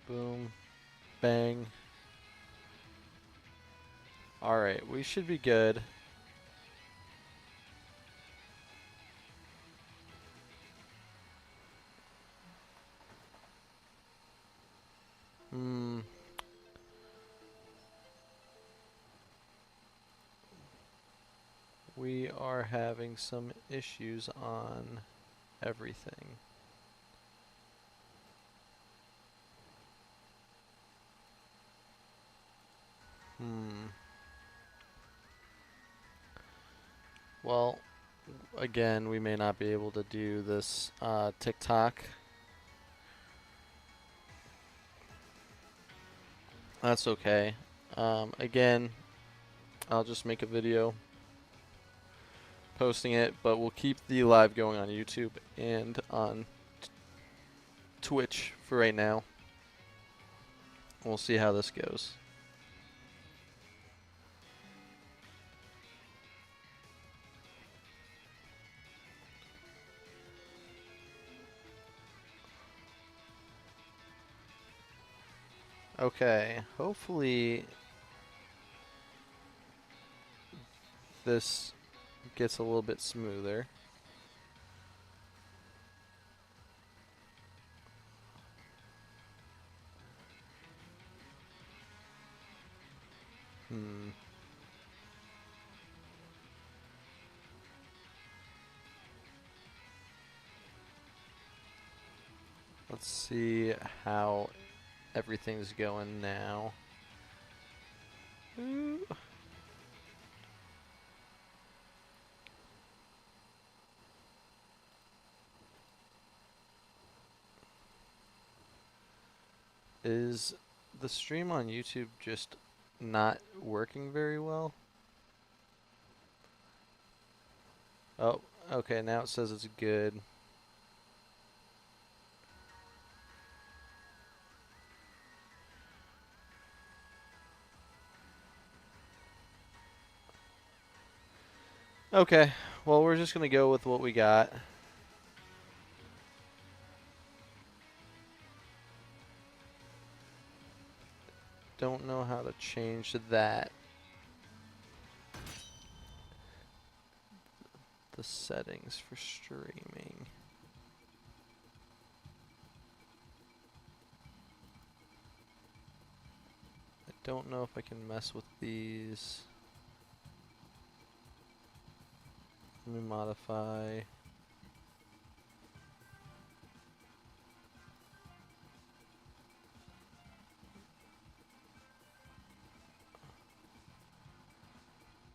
Boom. Bang. Alright, we should be good. Hmm. We are having some issues on everything. Hmm. Well, again, we may not be able to do this TikTok. That's okay. Again, I'll just make a video posting it, but we'll keep the live going on YouTube and on Twitch for right now. We'll see how this goes. Okay, hopefully this gets a little bit smoother. Hmm. Let's see how everything's going now. Ooh. Is the stream on YouTube just not working very well? Oh, okay, now it says it's good. Okay, well, we're just gonna go with what we got. Don't know how to change that. The settings for streaming. I don't know if I can mess with these. Let me modify.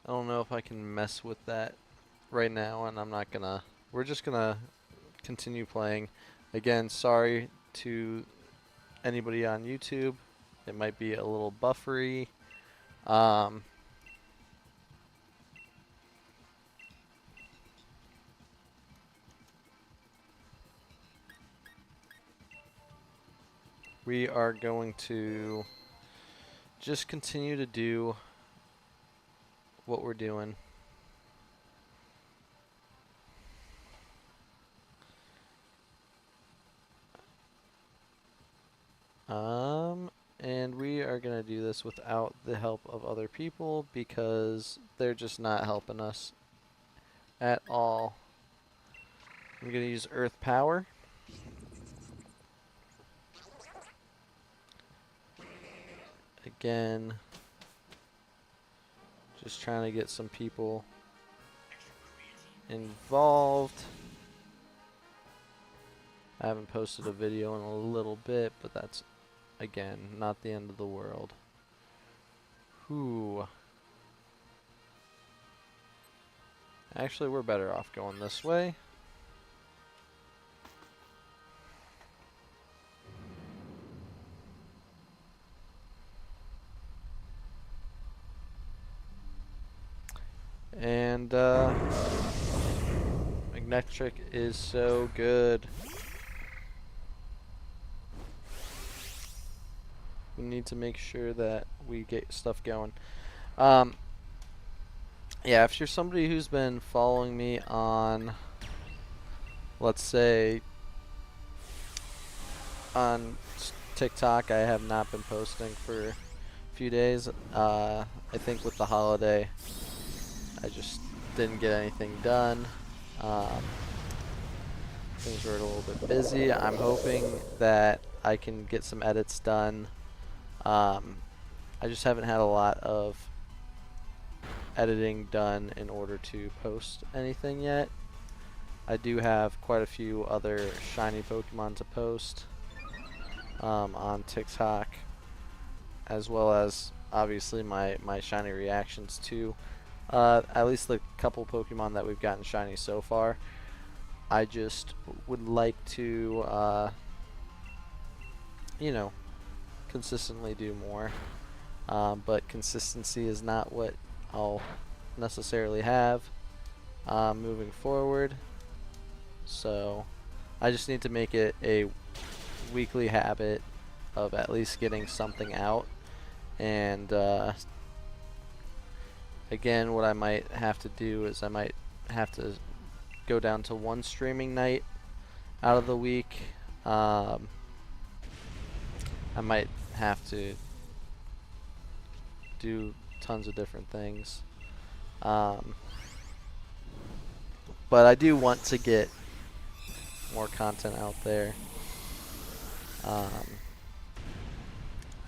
I don't know if I can mess with that right now, and I'm not gonna. We're just gonna continue playing. Again, sorry to anybody on YouTube. It might be a little buffery. We are going to just continue to do what we're doing. And we are going to do this without the help of other people because they're just not helping us at all. I'm going to use Earth Power. Again, just trying to get some people involved. I haven't posted a video in a little bit, but that's, again, not the end of the world. Whew. Actually, we're better off going this way. And, Magnetric is so good. We need to make sure that we get stuff going. Yeah, if you're somebody who's been following me on, let's say, on TikTok. I have not been posting for a few days. I think with the holiday, I just didn't get anything done. Things were a little bit busy. I'm hoping that I can get some edits done. I just haven't had a lot of editing done in order to post anything yet. I do have quite a few other shiny Pokemon to post on TikTok, as well as obviously my shiny reactions to at least the couple Pokemon that we've gotten shiny so far. I just would like to, you know, consistently do more, but consistency is not what I'll necessarily have moving forward. So I just need to make it a weekly habit of at least getting something out. And again, what I might have to do is I might have to go down to one streaming night out of the week. I might have to do tons of different things. But I do want to get more content out there. I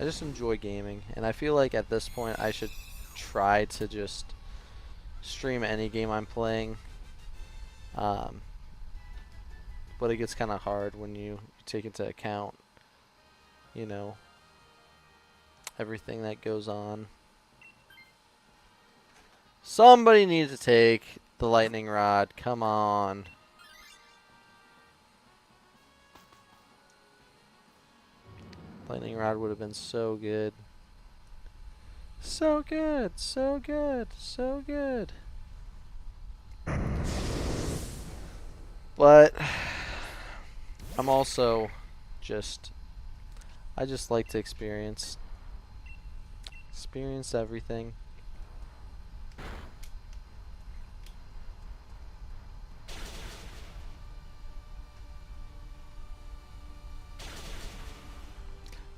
just enjoy gaming, and I feel like at this point I should try to just stream any game I'm playing. But it gets kind of hard when you take into account, you know, everything that goes on. Somebody needs to take the lightning rod. Come on. Lightning rod would have been so good. So good, so good, so good. But I'm also I just like to experience everything.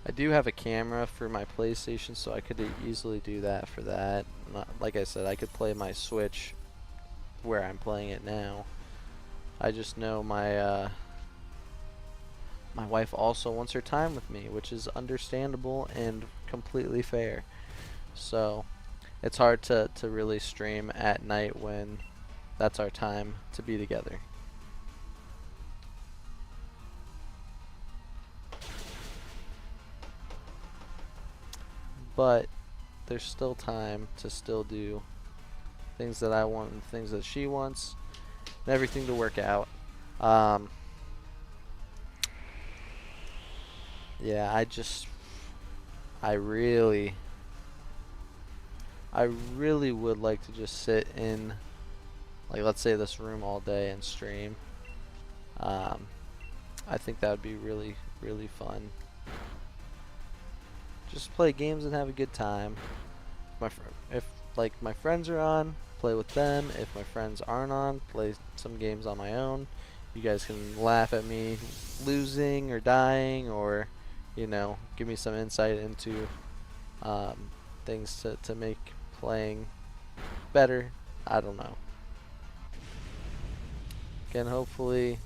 I do have a camera for my PlayStation, so I could easily do that for that. Like I said, I could play my Switch where I'm playing it now. I just know my wife also wants her time with me, which is understandable and completely fair. So it's hard to really stream at night when that's our time to be together. But there's still time to still do things that I want and things that she wants, and everything to work out. Yeah, I really would like to just sit in, like, let's say this room all day and stream. I think that would be really, really fun. Just play games and have a good time. If like my friends are on, play with them. If my friends aren't on, play some games on my own. You guys can laugh at me losing or dying, or, you know, give me some insight into things to make playing better. I don't know. Again, hopefully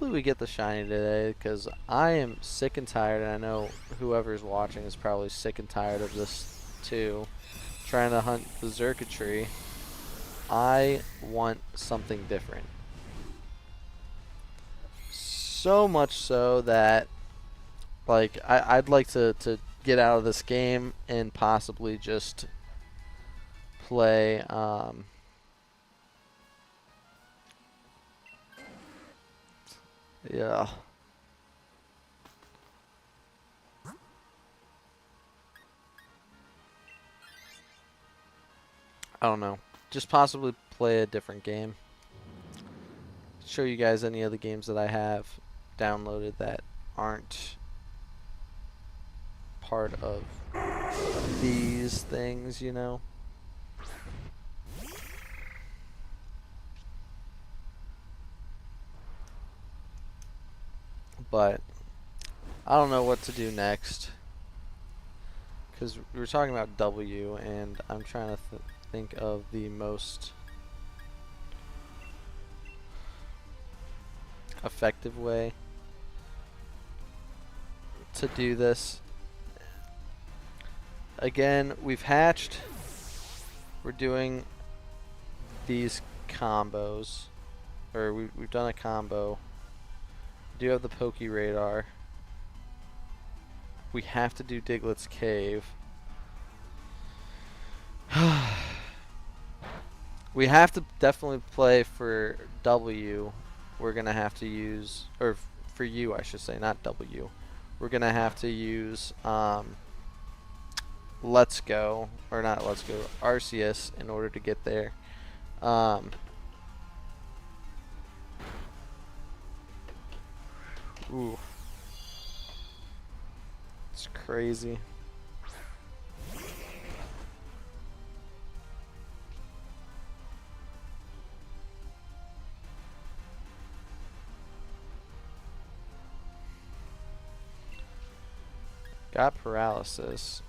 we get the shiny today, because I am sick and tired, and I know whoever's watching is probably sick and tired of this too. Trying to hunt the Xurkitree. I want something different. So much so that, like, I'd like to get out of this game and possibly just play yeah. I don't know. Just possibly play a different game. Show you guys any other games that I have downloaded that aren't part of these things, you know. But I don't know what to do next. Because we were talking about W, and I'm trying to think of the most effective way to do this. Again, we've hatched. We're doing these combos. Or we've done a combo. We do have the Poke Radar. We have to do Diglett's Cave. We have to definitely play for W. We're going to have to use, or for U I should say, not W. We're going to have to use Let's Go, or not Let's Go, Arceus in order to get there. Ooh. It's crazy. Got paralysis.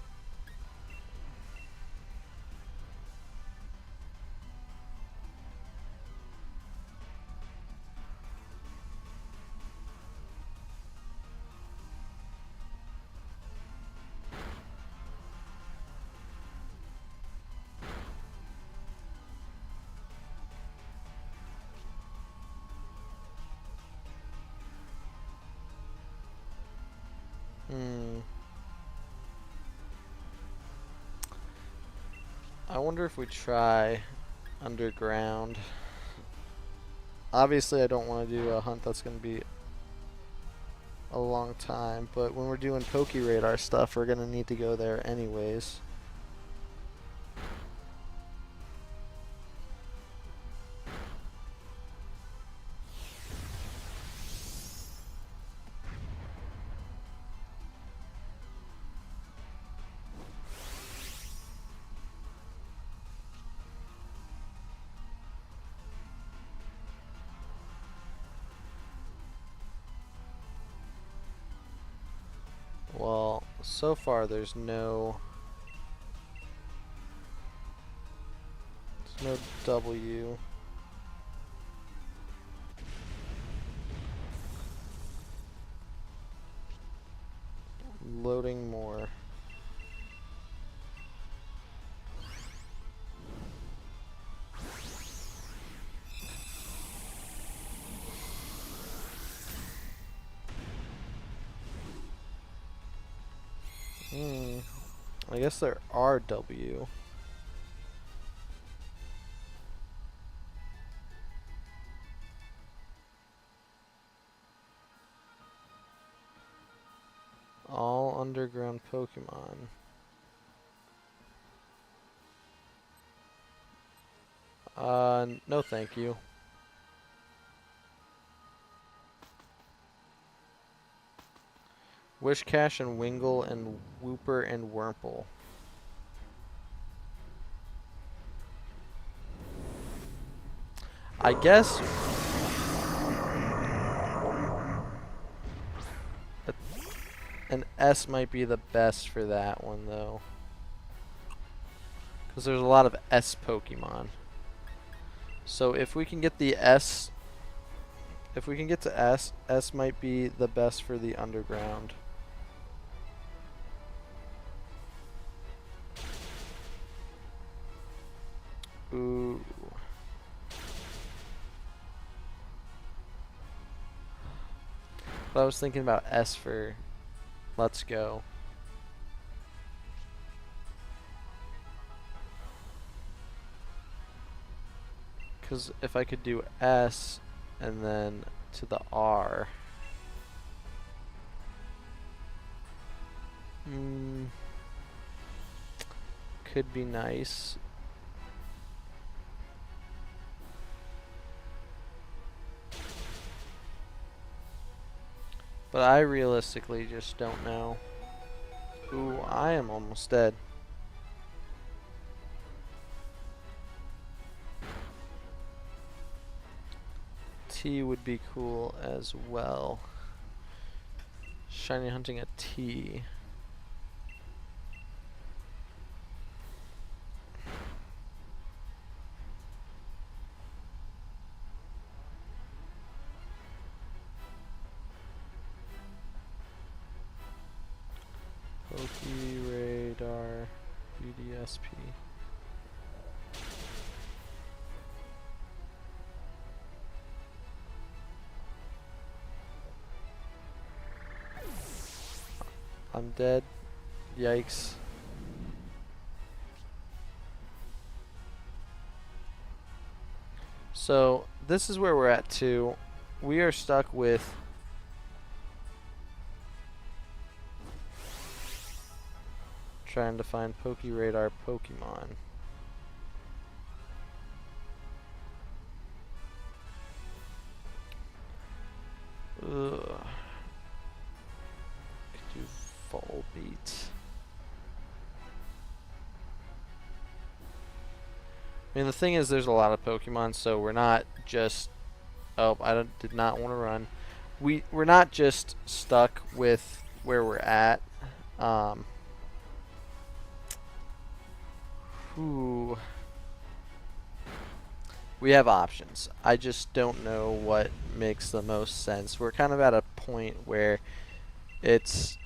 I wonder if we try underground. Obviously, I don't want to do a hunt that's going to be a long time, but when we're doing Poke Radar stuff, we're going to need to go there anyways. Well, so far there's no W. Loading more. I guess there are W. All underground Pokemon. No thank you. Wishcash and Wingull and Wooper and Wurmple. I guess an S might be the best for that one though, because there's a lot of S Pokemon. So if we can get the S, if we can get to S, S might be the best for the underground. Ooh. But I was thinking about S for Let's Go. Because if I could do S and then to the R. Could be nice. But I realistically just don't know. Ooh, I am almost dead. T would be cool as well. Shiny hunting a T. Pokeradar UDSP. I'm dead. Yikes. So this is where we're at too. We are stuck with trying to find Pokeradar Pokemon. Ugh. Could do Volbeat. I mean, the thing is, there's a lot of Pokemon, so we're not just. Oh, did not want to run. We're not just stuck with where we're at. We have options. I just don't know what makes the most sense. We're kind of at a point where it's.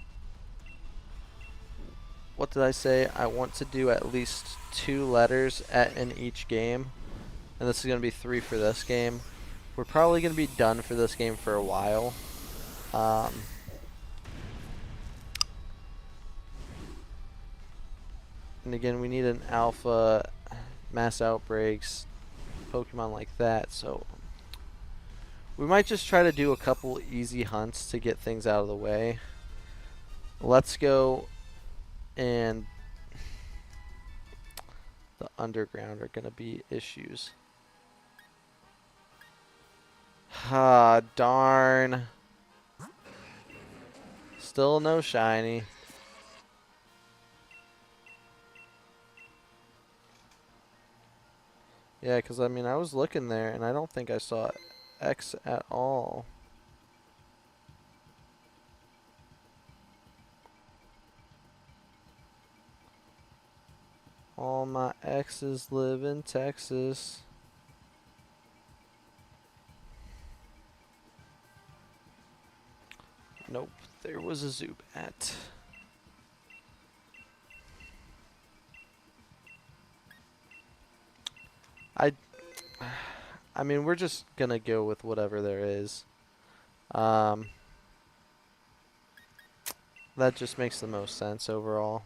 What did I say? I want to do at least 2 letters in each game. And this is going to be 3 for this game. We're probably going to be done for this game for a while. And again, we need an alpha, mass outbreaks, Pokemon like that. So we might just try to do a couple easy hunts to get things out of the way. Let's go. And the underground are going to be issues. Ah, darn. Still no shiny. Yeah, because I mean, I was looking there and I don't think I saw X at all. All my exes live in Texas. Nope, there was a Zubat. I mean, we're just gonna go with whatever there is. That just makes the most sense overall.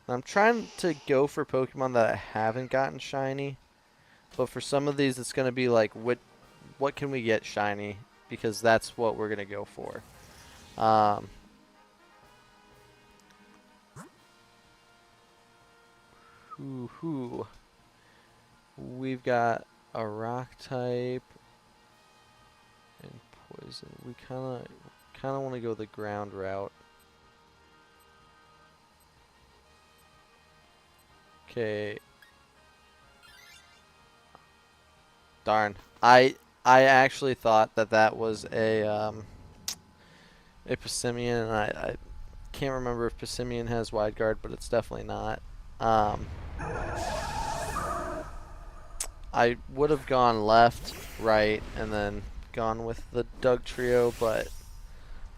I'm trying to go for Pokemon that I haven't gotten shiny, but for some of these, it's gonna be like, what can we get shiny? Because that's what we're gonna go for. We've got a rock type and poison. We kind of want to go the ground route. Okay. Darn. I actually thought that was a Passimian, and I can't remember if Passimian has wide guard, but it's definitely not. I would have gone left, right, and then gone with the Dugtrio, but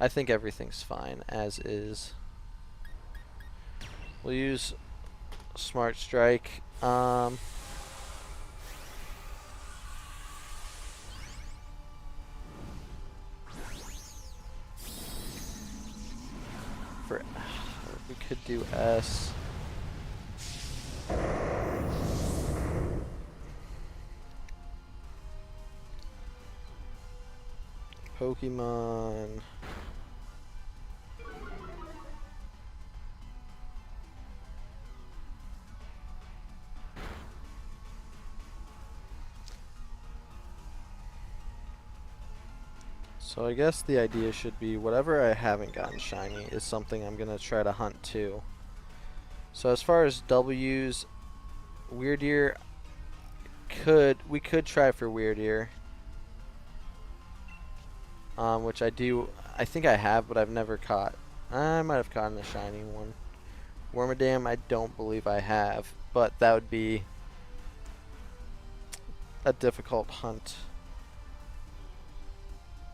I think everything's fine as is. We'll use Smart Strike. We could do S. Pokemon. So I guess the idea should be whatever I haven't gotten shiny is something I'm going to try to hunt too. So as far as W's, Weirdeer, we could try for Weirdeer. Which I do, I think I have, but I've never caught. I might have caught a shiny one. Wormadam, I don't believe I have, but that would be a difficult hunt.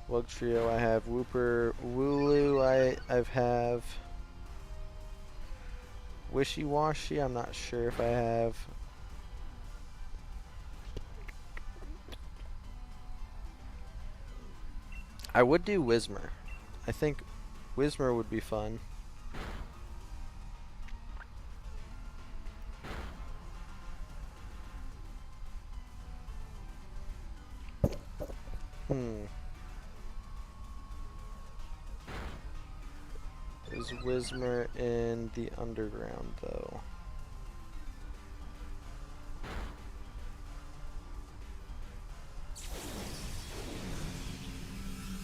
Wugtrio, I have. Wooper, Wooloo, I have. Wishy-Washy, I'm not sure if I have. I would do Whismur. I think Whismur would be fun. Is Whismur in the underground, though?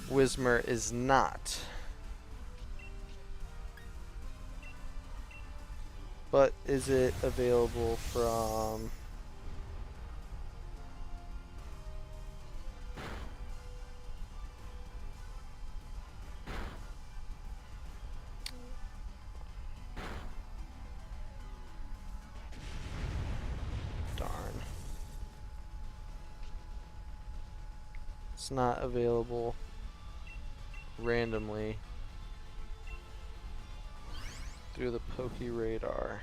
Whismur is not. But is it available from... Darn. It's not available randomly through the Pokeradar.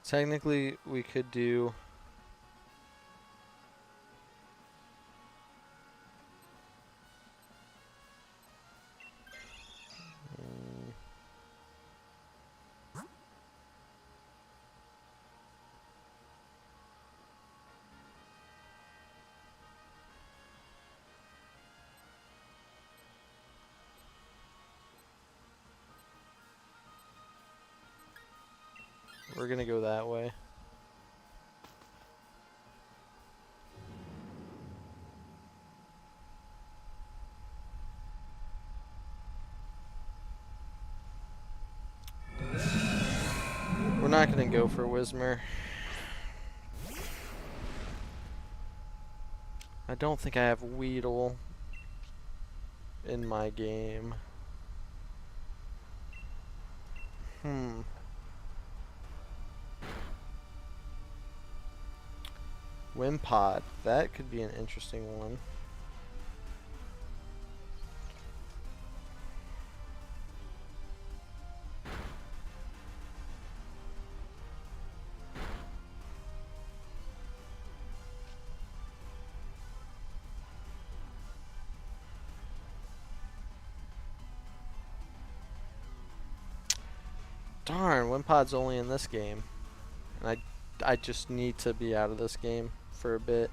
Technically, we could do... We're gonna go that way. We're not gonna go for Whismur. I don't think I have Weedle in my game. Wimpod, that could be an interesting one. Darn, Wimpod's only in this game. And I just need to be out of this game for a bit.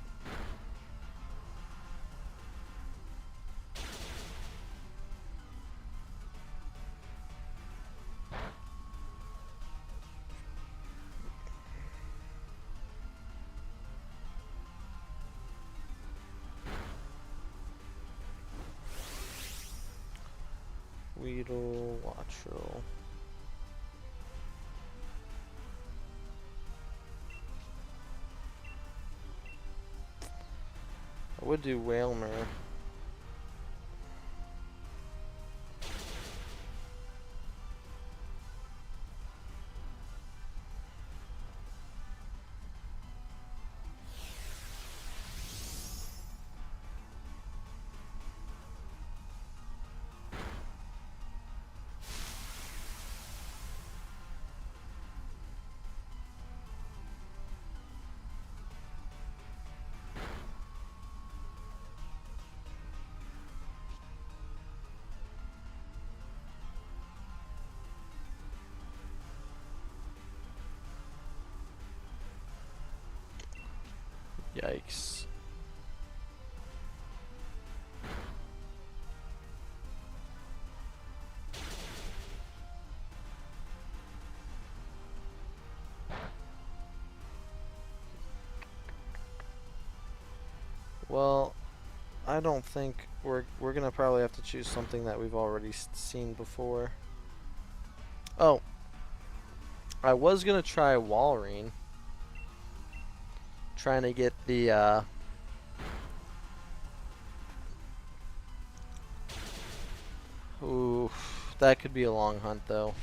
Weedle, Wattrel. I would do Wailmer. Yikes. I don't think we're gonna probably have to choose something that we've already seen before. Oh, I was gonna try Walrein, trying to get the ooh, that could be a long hunt though.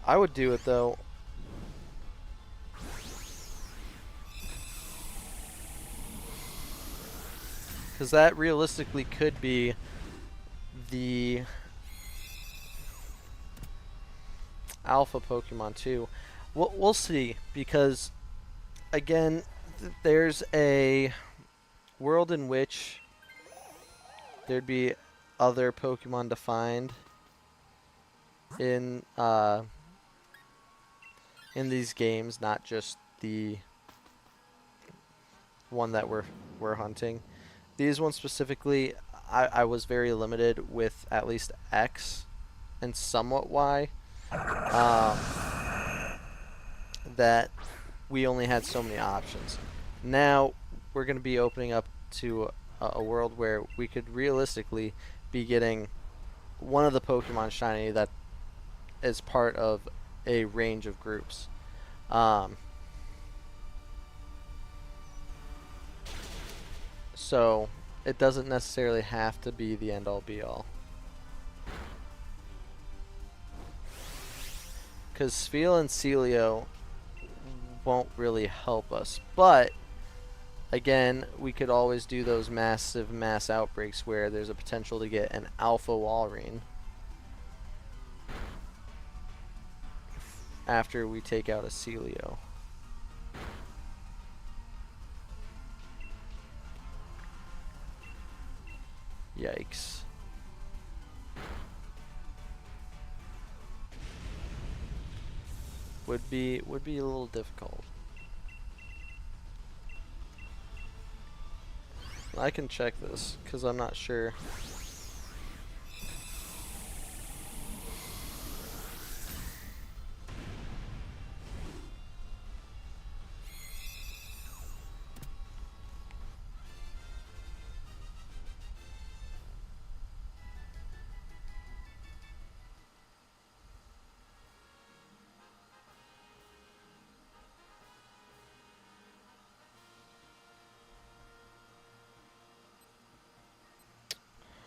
I would do it though. Because that realistically could be the alpha Pokemon too. We'll see, because again, there's a world in which there'd be other Pokemon to find in these games, not just the one that we're hunting. These ones specifically, I was very limited with at least X and somewhat Y. That we only had so many options. Now we're going to be opening up to a world where we could realistically be getting one of the Pokemon shiny that is part of a range of groups. So it doesn't necessarily have to be the end all be all. Because Spheal and Celio won't really help us. But, again, we could always do those massive mass outbreaks where there's a potential to get an Alpha Walrein after we take out a Celio. Yikes. Would be a little difficult. I can check this because I'm not sure.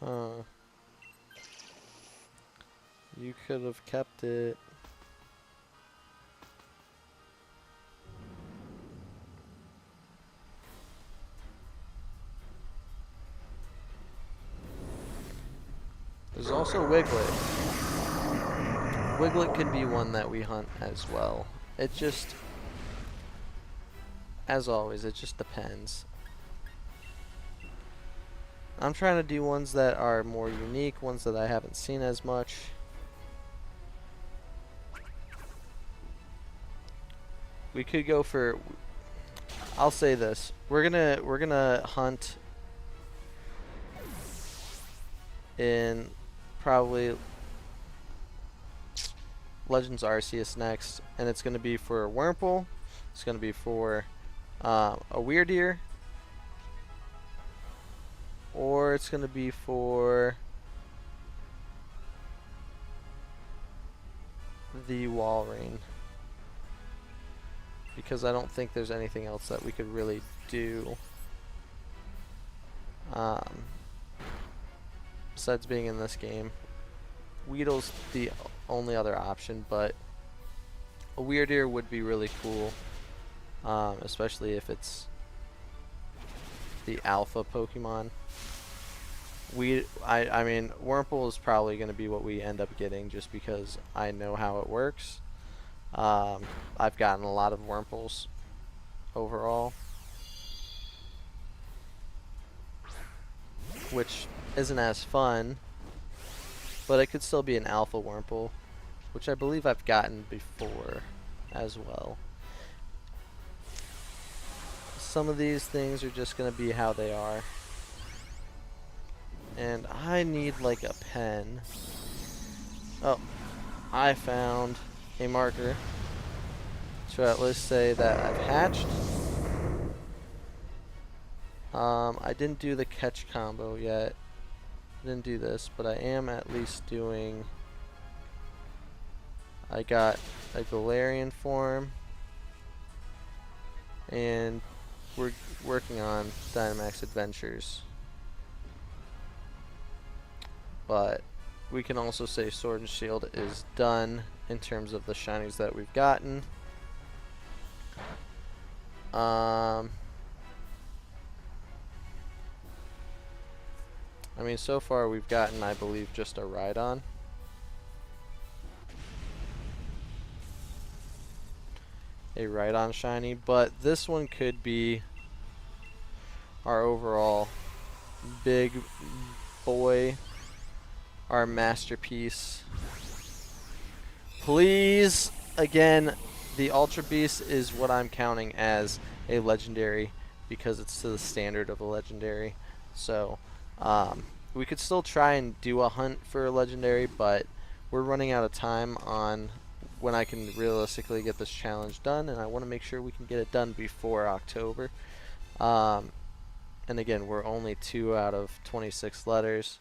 Huh. You could have kept it. There's also Wiglet. Wiglet could be one that we hunt as well. It just, as always, it just depends. I'm trying to do ones that are more unique, ones that I haven't seen as much. We could go for, I'll say this. We're gonna hunt in probably Legends Arceus next, and it's gonna be for Wurmple. It's gonna be for a Weirdeer. Or it's going to be for the Walrein. Because I don't think there's anything else that we could really do. Besides being in this game. Weedle's the only other option, but a Weirdeer would be really cool. Especially if it's the alpha Pokemon. I mean, Wurmple is probably going to be what we end up getting just because I know how it works. I've gotten a lot of Wurmples overall, which isn't as fun, but it could still be an alpha Wurmple, which I believe I've gotten before as well. Some of these things are just going to be how they are. And I need like a pen. Oh, I found a marker. to at least say that I've hatched. I didn't do the catch combo yet. I didn't do this, but I am at least doing... I got a Galarian form, and we're working on Dynamax Adventures. But we can also say Sword and Shield is done in terms of the shinies that we've gotten. I mean, so far we've gotten, I believe, just a Rhydon. A Rhydon shiny, but this one could be our overall big boy, our masterpiece. Please, again, the Ultra Beast is what I'm counting as a legendary because it's to the standard of a legendary. So, we could still try and do a hunt for a legendary, but we're running out of time on when I can realistically get this challenge done, and I want to make sure we can get it done before October. And again, we're only 2 out of 26 letters.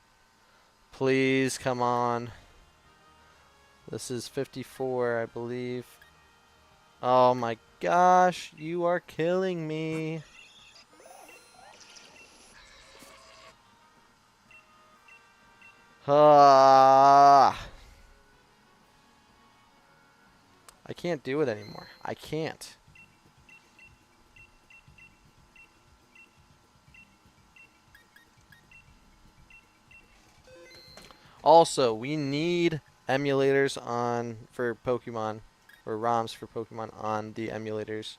Please, come on. This is 54, I believe. Oh my gosh, you are killing me. I can't do it anymore. I can't. Also, we need emulators on for Pokemon, or ROMs for Pokemon on the emulators.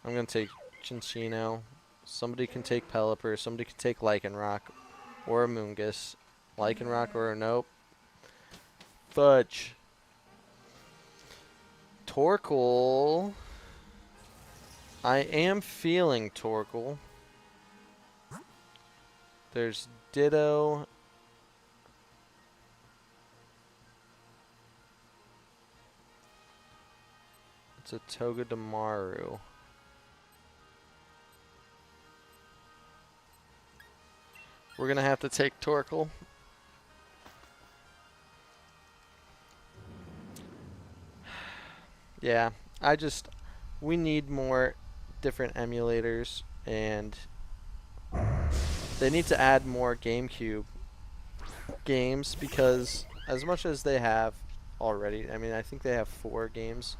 I'm gonna take Cinccino. Somebody can take Pelipper. Somebody can take Lycanroc or a Moongus. Lycanroc or a nope. Fudge. Torkoal. I am feeling Torkoal. There's Ditto. It's a Togedemaru. We're going to have to take Torkoal. Yeah, we need more different emulators, and they need to add more GameCube games, because as much as they have already, I mean, I think they have 4 games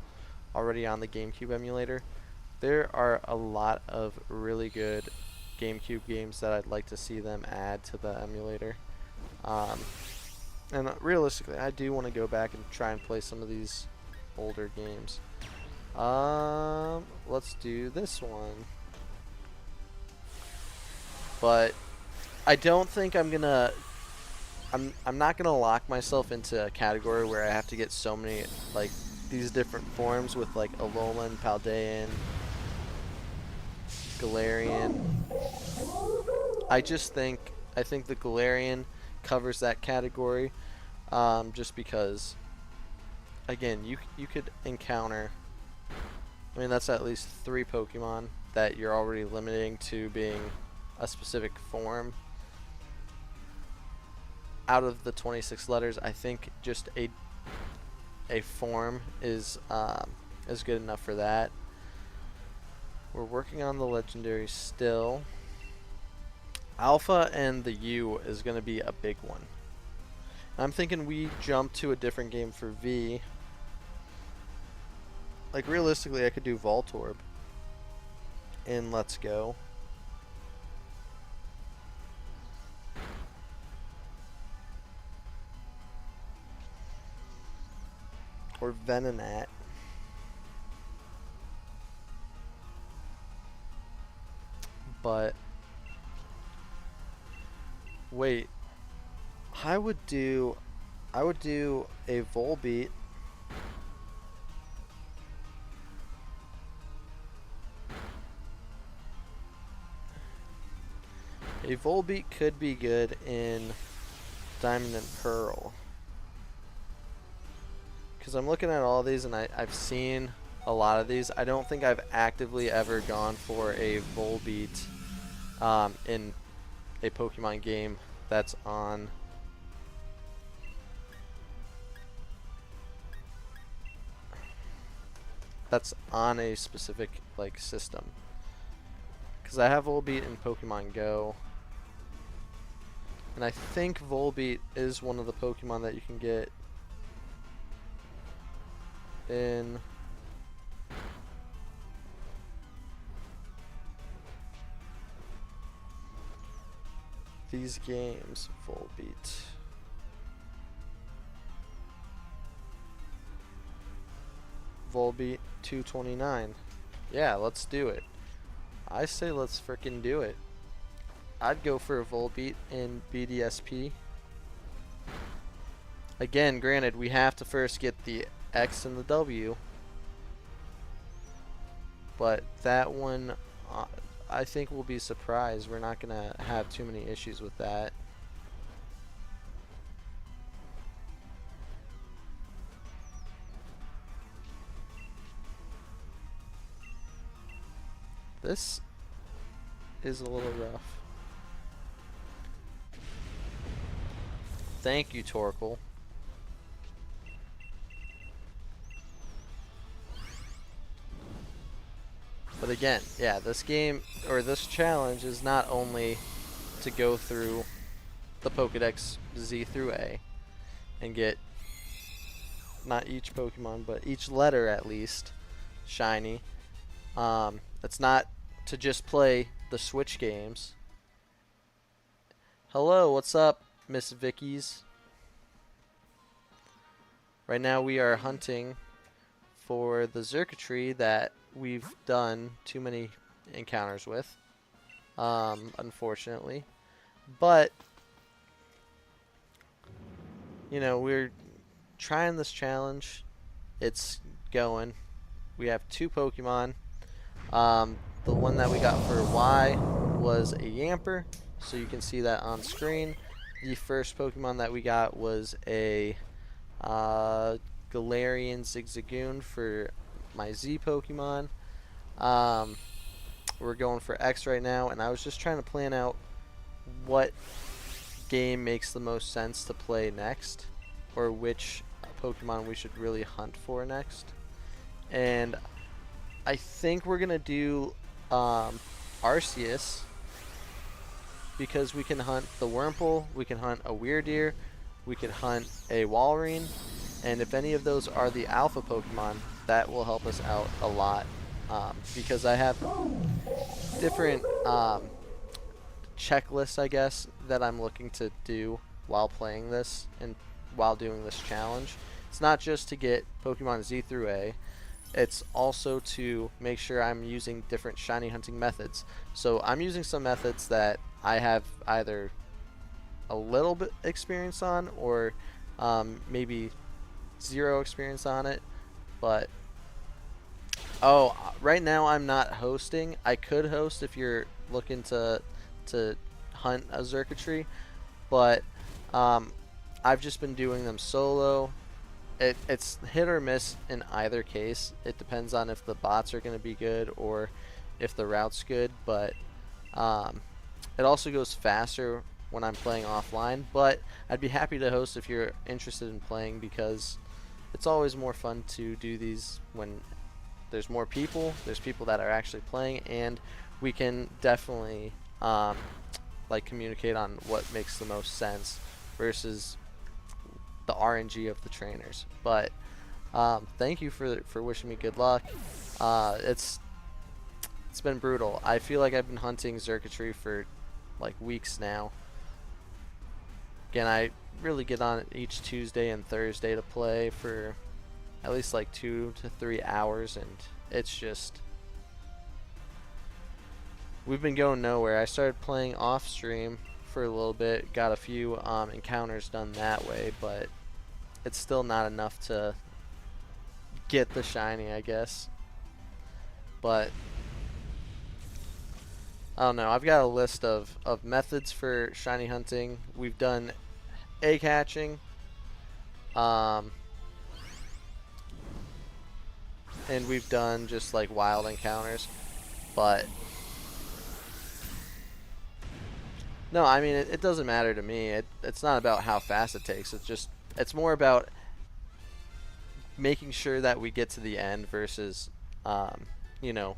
already on the GameCube emulator. There are a lot of really good GameCube games that I'd like to see them add to the emulator. And realistically, I do want to go back and try and play some of these older games. Let's do this one. But I don't think I'm gonna... I'm not gonna lock myself into a category where I have to get so many, like, these different forms with, like, Alolan, Paldean, Galarian. I think the Galarian covers that category, just because, again, you could encounter, I mean, that's at least 3 Pokemon that you're already limiting to being a specific form. Out of the 26 letters, I think just a form is good enough for that. We're working on the legendary still. Alpha and the U is going to be a big one. I'm thinking we jump to a different game for V. Like, realistically, I could do Voltorb in Let's Go. Or Venonat. But wait, I would do a Volbeat. A A Volbeat could be good in Diamond and Pearl. Because I'm looking at all these and I've seen a lot of these. I don't think I've actively ever gone for a Volbeat in a Pokemon game that's on a specific like system. Because I have Volbeat in Pokemon Go, and I think Volbeat is one of the Pokemon that you can get in these games. Volbeat. Volbeat 229. Yeah, let's do it. I say let's frickin' do it. I'd go for a Volbeat in BDSP. Again, granted, we have to first get the X and the W. But that one, I think we'll be surprised. We're not going to have too many issues with that. This is a little rough. Thank you, Torkoal. But again, yeah, this game, or this challenge, is not only to go through the Pokedex Z through A and get, not each Pokemon, but each letter at least, shiny. It's not to just play the Switch games. Hello, what's up, Miss Vicky's? Right now we are hunting for the Xurkitree that we've done too many encounters with, unfortunately. But, you know, we're trying this challenge. It's going. We have 2 Pokemon. The one that we got for Y was a Yamper, so you can see that on screen. The first Pokemon that we got was a Galarian Zigzagoon for my Z Pokemon. We're going for X right now, and I was just trying to plan out what game makes the most sense to play next, or which Pokemon we should really hunt for next. And I think we're gonna do Arceus, because we can hunt the Wurmple, we can hunt a Weirdeer, we can hunt a Walrein, and if any of those are the alpha Pokemon, that will help us out a lot, because I have different checklists, I guess, that I'm looking to do while playing this and while doing this challenge. It's not just to get Pokemon Z through A, it's also to make sure I'm using different shiny hunting methods. So I'm using some methods that I have either a little bit experience on, or maybe 0 experience on it. But right now I'm not hosting. I could host if you're looking to hunt a Xurkitree, but I've just been doing them solo. It's hit or miss in either case. It depends on if the bots are going to be good or if the route's good, but it also goes faster when I'm playing offline. But I'd be happy to host if you're interested in playing, because it's always more fun to do these when there's more people. There's people that are actually playing, and we can definitely like communicate on what makes the most sense versus the RNG of the trainers. But thank you for wishing me good luck. It's been brutal. I feel like I've been hunting Xurkitree for like weeks now. Again, I really get on each Tuesday and Thursday to play for at least like 2 to 3 hours, and it's just, we've been going nowhere. I started playing off stream for a little bit, got a few encounters done that way, but it's still not enough to get the shiny, I guess. But I don't know. I've got a list of methods for shiny hunting. We've done egg hatching, um, and we've done just like wild encounters. But no, I mean it doesn't matter to me. It's not about how fast it takes. It's more about making sure that we get to the end versus, um, you know,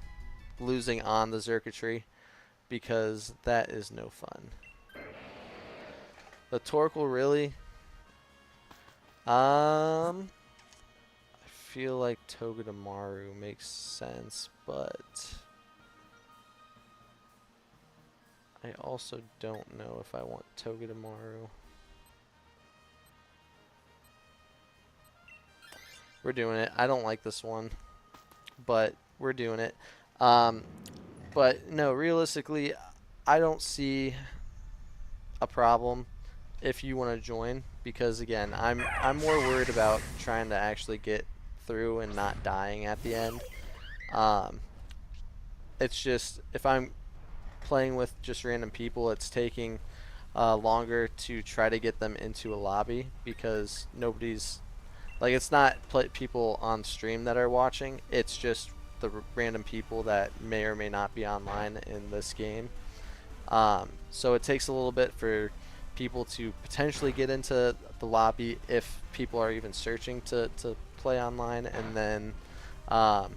losing on the Xurkitree, because that is no fun. The Torkoal, really? I feel like Togedemaru makes sense, but I also don't know if I want Togedemaru. We're doing it. I don't like this one, but we're doing it. But no, realistically, I don't see a problem if you want to join, because again, I'm more worried about trying to actually get through and not dying at the end. It's just if I'm playing with just random people, it's taking longer to try to get them into a lobby, because nobody's like, it's not people on stream that are watching, it's just the random people that may or may not be online in this game. So it takes a little bit for people to potentially get into the lobby if people are even searching to play online, and then I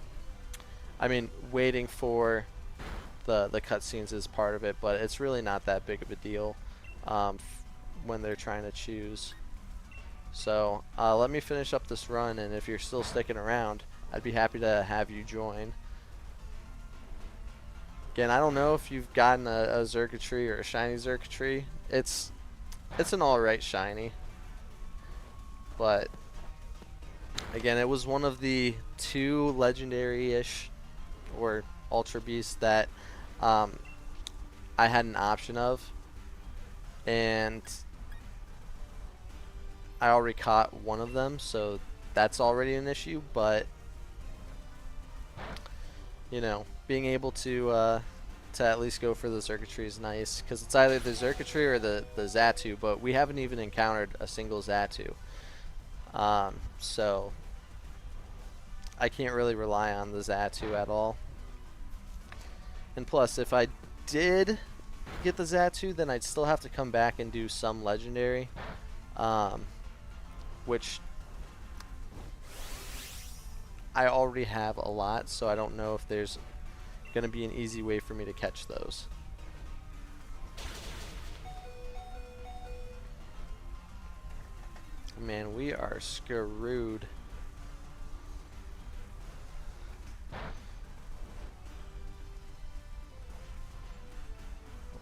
mean, waiting for the cutscenes is part of it, but it's really not that big of a deal when they're trying to choose. So let me finish up this run, and if you're still sticking around, I'd be happy to have you join. Again, I don't know if you've gotten a Xurkitree or a shiny Xurkitree. It's an alright shiny, but again, it was one of the 2 legendary-ish or Ultra Beasts that I had an option of, and I already caught one of them, so that's already an issue. But you know, being able to at least go for the Xurkitree is nice, because it's either the Xurkitree or the Xatu, but we haven't even encountered a single Xatu. So I can't really rely on the Xatu at all. And plus, if I did get the Xatu, then I'd still have to come back and do some legendary, which I already have a lot, so I don't know if there's going to be an easy way for me to catch those. Man, we are screwed.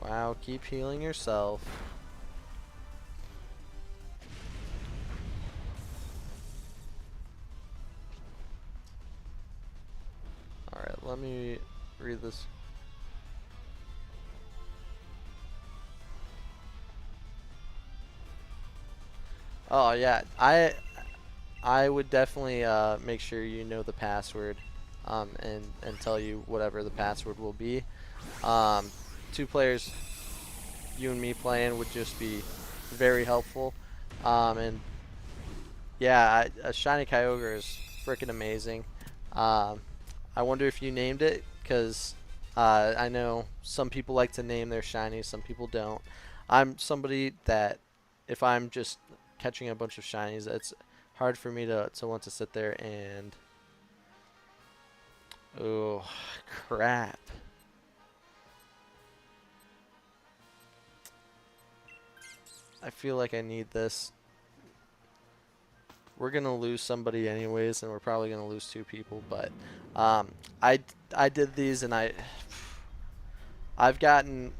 Wow, keep healing yourself. Alright, let me read this. Oh yeah, I would definitely make sure you know the password, and tell you whatever the password will be. 2 players, you and me playing, would just be very helpful. And yeah, a shiny Kyogre is freaking amazing. I wonder if you named it, because I know some people like to name their shinies, some people don't. I'm somebody that if I'm just catching a bunch of shinies, it's hard for me to want to sit there and... Oh, crap. I feel like I need this. We're going to lose somebody anyways, and we're probably going to lose 2 people, but I did these, and I've gotten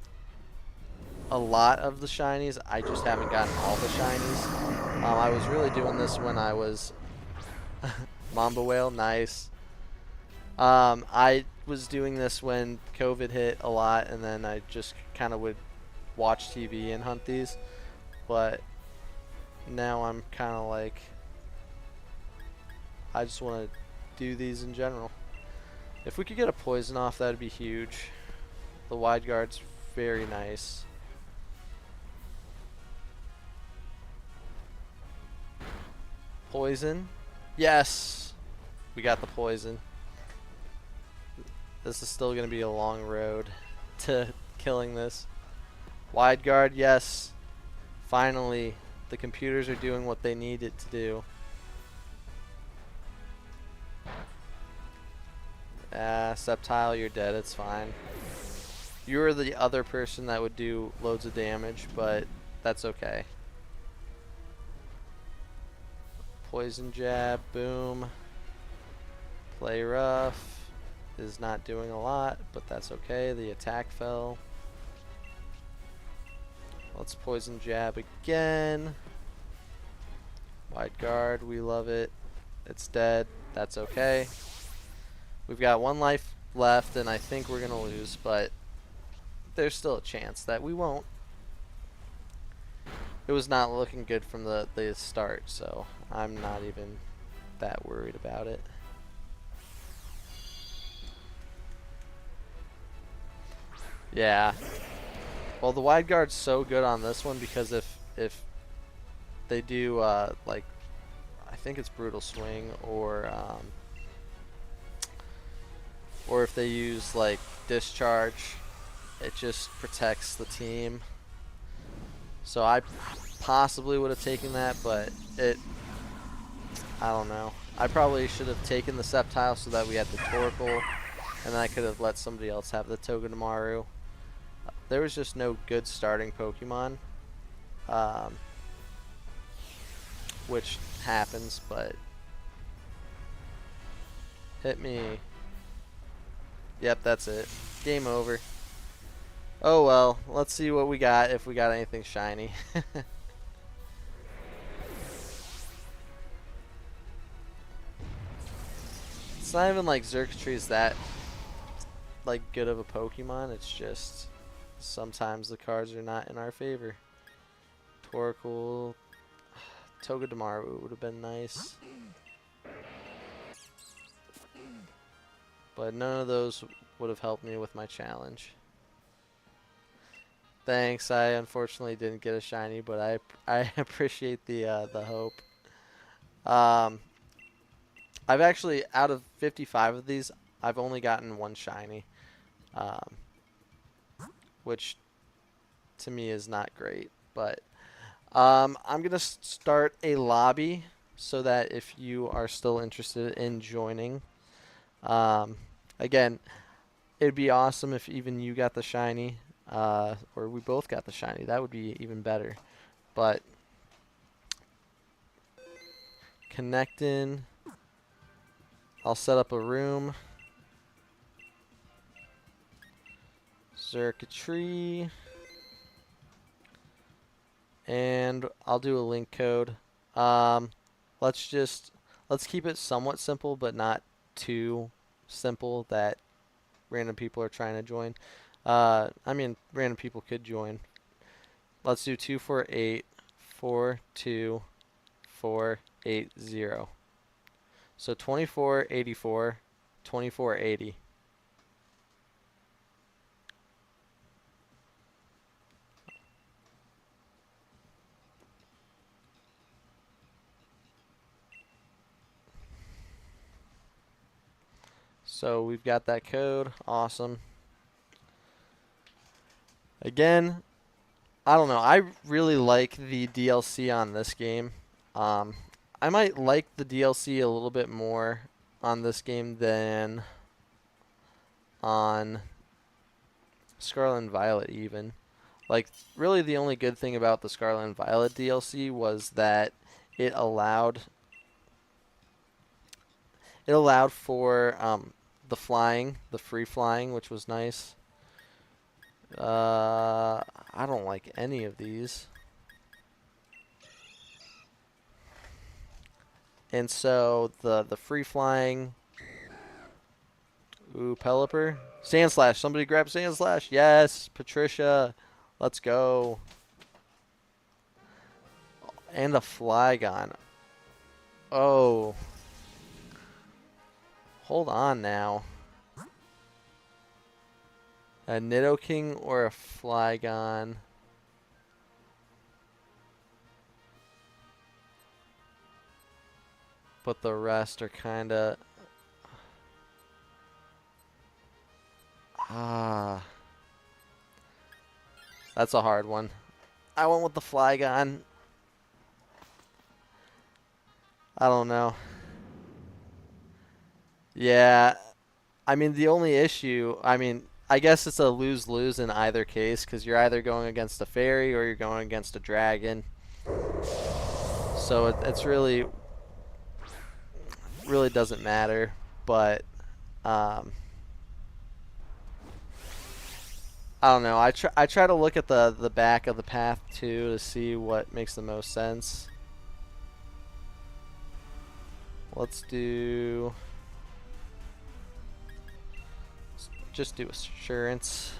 a lot of the shinies. I just haven't gotten all the shinies. I was really doing this when I was Mamba Whale, nice. I was doing this when COVID hit a lot, and then I just kind of would watch TV and hunt these. But now I'm kind of like, I just want to do these in general. If we could get a poison off, that'd be huge. The wide guard's very nice. Poison. Yes! We got the poison. This is still going to be a long road to killing this. Wide guard, yes. Finally, the computers are doing what they need it to do. Sceptile, you're dead. It's fine. You're the other person that would do loads of damage, but that's okay. Poison jab, boom. Play rough. Is not doing a lot, but that's okay. The attack fell. Let's poison jab again. Wide guard, we love it. It's dead. That's okay. We've got 1 life left, and I think we're going to lose, but there's still a chance that we won't. It was not looking good from the start, so I'm not even that worried about it. Yeah. Well, the wide guard's so good on this one because if they do like, I think it's brutal swing or if they use like discharge, it just protects the team. So I possibly would have taken that, but I don't know. I probably should have taken the Sceptile so that we had the Torkoal, and then I could have let somebody else have the Togedemaru. There was just no good starting Pokemon, which happens, but hit me. Yep, that's it. Game over. Oh well, let's see what we got, if we got anything shiny. It's not even like Xurkitree's that like good of a Pokemon, it's just sometimes the cards are not in our favor. Torkoal, Togedemaru would have been nice. But none of those would have helped me with my challenge. Thanks, I unfortunately didn't get a shiny, but I appreciate the hope. I've actually, out of 55 of these, I've only gotten 1 shiny. Which to me is not great, but I'm gonna start a lobby so that if you are still interested in joining, again, it'd be awesome if even you got the shiny, or we both got the shiny. That would be even better. But connect in. I'll set up a room. Xurkitree. And I'll do a link code. Let's keep it somewhat simple, but not too simple that random people are trying to join. I mean, random people could join. Let's do 248-424-480. So 2484, 2480. So we've got that code. Awesome. Again, I don't know. I really like the DLC on this game. I might like the DLC a little bit more on this game than on Scarlet and Violet even. Like, really the only good thing about the Scarlet and Violet DLC was that it allowed for the flying, the free flying, which was nice. I don't like any of these. And so the free flying. Ooh, Pelipper. Sandslash. Somebody grab Sandslash. Yes, Patricia. Let's go. And a Flygon. Oh. Hold on now. A Nidoking or a Flygon. But the rest are kinda... Ah. That's a hard one. I went with the Flygon. I don't know. Yeah. I mean, the only issue... I mean, I guess it's a lose-lose in either case, because you're either going against a fairy or you're going against a dragon. So it's really doesn't matter. But... I don't know. I try to look at the back of the path too to see what makes the most sense. Let's just do assurance.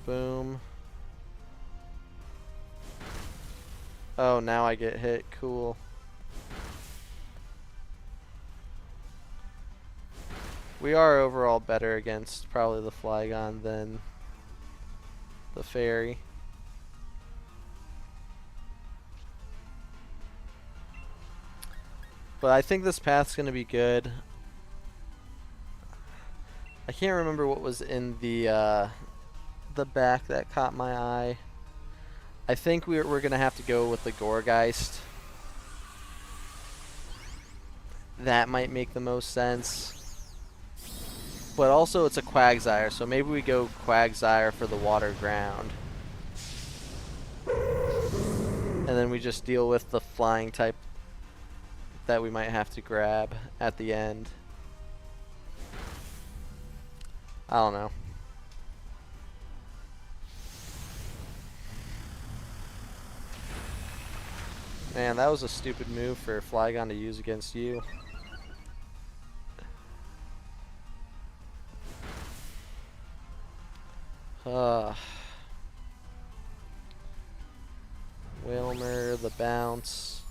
Boom. Oh, now I get hit. Cool. We are overall better against probably the Flygon than the fairy. But I think this path's going to be good. I can't remember what was in the back that caught my eye. I think we're going to have to go with the Gourgeist. That might make the most sense. But also it's a Quagsire, so maybe we go Quagsire for the water ground. And then we just deal with the flying type that we might have to grab at the end. I don't know. Man, that was a stupid move for Flygon to use against you. Wilmer, the bounce.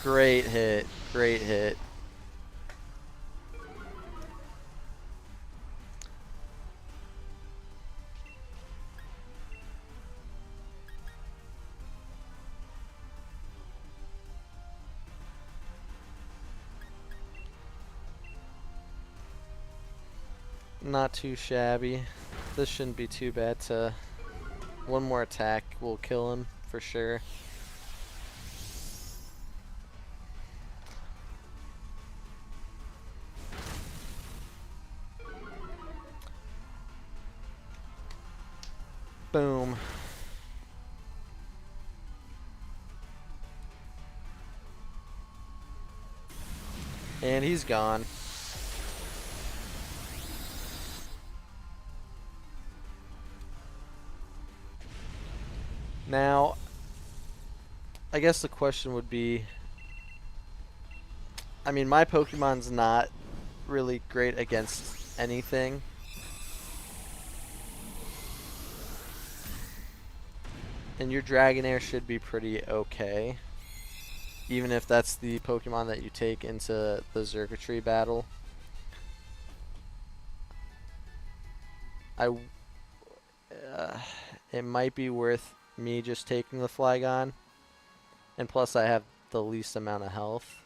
Great hit. Great hit. Not too shabby. This shouldn't be too bad to... One more attack will kill him for sure. Boom. And he's gone. Now, I guess the question would be, I mean, my Pokemon's not really great against anything. And your Dragonair should be pretty okay. Even if that's the Pokemon that you take into the Xurkitree battle. It might be worth me just taking the Flygon. And plus I have the least amount of health.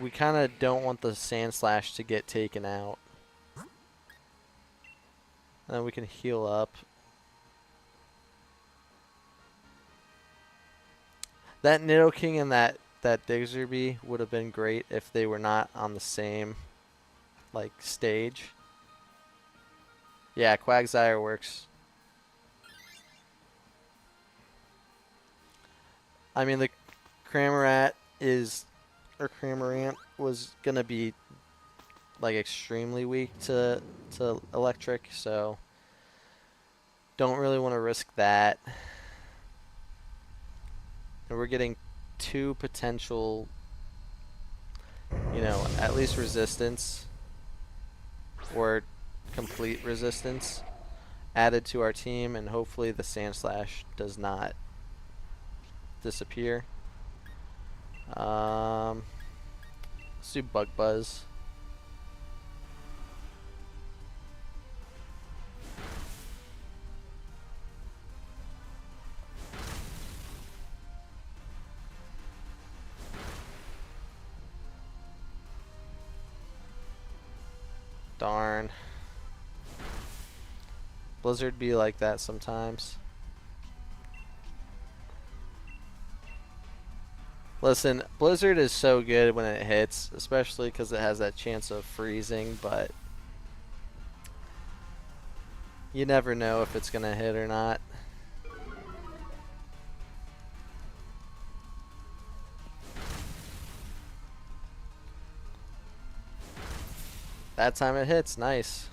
We kind of don't want the Sandslash to get taken out. And then we can heal up. That Nidoking and that Diggersby would have been great if they were not on the same like stage. Yeah, Quagsire works. I mean, the Cramorant was gonna be like extremely weak to electric, so don't really want to risk that. And we're getting two potential, you know, at least resistance or complete resistance added to our team, and hopefully the Sandslash does not disappear. Let's do Bug Buzz. Darn. Blizzard be like that sometimes. Listen, Blizzard is so good when it hits, especially because it has that chance of freezing, but you never know if it's going to hit or not. That time it hits, nice.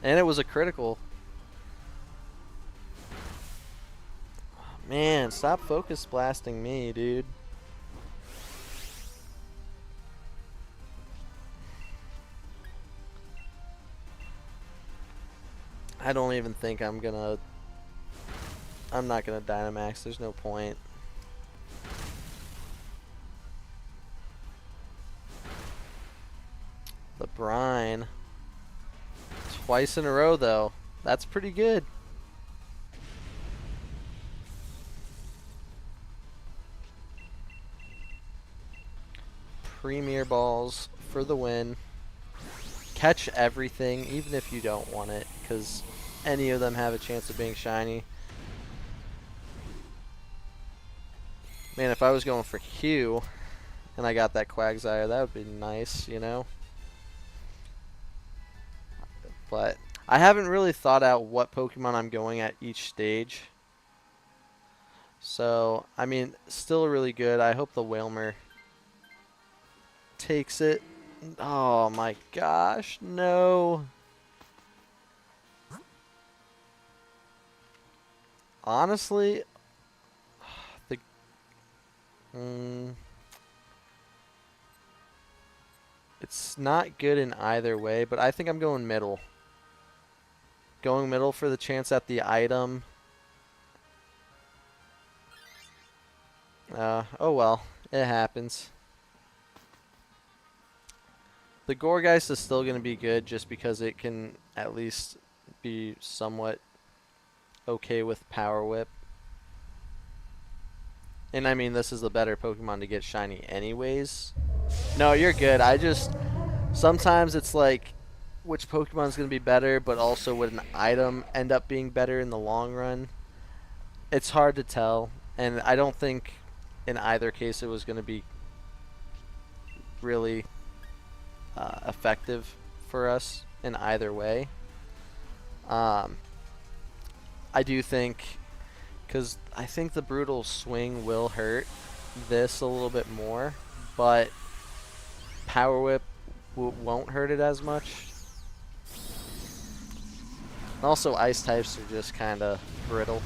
And it was a critical. Man, stop focus blasting me, dude. I don't even think I'm not gonna Dynamax, there's no point. The brine. Twice in a row though. That's pretty good. Premier balls for the win. Catch everything, even if you don't want it, because any of them have a chance of being shiny. Man, if I was going for Hugh and I got that Quagsire, that would be nice, you know? But I haven't really thought out what Pokemon I'm going at each stage. So, I mean, still really good. I hope the Wailmer takes it. Oh my gosh, no. Honestly, it's not good in either way, but I think I'm going middle. Going middle for the chance at the item. Oh well, it happens. The Gourgeist is still going to be good just because it can at least be somewhat okay with Power Whip. And I mean, this is the better Pokemon to get shiny anyways. No, you're good. Sometimes it's like, which Pokemon's going to be better, but also would an item end up being better in the long run? It's hard to tell, and I don't think in either case it was going to be really effective for us in either way. I do think, because I think the Brutal Swing will hurt this a little bit more, but Power Whip won't hurt it as much. And also, Ice types are just kind of brittle.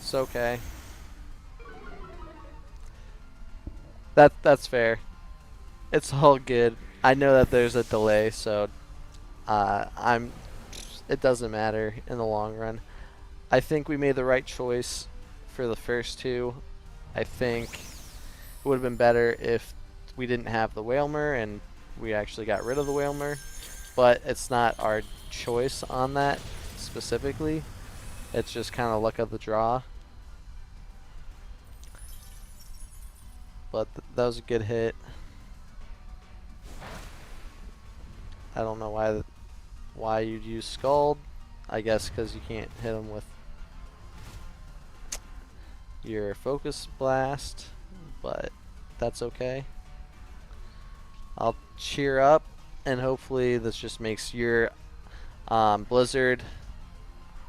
It's okay. That's fair. It's all good. I know that there's a delay, so it doesn't matter in the long run. I think we made the right choice for the first two. I think it would have been better if we didn't have the Wailmer and we actually got rid of the Wailmer, but it's not our choice on that specifically. It's just kind of luck of the draw. But that was a good hit. I don't know why you'd use Scald. I guess because you can't hit him with your Focus Blast, but that's okay. I'll cheer up, and hopefully this just makes your Blizzard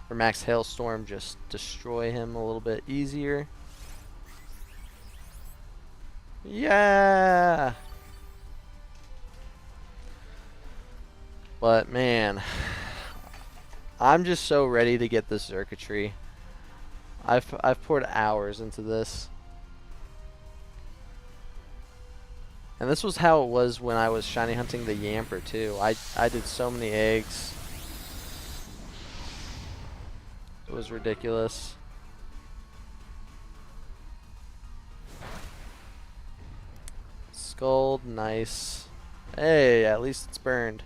or Max Hailstorm just destroy him a little bit easier. Yeah! But man, I'm just so ready to get this Xurkitree. I've poured hours into this. And this was how it was when I was shiny hunting the Yamper too. I did so many eggs. It was ridiculous. Scald, nice. Hey, at least it's burned.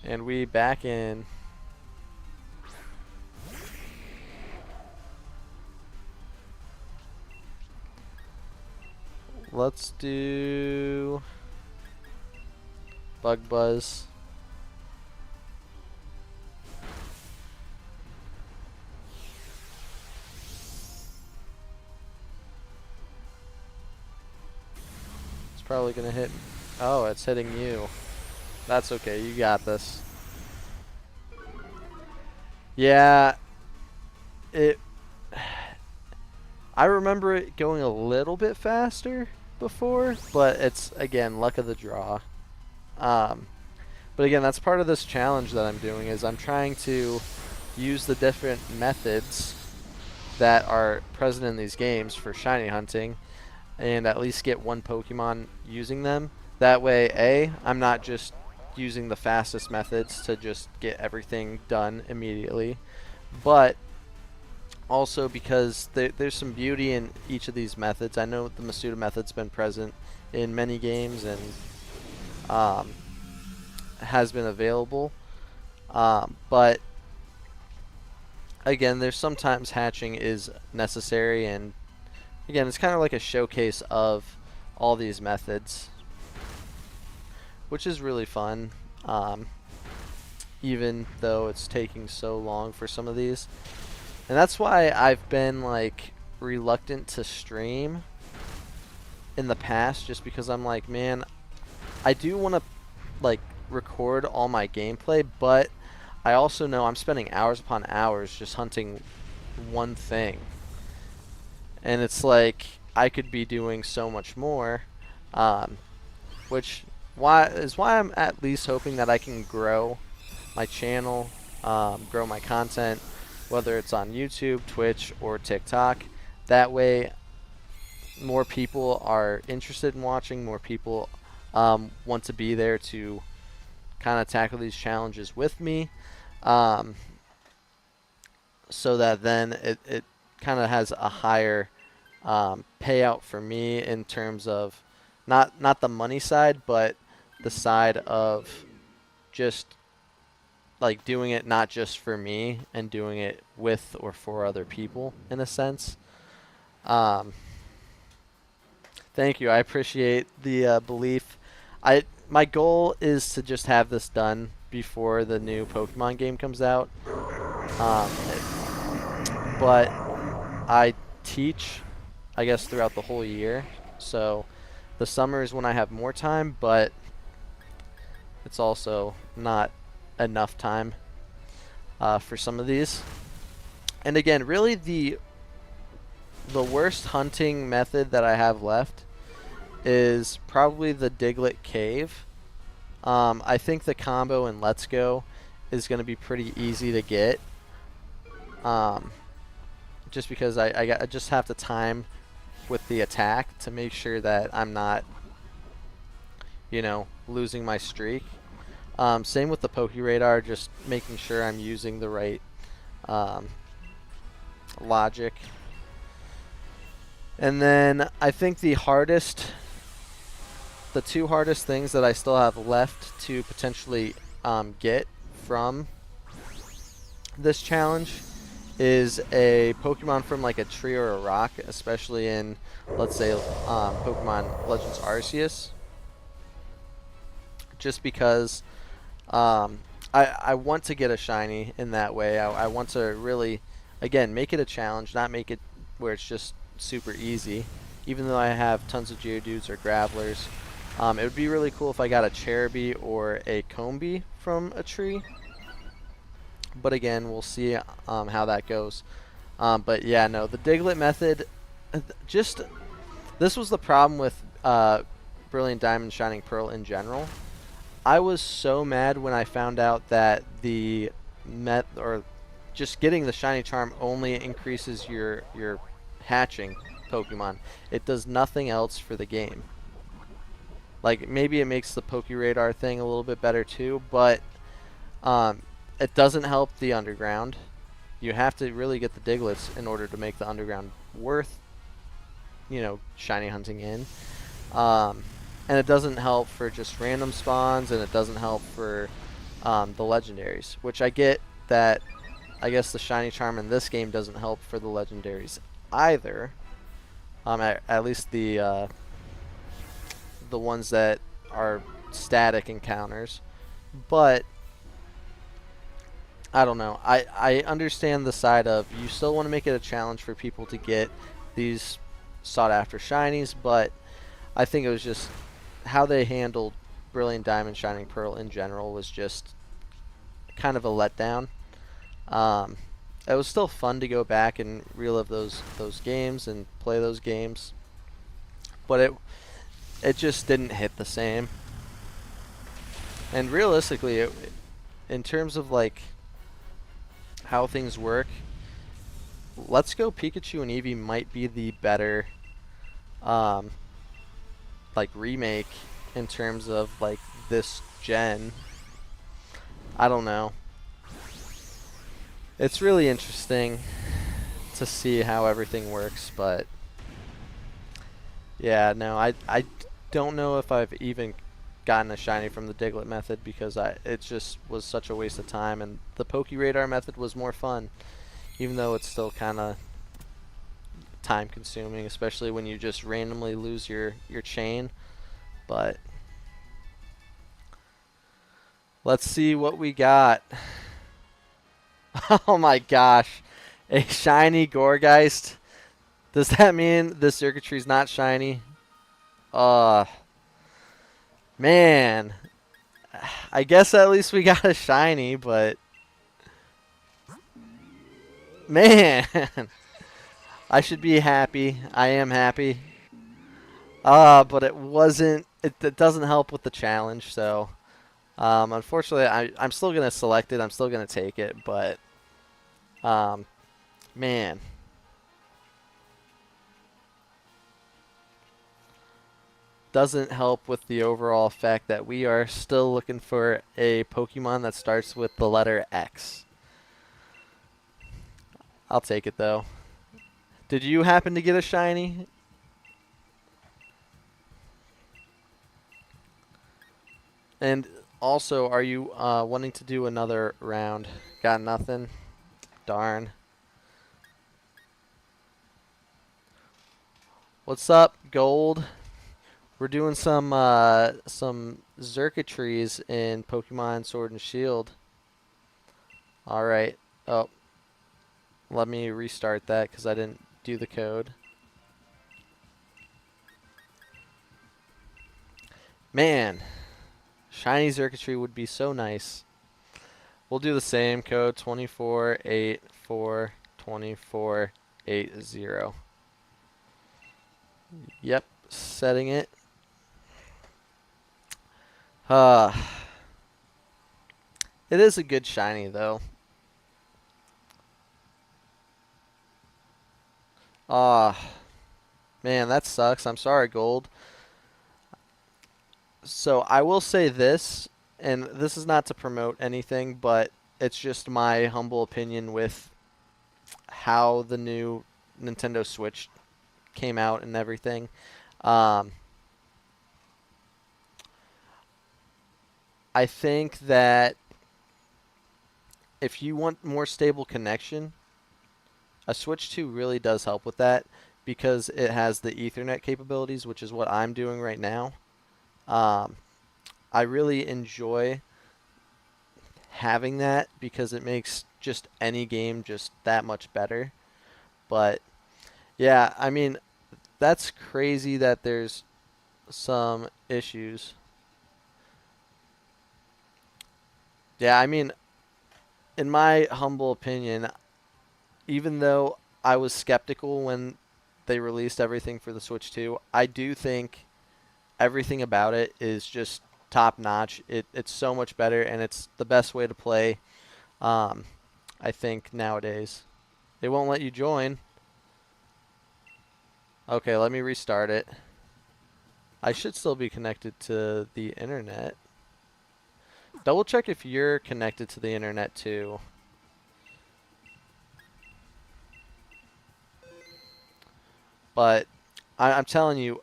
And we back in. Let's do Bug Buzz. It's probably gonna hit. Oh, it's hitting you. That's okay, you got this. Yeah, I remember it going a little bit faster before, but it's, again, luck of the draw. But again, that's part of this challenge that I'm doing, is I'm trying to use the different methods that are present in these games for shiny hunting and at least get one Pokemon using them. That way, I'm not just using the fastest methods to just get everything done immediately, but also because there's some beauty in each of these methods. I know the Masuda method's been present in many games and has been available, but again, there's sometimes hatching is necessary, and again, it's kind of like a showcase of all these methods, which is really fun, even though it's taking so long for some of these. And that's why I've been like reluctant to stream in the past, just because I'm like, man, I do want to like record all my gameplay, but I also know I'm spending hours upon hours just hunting one thing. And it's like I could be doing so much more, which is why I'm at least hoping that I can grow my channel, grow my content, whether it's on YouTube, Twitch, or TikTok. That way, more people are interested in watching, more people want to be there to kind of tackle these challenges with me, so that then it kind of has a higher payout for me in terms of not the money side, but the side of just like doing it not just for me and doing it with or for other people in a sense. Thank you. I appreciate the belief. My goal is to just have this done before the new Pokemon game comes out. But I teach, I guess, throughout the whole year. So the summer is when I have more time, but it's also not enough time for some of these. And again, really the worst hunting method that I have left is probably the Diglett Cave. I think the combo in Let's Go is going to be pretty easy to get, just because I just have to time with the attack to make sure that I'm not, losing my streak. Same with the Pokeradar, just making sure I'm using the right logic. And then I think the two hardest things that I still have left to potentially get from this challenge is a Pokemon from like a tree or a rock, especially in, let's say, Pokemon Legends Arceus. Just because I want to get a shiny in that way. I want to really, again, make it a challenge, not make it where it's just super easy. Even though I have tons of Geodudes or Gravelers, it would be really cool if I got a Cherubi or a Combee from a tree. But again, we'll see how that goes. But yeah, no, the Diglett method, this was the problem with Brilliant Diamond, Shining Pearl in general. I was so mad when I found out that the just getting the shiny charm only increases your hatching Pokemon. It does nothing else for the game. Like, maybe it makes the Pokeradar thing a little bit better too, but it doesn't help the underground. You have to really get the Diglets in order to make the underground worth, shiny hunting in. And it doesn't help for just random spawns, and it doesn't help for the legendaries, which I get that. I guess the shiny charm in this game doesn't help for the legendaries either. At least the ones that are static encounters. But I don't know. I understand the side of you still want to make it a challenge for people to get these sought after shinies, but I think it was just how they handled Brilliant Diamond, Shining Pearl in general was just kind of a letdown. It was still fun to go back and relive those games and play those games, but it just didn't hit the same. And realistically, in terms of like how things work, Let's Go Pikachu and Eevee might be the better like remake in terms of like this gen. I don't know. It's really interesting to see how everything works, but yeah, no, I don't know if I've even gotten a shiny from the Diglett method because it just was such a waste of time, and the Pokeradar method was more fun, even though it's still kind of time consuming, especially when you just randomly lose your chain. But let's see what we got. Oh my gosh, a shiny Gourgeist. Does that mean the circuitry's not shiny? Man, I guess at least we got a shiny, but man, I should be happy. I am happy. But it wasn't. It doesn't help with the challenge, so unfortunately, I'm still gonna select it. I'm still gonna take it, but man. Doesn't help with the overall fact that we are still looking for a Pokemon that starts with the letter X. I'll take it though. Did you happen to get a shiny? And also, are you wanting to do another round? Got nothing? Darn. What's up, Gold? We're doing some Xurkitries in Pokemon Sword and Shield. Alright. Oh. Let me restart that because I didn't do the code. Man. Shiny Xurkitree would be so nice. We'll do the same code, 24842480. Yep, setting it. It is a good shiny though. Man, that sucks. I'm sorry, Gold. So I will say this, and this is not to promote anything, but it's just my humble opinion with how the new Nintendo Switch came out and everything. I think that if you want more stable connection, a Switch 2 really does help with that because it has the Ethernet capabilities, which is what I'm doing right now. I really enjoy having that because it makes just any game just that much better. But yeah, I mean, that's crazy that there's some issues. Yeah, I mean, in my humble opinion, even though I was skeptical when they released everything for the Switch 2, I do think everything about it is just top notch. It's so much better, and it's the best way to play. Um, I think nowadays. It won't let you join. Okay, let me restart it. I should still be connected to the internet. Double check if you're connected to the internet too. But I'm telling you,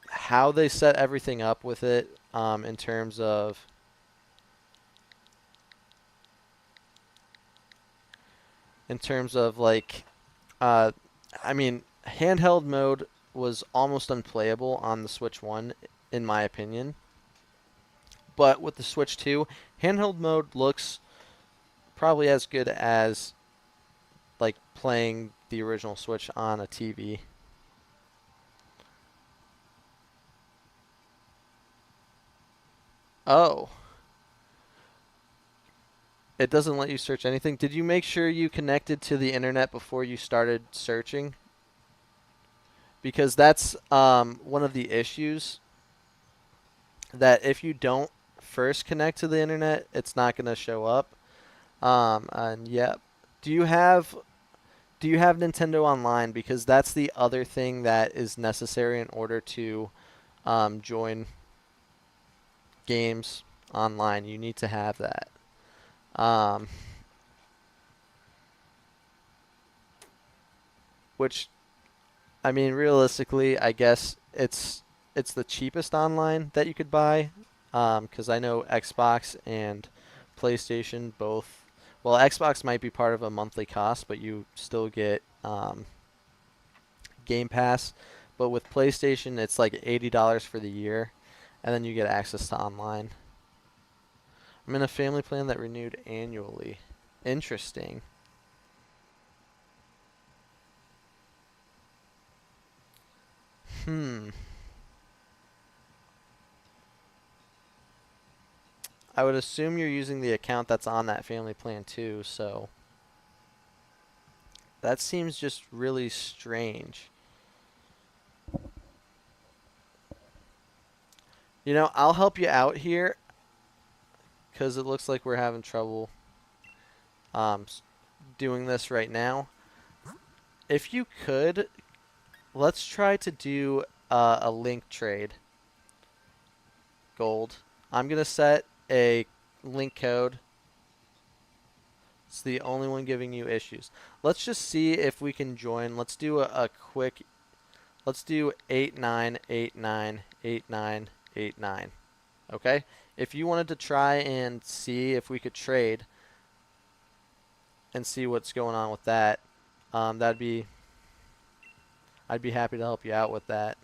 how they set everything up with it, in terms of like, uh, I mean, handheld mode was almost unplayable on the Switch 1, in my opinion. But with the Switch 2, handheld mode looks probably as good as like playing the original Switch on a TV. Oh, it doesn't let you search anything. Did you make sure you connected to the internet before you started searching? Because that's one of the issues, that if you don't first connect to the internet, it's not going to show up. And yeah, do you have Nintendo Online? Because that's the other thing that is necessary in order to join games online. You need to have that. Um, which, I mean, realistically, I guess it's the cheapest online that you could buy. Because I know Xbox and PlayStation both. Well, Xbox might be part of a monthly cost, but you still get Game Pass. But with PlayStation, it's like $80 for the year, and then you get access to online. I'm in a family plan that renewed annually. Interesting. Hmm. I would assume you're using the account that's on that family plan too, so that seems just really strange. You know, I'll help you out here because it looks like we're having trouble um, doing this right now. If you could, let's try to do a link trade. Gold. I'm going to set a link code. It's the only one giving you issues. Let's just see if we can join. Let's do a quick. Let's do 89898989. Okay? If you wanted to try and see if we could trade and see what's going on with that, that'd be I'd be happy to help you out with that.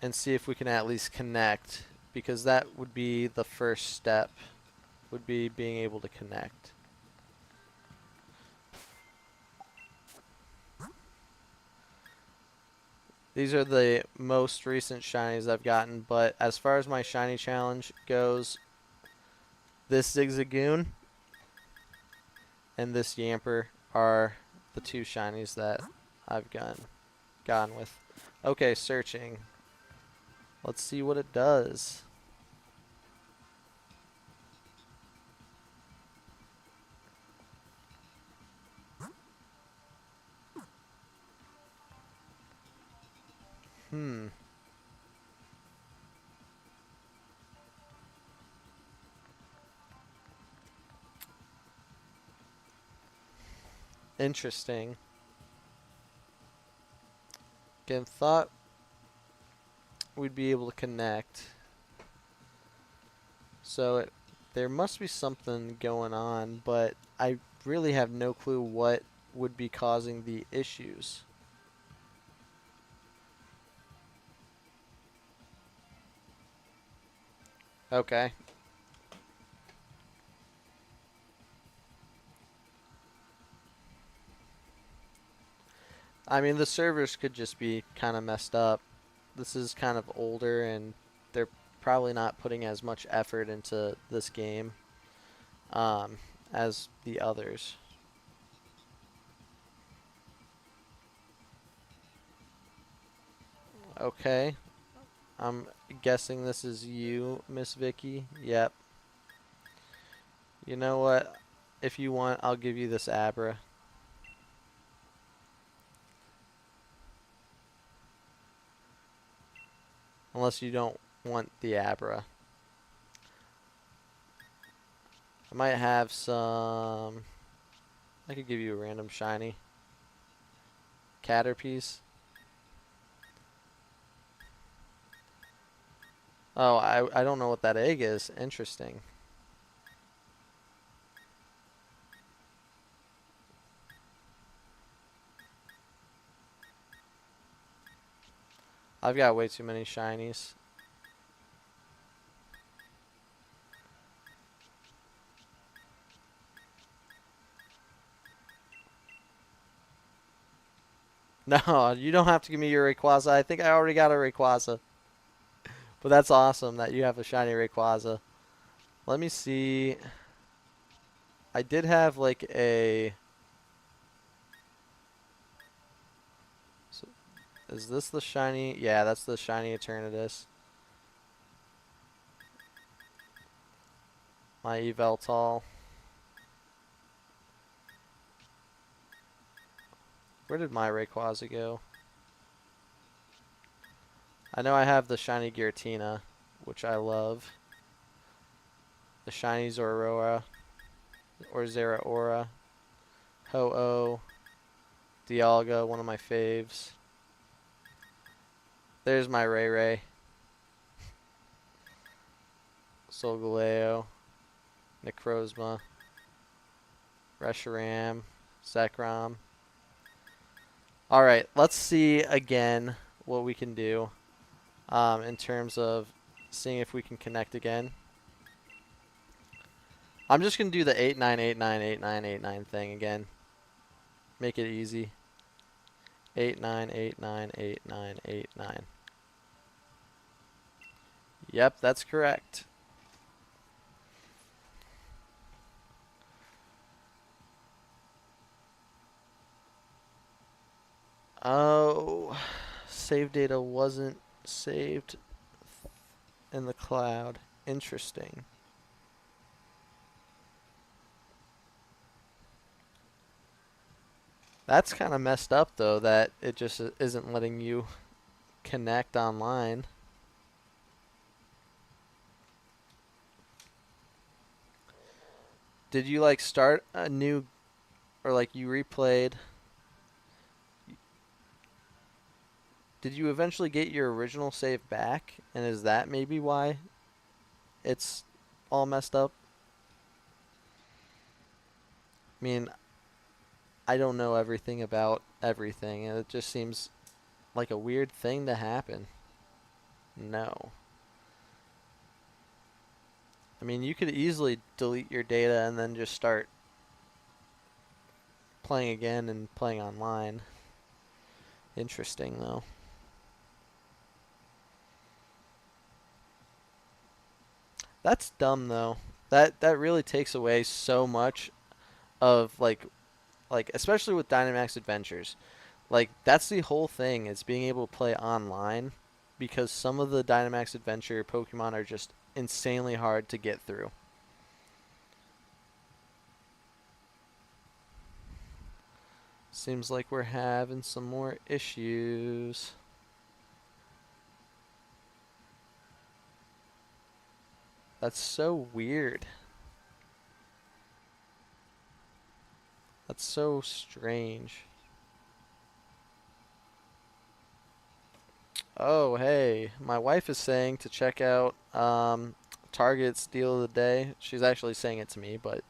And see if we can at least connect, because that would be the first step, would be being able to connect. These are the most recent shinies I've gotten, but as far as my shiny challenge goes, this Zigzagoon and this Yamper are the two shinies that I've gone with. Okay, searching. Let's see what it does. Hmm. Interesting. Again, thought we'd be able to connect. So there must be something going on, but I really have no clue what would be causing the issues. Okay. I mean, the servers could just be kind of messed up. This is kind of older, and they're probably not putting as much effort into this game um, as the others. Okay. I'm guessing this is you, Miss Vicky. Yep. You know what? If you want, I'll give you this Abra. Unless you don't want the Abra. I might have some... I could give you a random shiny. Caterpiece. Oh, I don't know what that egg is. Interesting. I've got way too many shinies. No, you don't have to give me your Rayquaza. I think I already got a Rayquaza. But that's awesome that you have a shiny Rayquaza. Let me see. I did have like a... So is this the shiny? Yeah, that's the shiny Eternatus. My Yveltal. Where did my Rayquaza go? I know I have the shiny Giratina, which I love. The shiny Zoroark, or Zeraora. Ho-Oh. Dialga, one of my faves. There's my Ray Ray. Solgaleo. Necrozma. Reshiram. Zekrom. Alright, let's see again what we can do in terms of seeing if we can connect again. I'm just going to do the 89898989 thing again. Make it easy. 89898989. Yep, that's correct. Oh, save data wasn't saved in the cloud. Interesting. That's kind of messed up, though, that it just isn't letting you connect online. Did you, like, start a new, or, like, you replayed? Did you eventually get your original save back? And is that maybe why it's all messed up? I mean, I don't know everything about everything, and it just seems like a weird thing to happen. No. I mean, you could easily delete your data and then just start playing again and playing online. Interesting, though. That's dumb, though. That really takes away so much of like especially with Dynamax Adventures. Like that's the whole thing is being able to play online because some of the Dynamax Adventure Pokemon are just insanely hard to get through. Seems like we're having some more issues. That's so weird. That's so strange. Oh, hey. My wife is saying to check out Target's deal of the day. She's actually saying it to me, but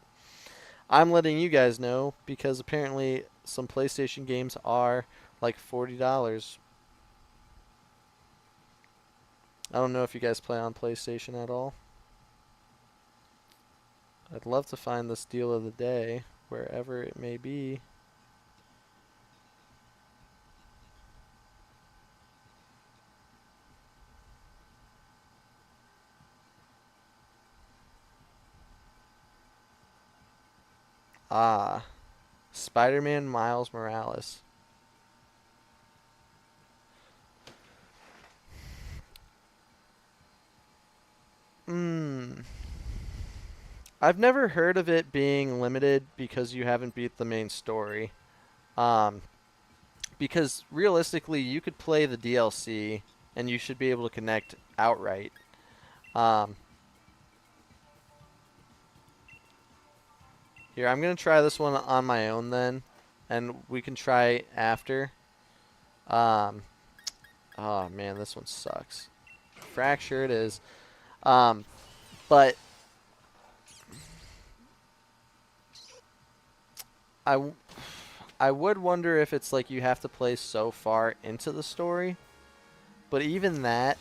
I'm letting you guys know because apparently some PlayStation games are like $40. I don't know if you guys play on PlayStation at all. I'd love to find this deal of the day wherever it may be. Ah, Spider-Man Miles Morales. Hmm. I've never heard of it being limited because you haven't beat the main story. Um, because realistically, you could play the DLC and you should be able to connect outright. Um, Here, I'm gonna try this one on my own then, and we can try after. Um, oh man, this one sucks. Fracture it is. Um, but I, I would wonder if it's like you have to play so far into the story, but even that,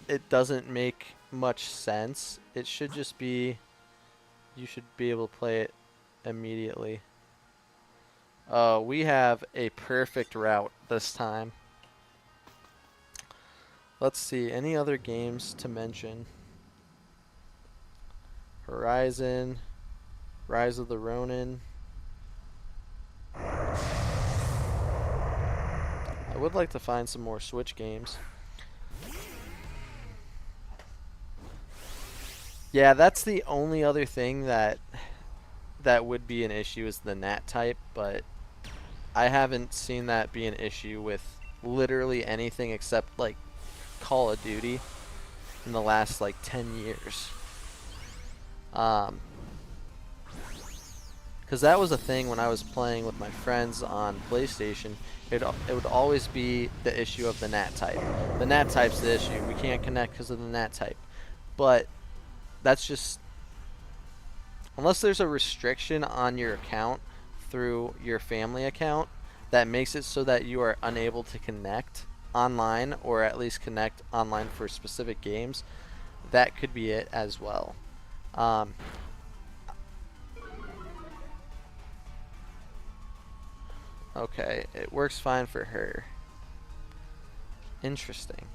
it doesn't make much sense. It should just be, you should be able to play it immediately. Oh, we have a perfect route this time. Let's see, any other games to mention? Horizon, Rise of the Ronin. I would like to find some more Switch games. Yeah, that's the only other thing that would be an issue is the NAT type, but I haven't seen that be an issue with literally anything except like Call of Duty in the last like 10 years. Because that was a thing when I was playing with my friends on PlayStation. It would always be the issue of the NAT type. The NAT type's the issue. We can't connect because of the NAT type. But that's just, unless there's a restriction on your account through your family account that makes it so that you are unable to connect online, or at least connect online for specific games, that could be it as well. Um, okay, it works fine for her. Interesting.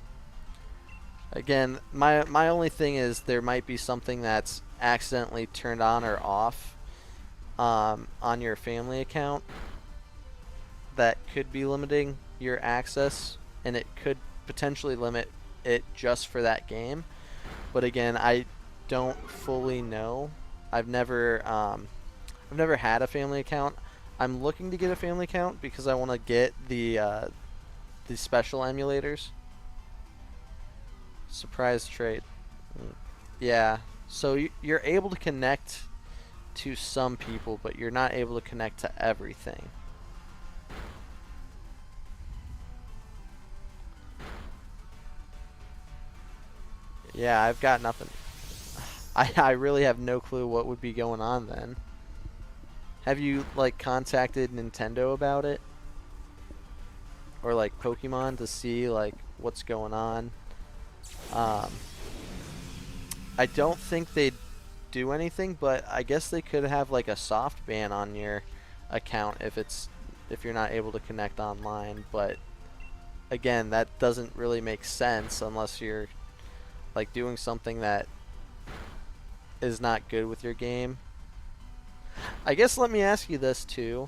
Again, my only thing is there might be something that's accidentally turned on or off on your family account that could be limiting your access, and it could potentially limit it just for that game. But again, I don't fully know. I've never had a family account. I'm looking to get a family account because I want to get the special emulators. Surprise trait. Yeah. So you're able to connect to some people, but you're not able to connect to everything. Yeah, I've got nothing. I really have no clue what would be going on then. Have you like contacted Nintendo about it? Or like Pokemon to see like what's going on? Um, I don't think they'd do anything, but I guess they could have like a soft ban on your account if you're not able to connect online. But again, that doesn't really make sense unless you're like doing something that is not good with your game. I guess let me ask you this too.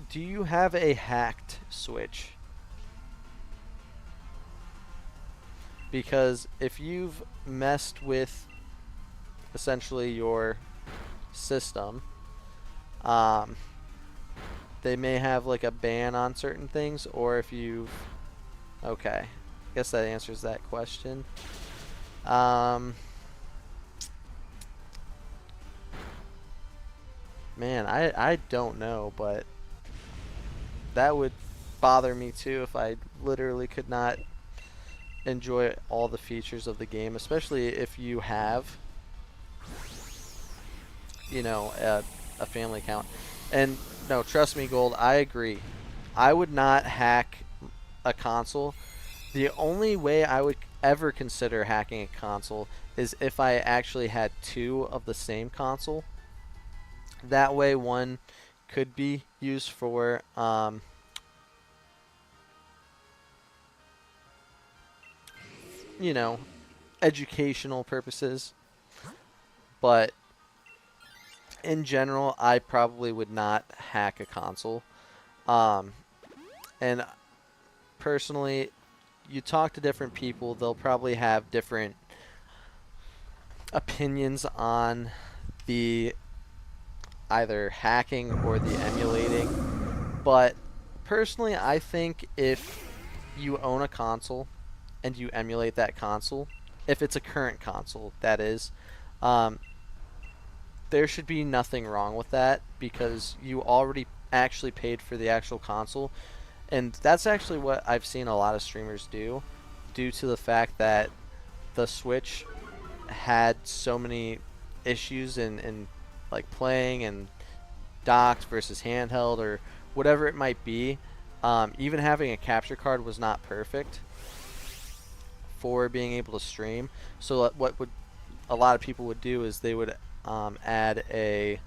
Do you have a hacked Switch? Because if you've messed with essentially your system, um, they may have like a ban on certain things, or if you've okay, I guess that answers that question. Um, Man, I don't know, but that would bother me too if I literally could not enjoy all the features of the game, especially if you have, you know, a family account. And no, trust me, Gold, I agree. I would not hack a console. The only way I would ever consider hacking a console is if I actually had two of the same console. That way, one could be used for you know, educational purposes, but in general, I probably would not hack a console. Um, and personally, you talk to different people, they'll probably have different opinions on the either hacking or the emulating. But personally, I think if you own a console and you emulate that console, if it's a current console, that is, um, there should be nothing wrong with that because you already actually paid for the actual console. And that's actually what I've seen a lot of streamers do, due to the fact that the Switch had so many issues in like playing and docked versus handheld or whatever it might be. Even having a capture card was not perfect for being able to stream. So what would a lot of people would do is they would add a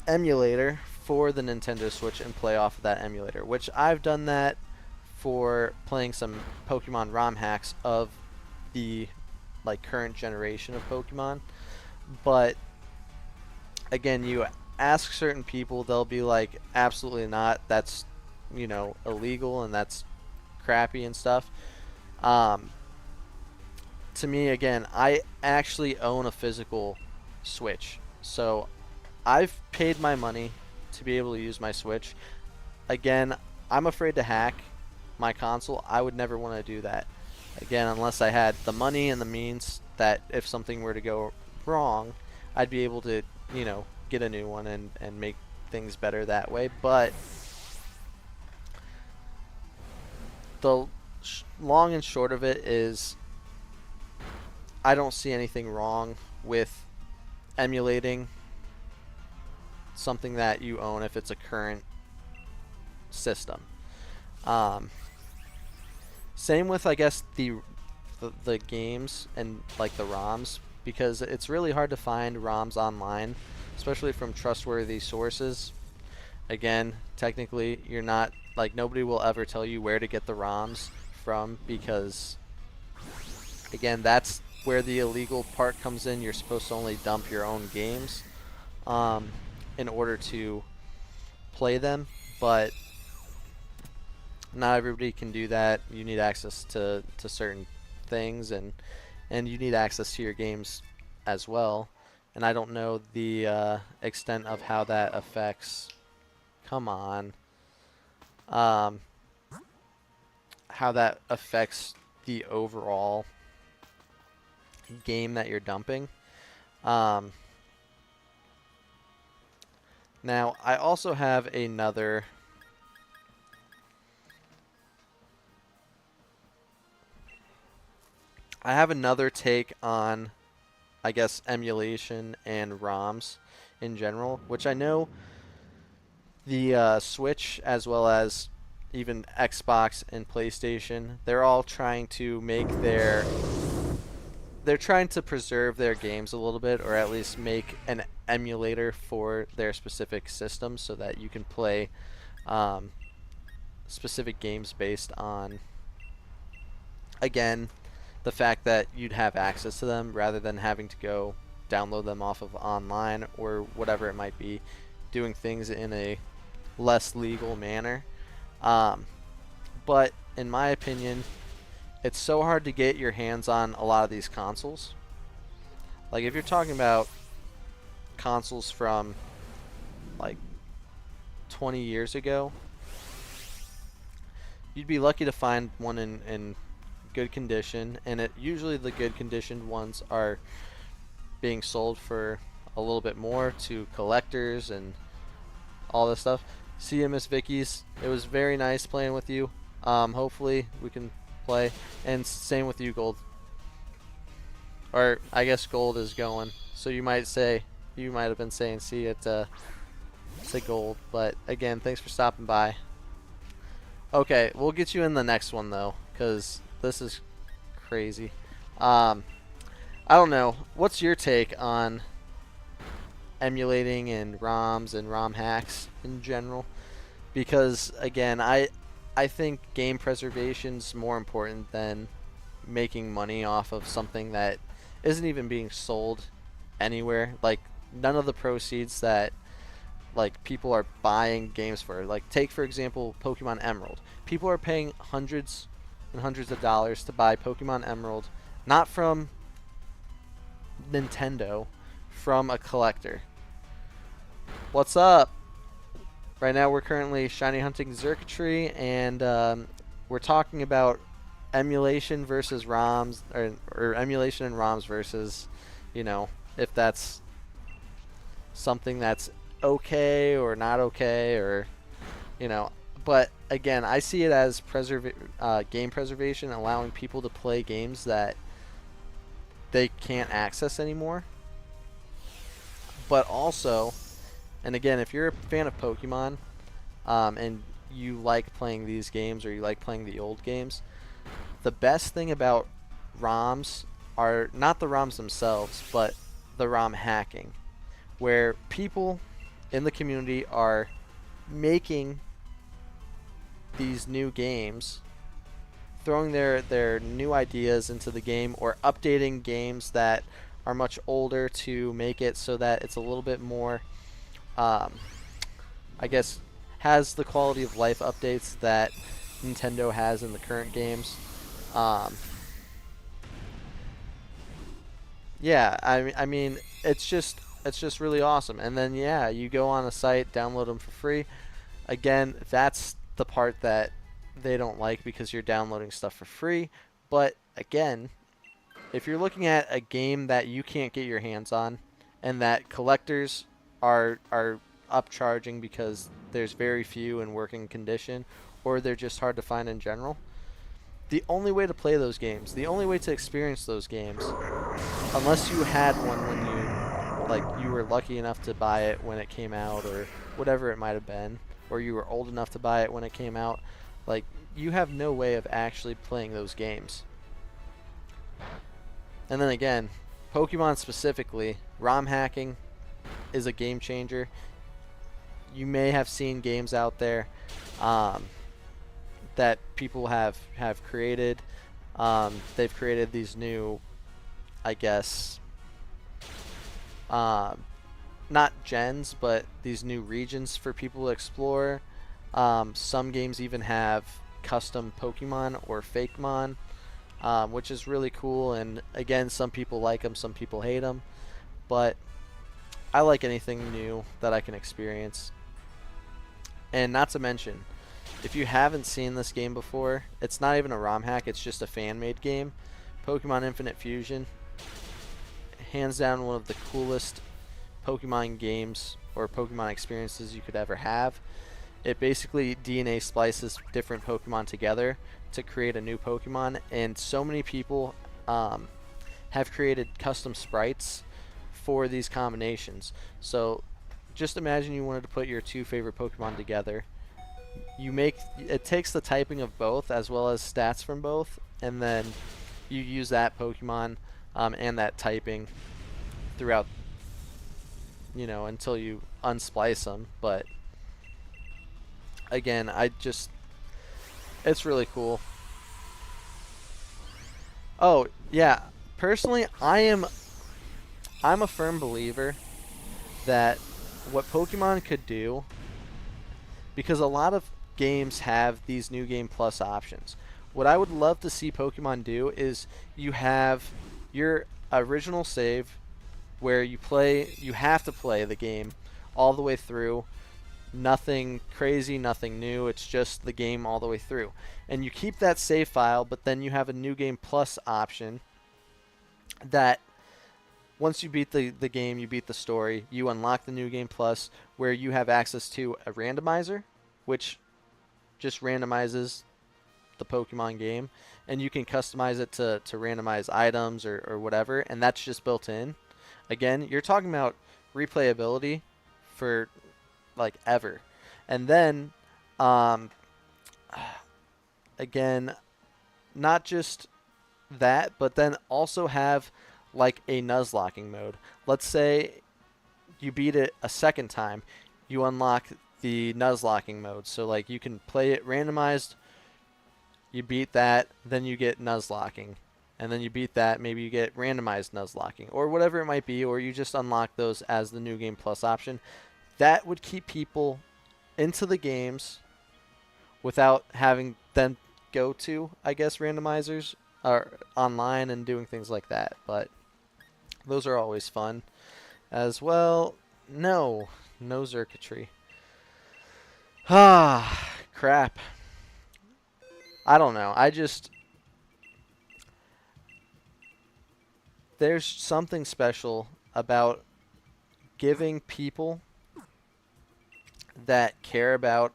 emulator for the Nintendo Switch and play off of that emulator, which I've done that for playing some Pokemon ROM hacks of the like current generation of Pokemon. But again, you ask certain people, they'll be like, absolutely not, that's, you know, illegal and that's crappy and stuff. To me, again, I actually own a physical Switch, so I've paid my money to be able to use my Switch. Again, I'm afraid to hack my console. I would never want to do that. Again, unless I had the money and the means that if something were to go wrong, I'd be able to, you know, get a new one and make things better that way. But the long and short of it is I don't see anything wrong with emulating something that you own if it's a current system. Same with, I guess, the games and like the ROMs, because it's really hard to find ROMs online, especially from trustworthy sources. Again, technically, you're not, like, nobody will ever tell you where to get the ROMs from, because again, that's where the illegal part comes in. You're supposed to only dump your own games in order to play them, but not everybody can do that. You need access to certain things, and you need access to your games as well. And I don't know the extent of how that affects. Come on. How that affects the overall game that you're dumping. Now, I also have another take on, I guess, emulation and ROMs in general, which I know the Switch, as well as even Xbox and PlayStation, they're all trying to make they're trying to preserve their games a little bit, or at least make an emulator for their specific system so that you can play specific games based on, again, the fact that you'd have access to them rather than having to go download them off of online or whatever it might be, doing things in a less legal manner. But in my opinion, it's so hard to get your hands on a lot of these consoles. Like, if you're talking about consoles from like 20 years ago, you'd be lucky to find one in good condition, and usually the good conditioned ones are being sold for a little bit more to collectors and all this stuff. See you, Miss Vicky's. It was very nice playing with you. Hopefully we can play, and same with you, Gold. Or I guess Gold is going. So you might have been saying see it say Gold, but again, thanks for stopping by. Okay, we'll get you in the next one though, because this is crazy. I don't know. What's your take on emulating and ROMs and ROM hacks in general? Because again, I think game preservation's more important than making money off of something that isn't even being sold anywhere. Like, none of the proceeds that like people are buying games for. Like take for example Pokemon Emerald. People are paying hundreds and hundreds of dollars to buy Pokemon Emerald, not from Nintendo, from a collector. What's up? Right now we're currently shiny hunting Xurkitree, and we're talking about emulation versus ROMs, or emulation and ROMs versus, you know, if that's something that's okay or not okay, or, you know. But again, I see it as game preservation, allowing people to play games that they can't access anymore. But also, and again, if you're a fan of Pokemon, and you like playing these games or you like playing the old games, the best thing about ROMs are not the ROMs themselves, but the ROM hacking, where people in the community are making these new games, throwing their new ideas into the game, or updating games that are much older to make it so that it's a little bit more, I guess, has the quality of life updates that Nintendo has in the current games. Yeah, I mean, it's just really awesome. And then yeah, you go on a site, download them for free. Again, that's the part that they don't like, because you're downloading stuff for free. But again, if you're looking at a game that you can't get your hands on, and that collectors are upcharging because there's very few in working condition, or they're just hard to find in general, the only way to play those games, the only way to experience those games, unless you had one when you were lucky enough to buy it when it came out, or whatever it might have been, or you were old enough to buy it when it came out, like, you have no way of actually playing those games. And then again, Pokemon specifically, ROM hacking is a game changer. You may have seen games out there that people have created. They've created these new, I guess, not gens, but these new regions for people to explore. Some games even have custom Pokemon or Fakemon, which is really cool. And again, some people like them, some people hate them. But I like anything new that I can experience. And not to mention, if you haven't seen this game before, it's not even a ROM hack, it's just a fan-made game. Pokemon Infinite Fusion, hands down one of the coolest Pokemon games or Pokemon experiences you could ever have. It basically DNA splices different Pokemon together to create a new Pokemon, and so many people have created custom sprites for these combinations. So just imagine you wanted to put your two favorite Pokemon together. It takes the typing of both as well as stats from both, and then you use that Pokemon and that typing throughout, until you unsplice them. But again, it's really cool. Oh yeah, personally, I'm a firm believer that what Pokemon could do, because a lot of games have these new game plus options. What I would love to see Pokemon do is you have your original save where you have to play the game all the way through. Nothing crazy, nothing new. It's just the game all the way through. And you keep that save file, but then you have a new game plus option that once you beat the game, you beat the story, you unlock the new game plus, where you have access to a randomizer, which just randomizes the Pokemon game, and you can customize it to randomize items or whatever, and that's just built in. Again, you're talking about replayability for like ever. And then again, not just that, but then also have like a Nuzlocking mode. Let's say you beat it a second time, you unlock the Nuzlocking mode. So like you can play it randomized, you beat that, then you get Nuzlocking. And then you beat that, maybe you get randomized Nuzlocking, or whatever it might be, or you just unlock those as the new game plus option. that would keep people into the games without having them go to, I guess, randomizers or online and doing things like that. But those are always fun as well. No circuitry. Ah, crap. I don't know. There's something special about giving people that care about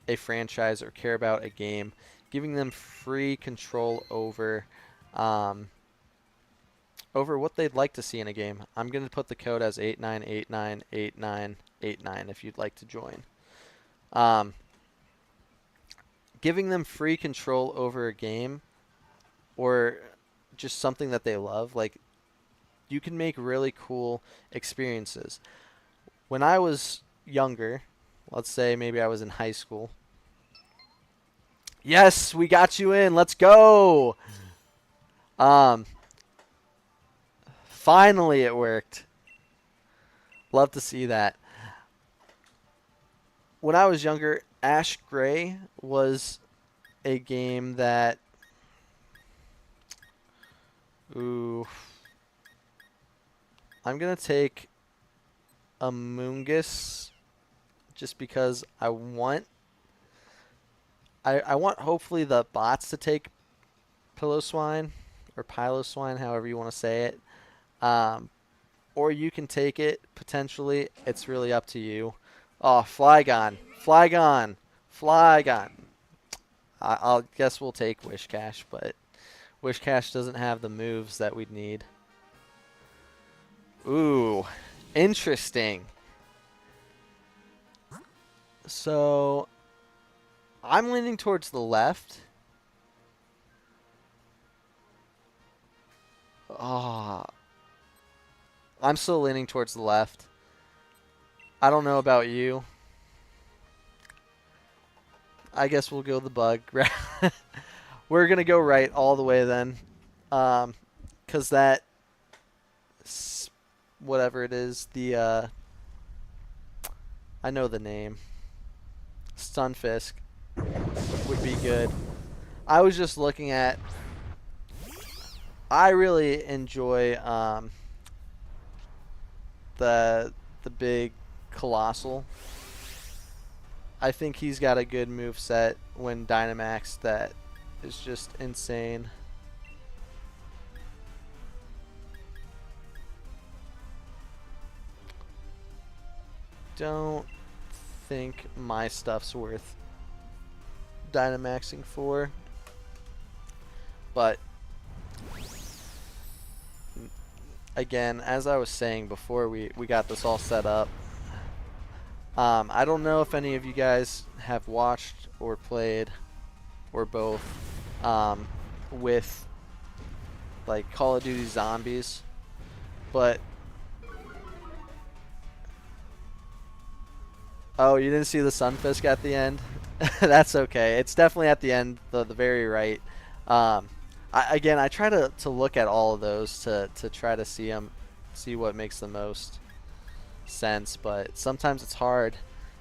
a franchise or care about a game, giving them free control over what they'd like to see in a game. I'm going to put the code as 89898989 if you'd like to join. Giving them free control over a game or just something that they love, like, you can make really cool experiences. When I was younger, let's say maybe I was in high school. Yes, we got you in. Let's go. Finally it worked. Love to see that. When I was younger, Ash Gray was a game that... Ooh. I'm going to take Amoonguss just because I want hopefully the bots to take Piloswine or Piloswine, however you want to say it. Or you can take it potentially. It's really up to you. Oh, Flygon. Flygon. Flygon. I'll guess we'll take Wishcash, but Wishcash doesn't have the moves that we'd need. Ooh, interesting. So, I'm leaning towards the left. Oh, I'm still leaning towards the left. I don't know about you. I guess we'll go the bug. We're going to go right all the way then. Because that... whatever it is, the I know the name. Stunfisk would be good. I was just looking at... I really enjoy the big Colossal. I think he's got a good move set when Dynamax that is just insane. Don't think my stuff's worth Dynamaxing for, but again, as I was saying before we got this all set up, I don't know if any of you guys have watched or played or both with like Call of Duty Zombies, but oh, you didn't see the Sunfisk at the end? That's okay. It's definitely at the end, the very right. I try to look at all of those to try to see what makes the most sense, but sometimes it's hard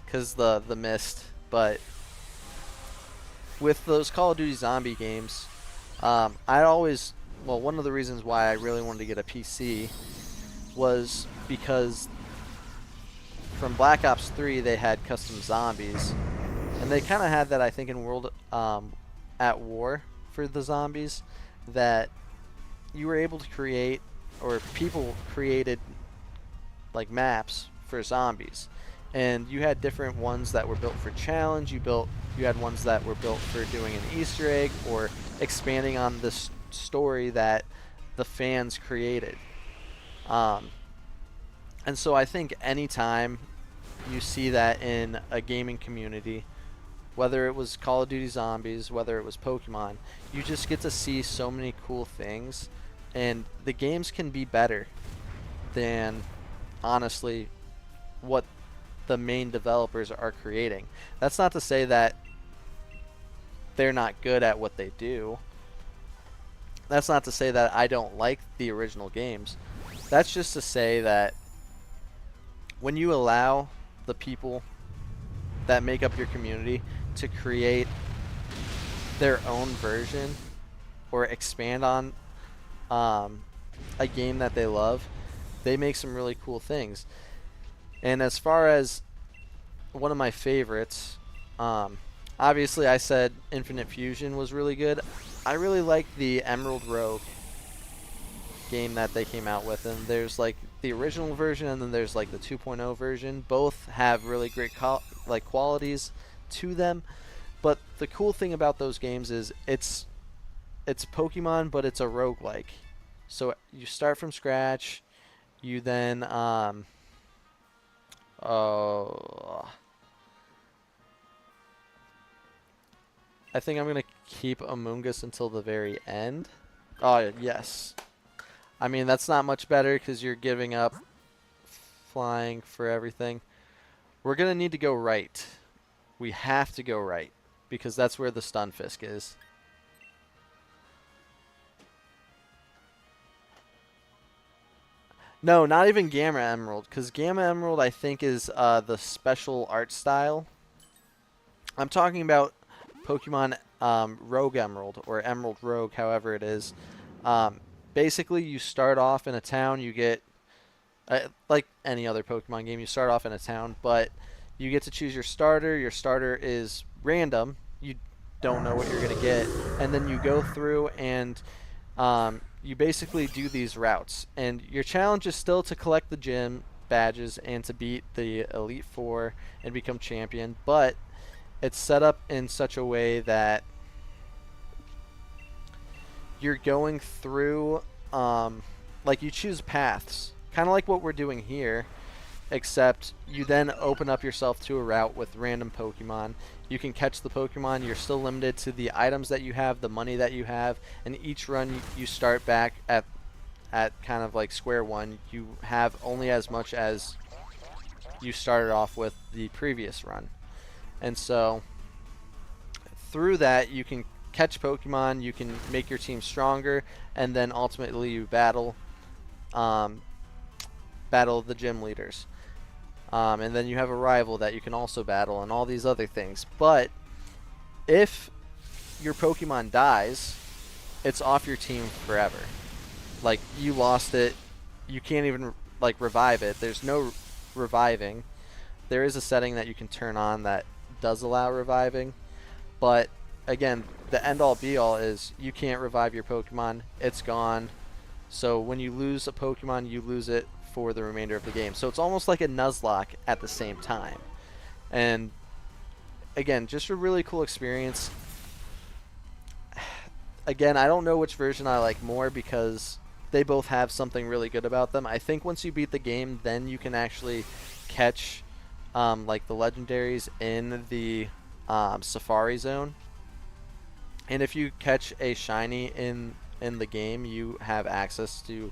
because the mist. But with those Call of Duty Zombie games, one of the reasons why I really wanted to get a PC was because from Black Ops 3 they had custom zombies, and they kind of had that I think in World at War for the zombies, that you were able to create, or people created, like maps for zombies, and you had different ones that were built for challenge. You had ones that were built for doing an Easter egg or expanding on this story that the fans created. And so I think anytime you see that in a gaming community, whether it was Call of Duty Zombies, whether it was Pokemon, you just get to see so many cool things, and the games can be better than, honestly, what the main developers are creating. That's not to say that they're not good at what they do. That's not to say that I don't like the original games. That's just to say that when you allow the people that make up your community to create their own version or expand on a game that they love, they make some really cool things. And as far as one of my favorites, obviously I said Infinite Fusion was really good. I really like the Emerald Rogue game that they came out with, and there's like the original version and then there's like the 2.0 version. Both have really great qualities to them, but the cool thing about those games is it's Pokemon, but it's a roguelike. So you start from scratch, you then I think I'm going to keep Amoonguss until the very end. Oh, yes. I mean, that's not much better because you're giving up flying for everything. We're going to need to go right. We have to go right because that's where the Stunfisk is. No, not even Gamma Emerald, because Gamma Emerald I think is the special art style. I'm talking about Pokemon Rogue Emerald, or Emerald Rogue, however it is. Basically, you start off in a town, you get, like any other Pokemon game, you start off in a town, but you get to choose your starter. Your starter is random. You don't know what you're going to get. And then you go through and you basically do these routes. And your challenge is still to collect the gym badges and to beat the Elite Four and become champion, but it's set up in such a way that you're going through, like you choose paths, kind of like what we're doing here, except you then open up yourself to a route with random Pokemon. You can catch the Pokemon. You're still limited to the items that you have, the money that you have, and each run you start back at kind of like square one. You have only as much as you started off with the previous run. And so through that you can catch Pokemon, you can make your team stronger, and then ultimately you battle the gym leaders. And then you have a rival that you can also battle and all these other things. But if your Pokemon dies, it's off your team forever. Like, you lost it. You can't even like revive it. There's no reviving. There is a setting that you can turn on that does allow reviving, but again, the end all be all is you can't revive your Pokemon. It's gone. So when you lose a Pokemon, you lose it for the remainder of the game. So it's almost like a Nuzlocke at the same time. And again, just a really cool experience. Again, I don't know which version I like more because they both have something really good about them. I think once you beat the game, then you can actually catch like the legendaries in the Safari Zone. And if you catch a shiny in the game, you have access to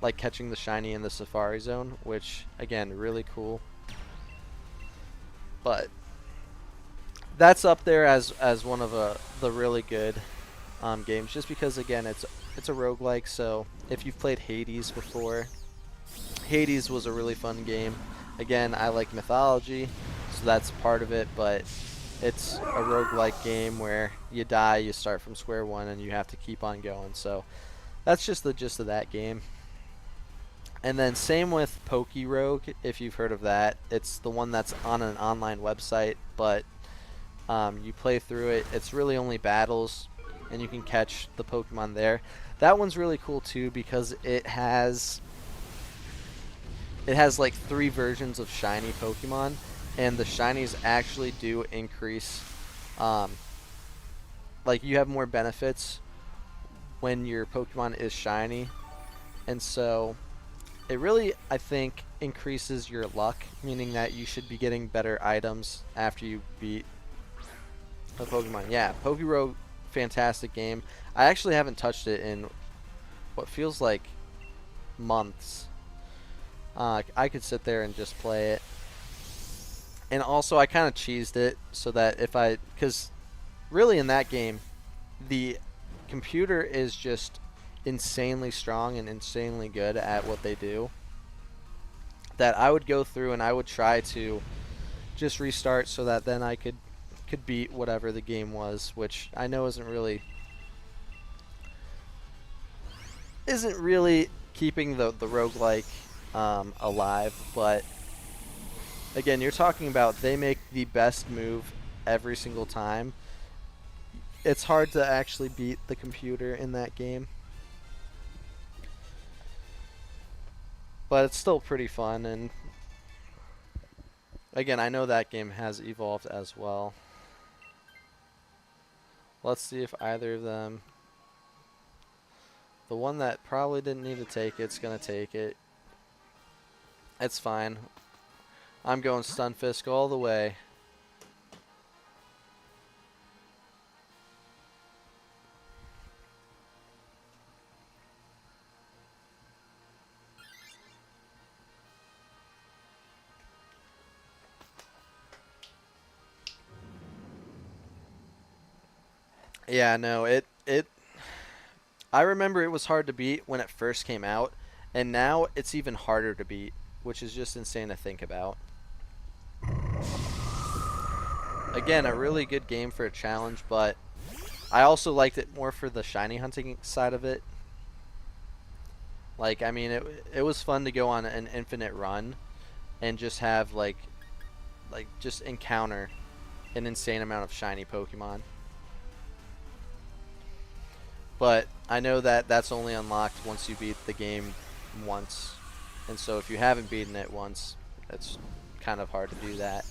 like catching the shiny in the Safari Zone, which again, really cool. But that's up there as one of the really good games, just because again it's a roguelike. So if you've played Hades before, Hades was a really fun game. Again, I like mythology, so that's part of it, but it's a roguelike game where you die, you start from square one, and you have to keep on going. So that's just the gist of that game. And then same with PokeRogue, if you've heard of that. It's the one that's on an online website, but you play through it. It's really only battles, and you can catch the Pokemon there. That one's really cool too because it has like 3 versions of shiny Pokemon, and the shinies actually do increase, like you have more benefits when your Pokemon is shiny, and so it really, I think, increases your luck, meaning that you should be getting better items after you beat a Pokemon. Yeah, PokeRogue, fantastic game. I actually haven't touched it in what feels like months. I could sit there and just play it. And also, I kind of cheesed it so that because really in that game, the computer is just insanely strong and insanely good at what they do. that I would go through and I would try to just restart so that then I could beat whatever the game was, which I know isn't really keeping the roguelike alive, but again, you're talking about they make the best move every single time. It's hard to actually beat the computer in that game, but it's still pretty fun. And again, I know that game has evolved as well. Let's see if either of them. The one that probably didn't need to take it's going to take it. It's fine. I'm going Stunfisk all the way. Yeah, no, it I remember it was hard to beat when it first came out, and now it's even harder to beat, which is just insane to think about. Again, a really good game for a challenge, but I also liked it more for the shiny hunting side of it. Like, I mean, it was fun to go on an infinite run and just have like just encounter an insane amount of shiny Pokemon. But I know that that's only unlocked once you beat the game once. And so if you haven't beaten it once, it's kind of hard to do that.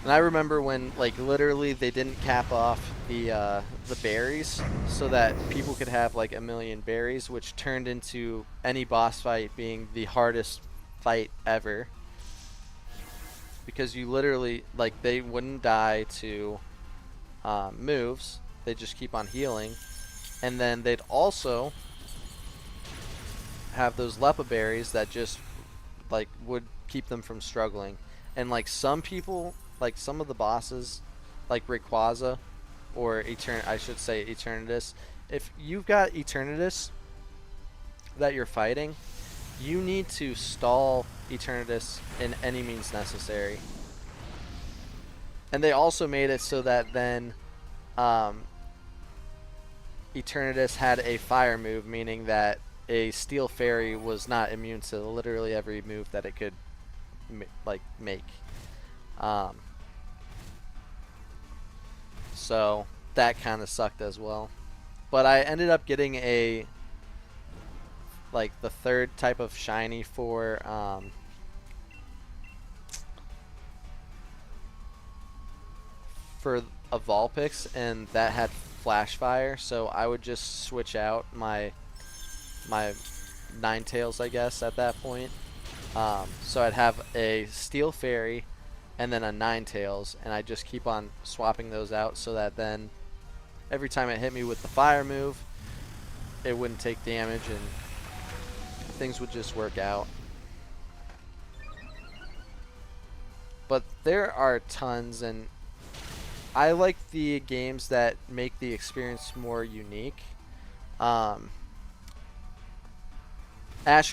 And I remember when, like, literally they didn't cap off the berries so that people could have like a million berries, which turned into any boss fight being the hardest fight ever. Because you literally, like, they wouldn't die to moves. They just keep on healing. And then they'd also have those Lepa berries that just, like, would keep them from struggling. And, like, some people, like, some of the bosses, like Rayquaza, or I should say Eternatus, if you've got Eternatus that you're fighting, you need to stall Eternatus in any means necessary. And they also made it so that then Eternatus had a fire move, meaning that a Steel Fairy was not immune to literally every move that it could make. So that kind of sucked as well. But I ended up getting the third type of shiny for a Vulpix, and that had Flash Fire, so I would just switch out my Ninetales, I guess, at that point. So I'd have a Steel Fairy and then a Ninetales, and I just keep on swapping those out so that then every time it hit me with the fire move, it wouldn't take damage and things would just work out. But there are tons, and I like the games that make the experience more unique. Ash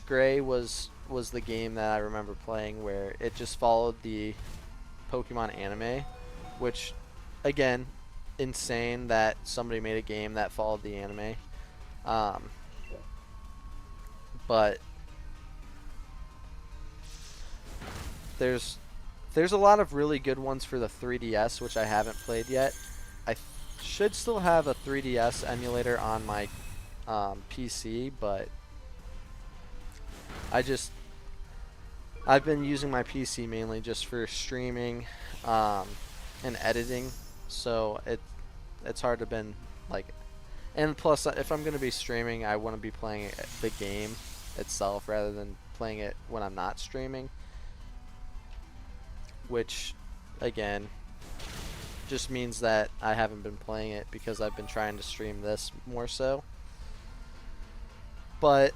Gray was the game that I remember playing where it just followed the Pokemon anime, which, again, insane that somebody made a game that followed the anime. But there's a lot of really good ones for the 3DS, which I haven't played yet. I should still have a 3DS emulator on my PC, but I've been using my PC mainly just for streaming and editing, so it's hard to been like, and plus if I'm gonna be streaming, I want to be playing the game itself rather than playing it when I'm not streaming, which again just means that I haven't been playing it because I've been trying to stream this more so. But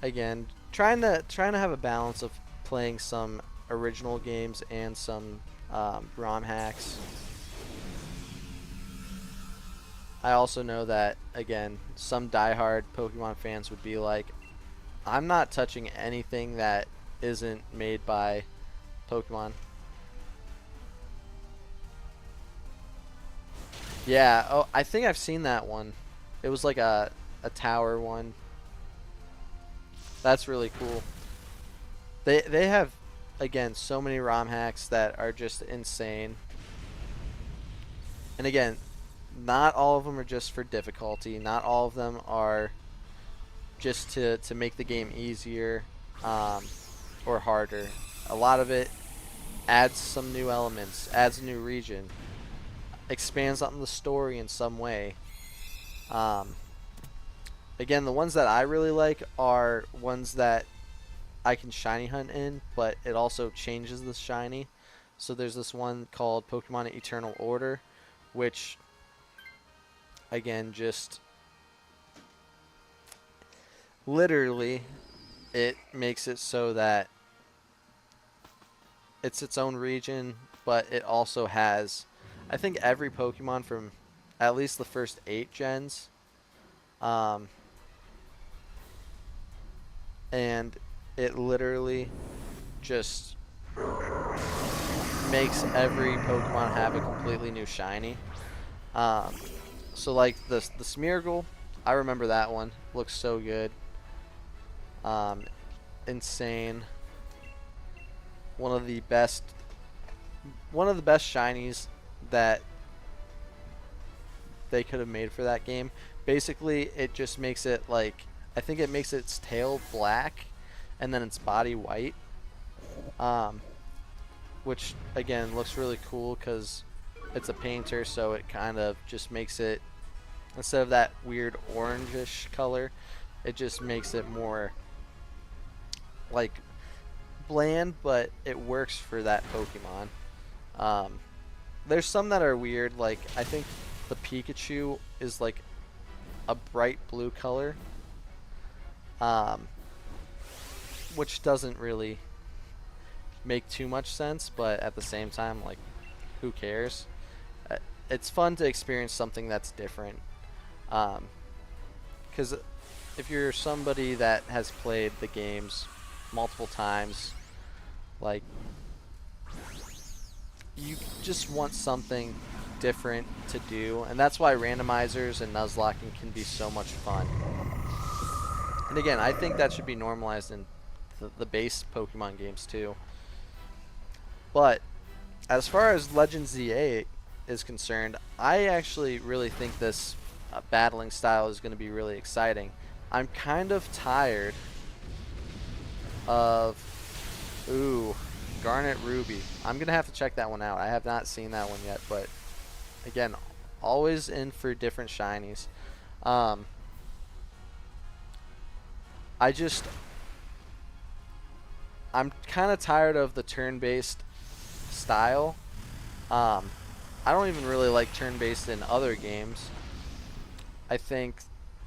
again, trying to have a balance of playing some original games and some ROM hacks. I also know that, again, some diehard Pokemon fans would be like, I'm not touching anything that isn't made by Pokemon. Yeah, oh, I think I've seen that one. It was like a tower one. That's really cool. They have, again, so many ROM hacks that are just insane. And again, not all of them are just for difficulty. Not all of them are just to make the game easier or harder. A lot of it adds some new elements, adds a new region, expands on the story in some way. Um, Again, the ones that I really like are ones that I can shiny hunt in, but it also changes the shiny. So there's this one called Pokemon Eternal Order, which again just literally it makes it so that it's its own region, but it also has, I think, every Pokemon from at least the first 8 gens. Um, and it literally just makes every Pokemon have a completely new shiny. Um, so like the Smeargle, I remember that one. Looks so good. Um, Insane. One of the best shinies that they could have made for that game. Basically, it just makes it like, I think it makes its tail black and then its body white. Um, which again looks really cool because it's a painter, so it kind of just makes it, instead of that weird orangish color, it just makes it more like bland, but it works for that Pokemon. Um, there's some that are weird, like I think the Pikachu is like a bright blue color, um, which doesn't really make too much sense, but at the same time, like, who cares? It's fun to experience something that's different. Because if you're somebody that has played the games multiple times, like, you just want something different to do, and that's why randomizers and nuzlocking can be so much fun. And again, I think that should be normalized in the base Pokemon games too. But as far as Legends ZA is concerned, I actually really think this battling style is going to be really exciting. I'm kind of tired of, ooh, Garnet Ruby. I'm going to have to check that one out. I have not seen that one yet, but again, always in for different shinies. I'm kind of tired of the turn-based style. I don't even really like turn-based in other games. I think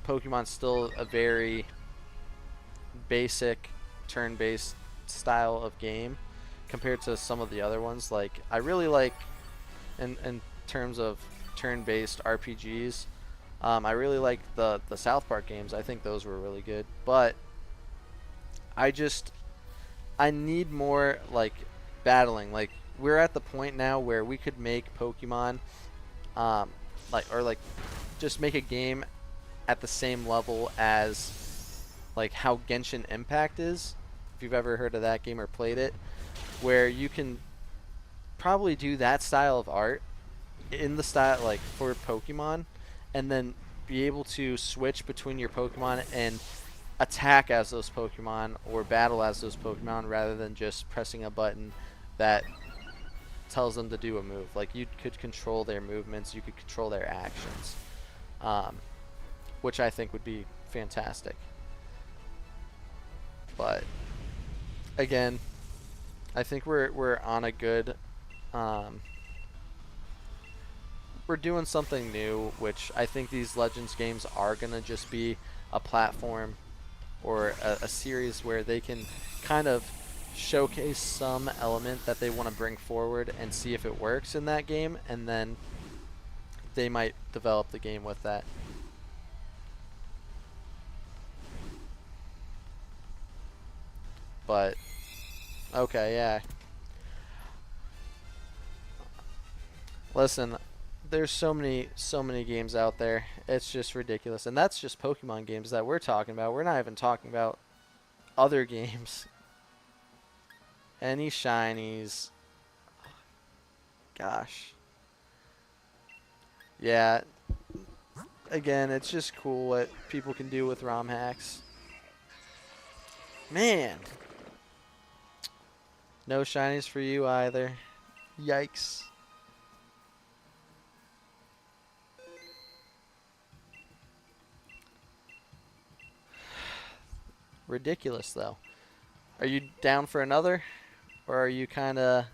Pokemon's still a very basic turn-based style of game compared to some of the other ones. Like, I really like, in terms of turn-based RPGs, I really like the South Park games. I think those were really good. But I need more like battling. Like, we're at the point now where we could make Pokemon, like just make a game at the same level as like how Genshin Impact is. If you've ever heard of that game or played it, where you can probably do that style of art in the style like for Pokemon, and then be able to switch between your Pokemon and attack as those Pokemon or battle as those Pokemon rather than just pressing a button that tells them to do a move. Like, you could control their movements, you could control their actions, which I think would be fantastic. But again, I think we're on a good, we're doing something new, which I think these Legends games are gonna just be a platform or a series where they can kind of showcase some element that they want to bring forward and see if it works in that game, and then they might develop the game with that. But okay, yeah. Listen, there's so many games out there. It's just ridiculous. And that's just Pokemon games that we're talking about. We're not even talking about other games. Any shinies. Gosh. Yeah, again, it's just cool what people can do with ROM hacks. Man, no shinies for you either. Yikes. Ridiculous though. Are you down for another, or are you kind of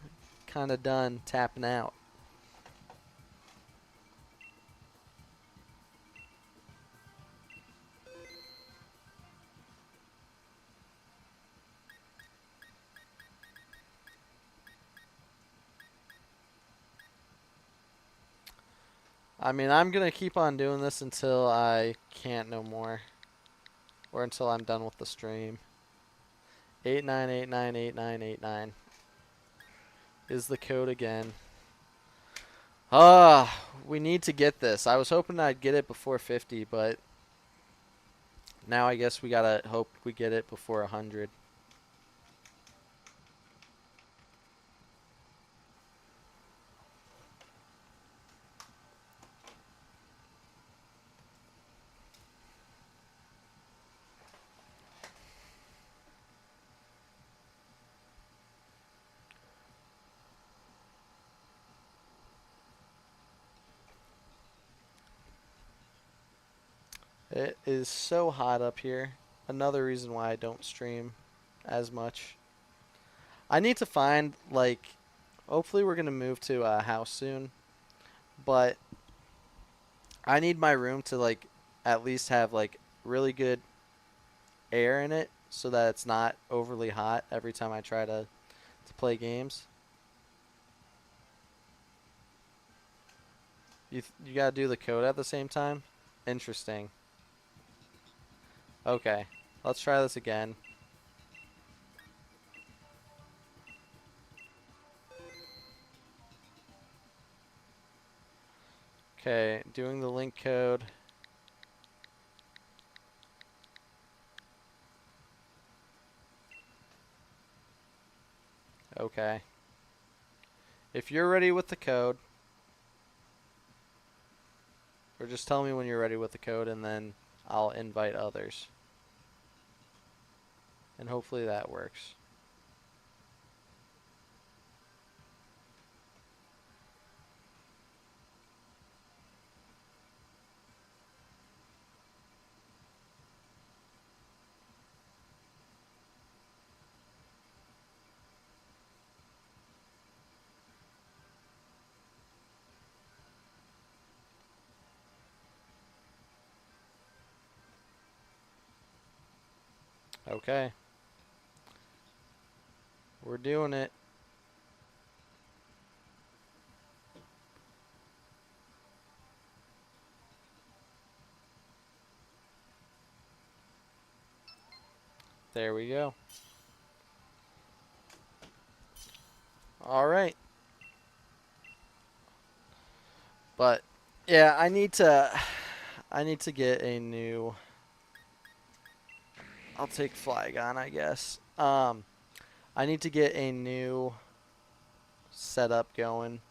done tapping out? I mean, I'm gonna keep on doing this until I can't no more, or until I'm done with the stream. 89898989 is the code again. We need to get this. I was hoping I'd get it before 50, but now I guess we gotta hope we get it before 100. It is so hot up here. Another reason why I don't stream as much. I need to find, like, hopefully we're gonna move to a house soon, but I need my room to, like, at least have, like, really good air in it so that it's not overly hot every time I try to play games. You gotta do the code at the same time? Interesting. Okay, let's try this again. Okay, doing the link code. Okay. If you're ready with the code, or just tell me when you're ready with the code and then I'll invite others. And hopefully that works. Okay. We're doing it. There we go. All right. But yeah, I need to get a new. I'll take Flygon, I guess. I need to get a new setup going.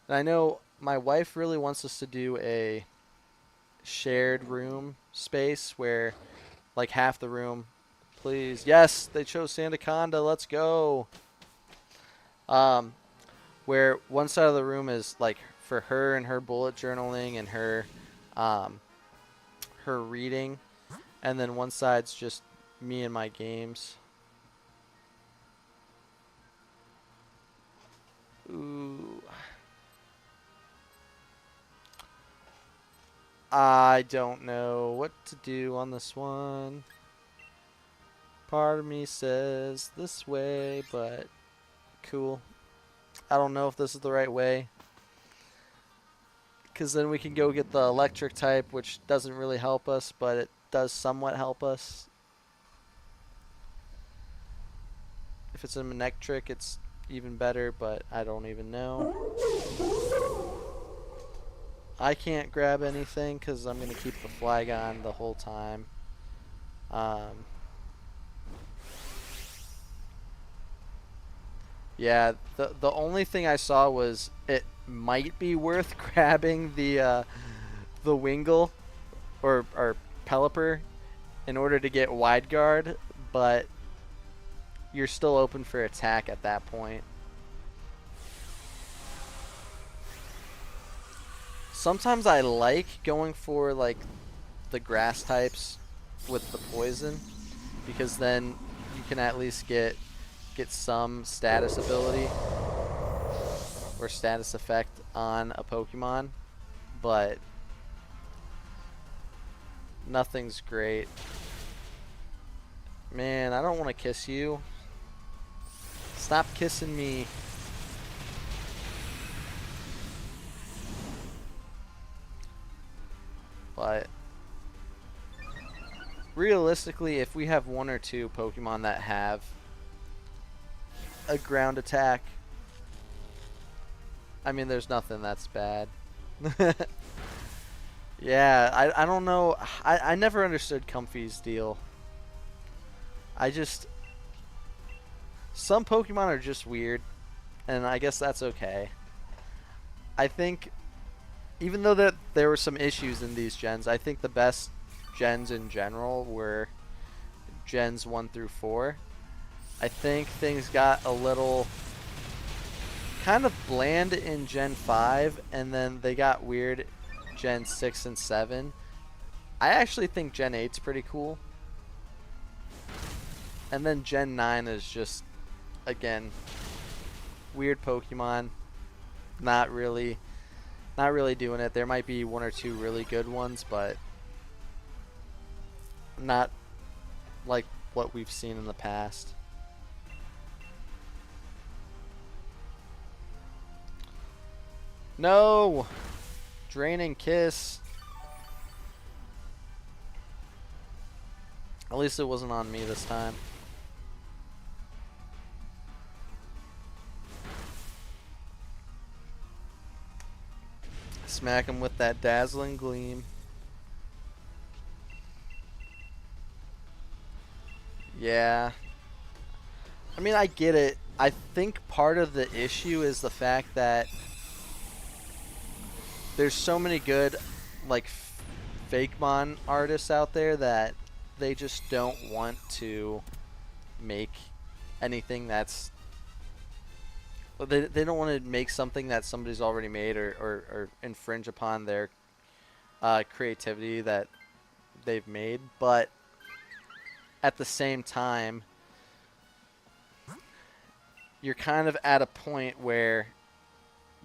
And I know my wife really wants us to do a shared room space where, like, half the room, please. Yes, they chose Sandaconda. Let's go. Um, where one side of the room is like for her and her bullet journaling and um, her reading, and then one side's just me and my games. Ooh. I don't know what to do on this one. Part of me says this way, but cool. I don't know if this is the right way. Because then we can go get the electric type, which doesn't really help us, but it does somewhat help us. If it's a Manectric, it's even better, but I don't even know. I can't grab anything because I'm going to keep the Flygon the whole time. Yeah, the only thing I saw was it might be worth grabbing the Wingull or Pelipper in order to get Wide Guard, but you're still open for attack at that point. Sometimes I like going for like the grass types with the poison, because then you can at least get some status ability or status effect on a Pokemon, but nothing's great. Man, I don't want to kiss you. Stop kissing me. But realistically, if we have one or two Pokemon that have a ground attack, I mean, there's nothing that's bad. Yeah, I don't know. I never understood Comfy's deal. Some Pokemon are just weird, and I guess that's okay. I think, even though that there were some issues in these gens, I think the best gens in general were gens 1 through 4. I think things got a little kind of bland in Gen 5, and then they got weird Gen 6 and 7. I actually think Gen 8's pretty cool. And then Gen 9 is just, again, weird Pokemon. Not really doing it. There might be one or two really good ones, but not like what we've seen in the past. No! Draining Kiss. At least it wasn't on me this time. Smack him with that Dazzling Gleam. Yeah. I mean, I get it. I think part of the issue is the fact that there's so many good, like, Fakemon artists out there that they just don't want to make anything that's... They don't want to make something that somebody's already made or infringe upon their creativity that they've made. But at the same time, you're kind of at a point where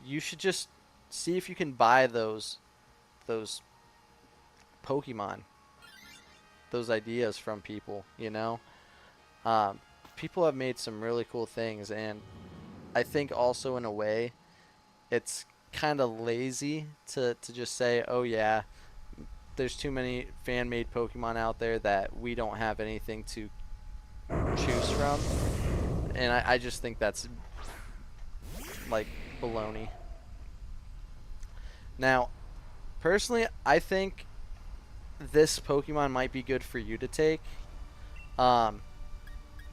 you should just see if you can buy those Pokemon, those ideas from people, you know? People have made some really cool things, and I think also in a way it's kind of lazy to just say, oh yeah, there's too many fan-made Pokemon out there that we don't have anything to choose from. And I just think that's like baloney. Now, personally, I think this Pokemon might be good for you to take,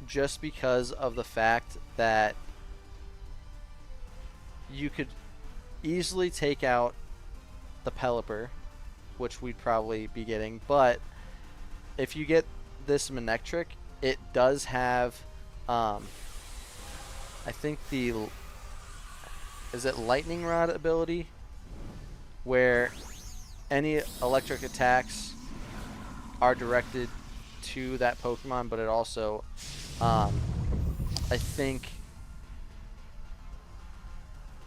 just because of the fact that you could easily take out the Pelipper, which we'd probably be getting, but if you get this Manectric, it does have, I think is it Lightning Rod ability, where any electric attacks are directed to that Pokemon, but it also, I think,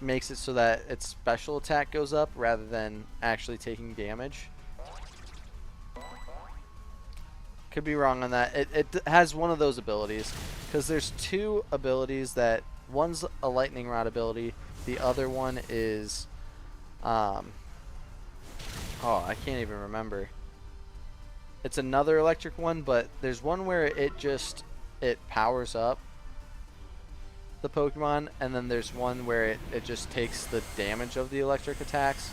makes it so that its special attack goes up rather than actually taking damage. Could be wrong on that. It has one of those abilities, because there's two abilities that, one's a Lightning Rod ability, the other one is Oh, I can't even remember. It's another electric one, but there's one where it powers up the Pokemon, and then there's one where it just takes the damage of the electric attacks.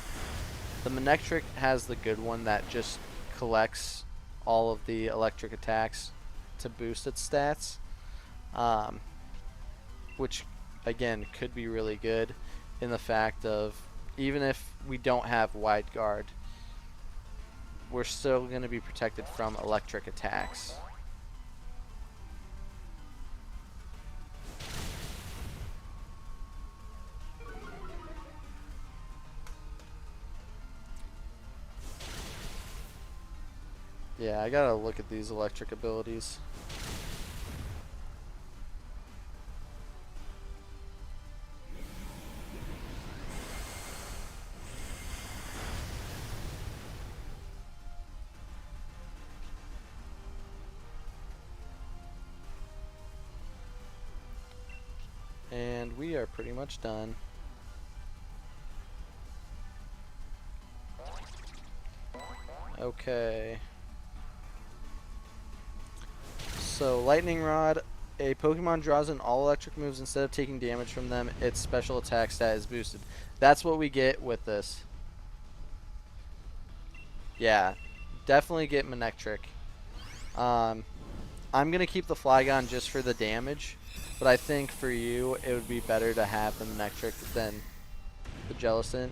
The Manectric has the good one that just collects all of the electric attacks to boost its stats, which again could be really good in the fact of even if we don't have Wide Guard, we're still going to be protected from electric attacks. Yeah, I gotta look at these electric abilities. And we are pretty much done. Okay. So, Lightning Rod. A Pokemon draws in all electric moves instead of taking damage from them. Its special attack stat is boosted. That's what we get with this. Yeah, definitely get Manectric. I'm going to keep the Flygon just for the damage. But I think for you, it would be better to have the Manectric than the Jellicent.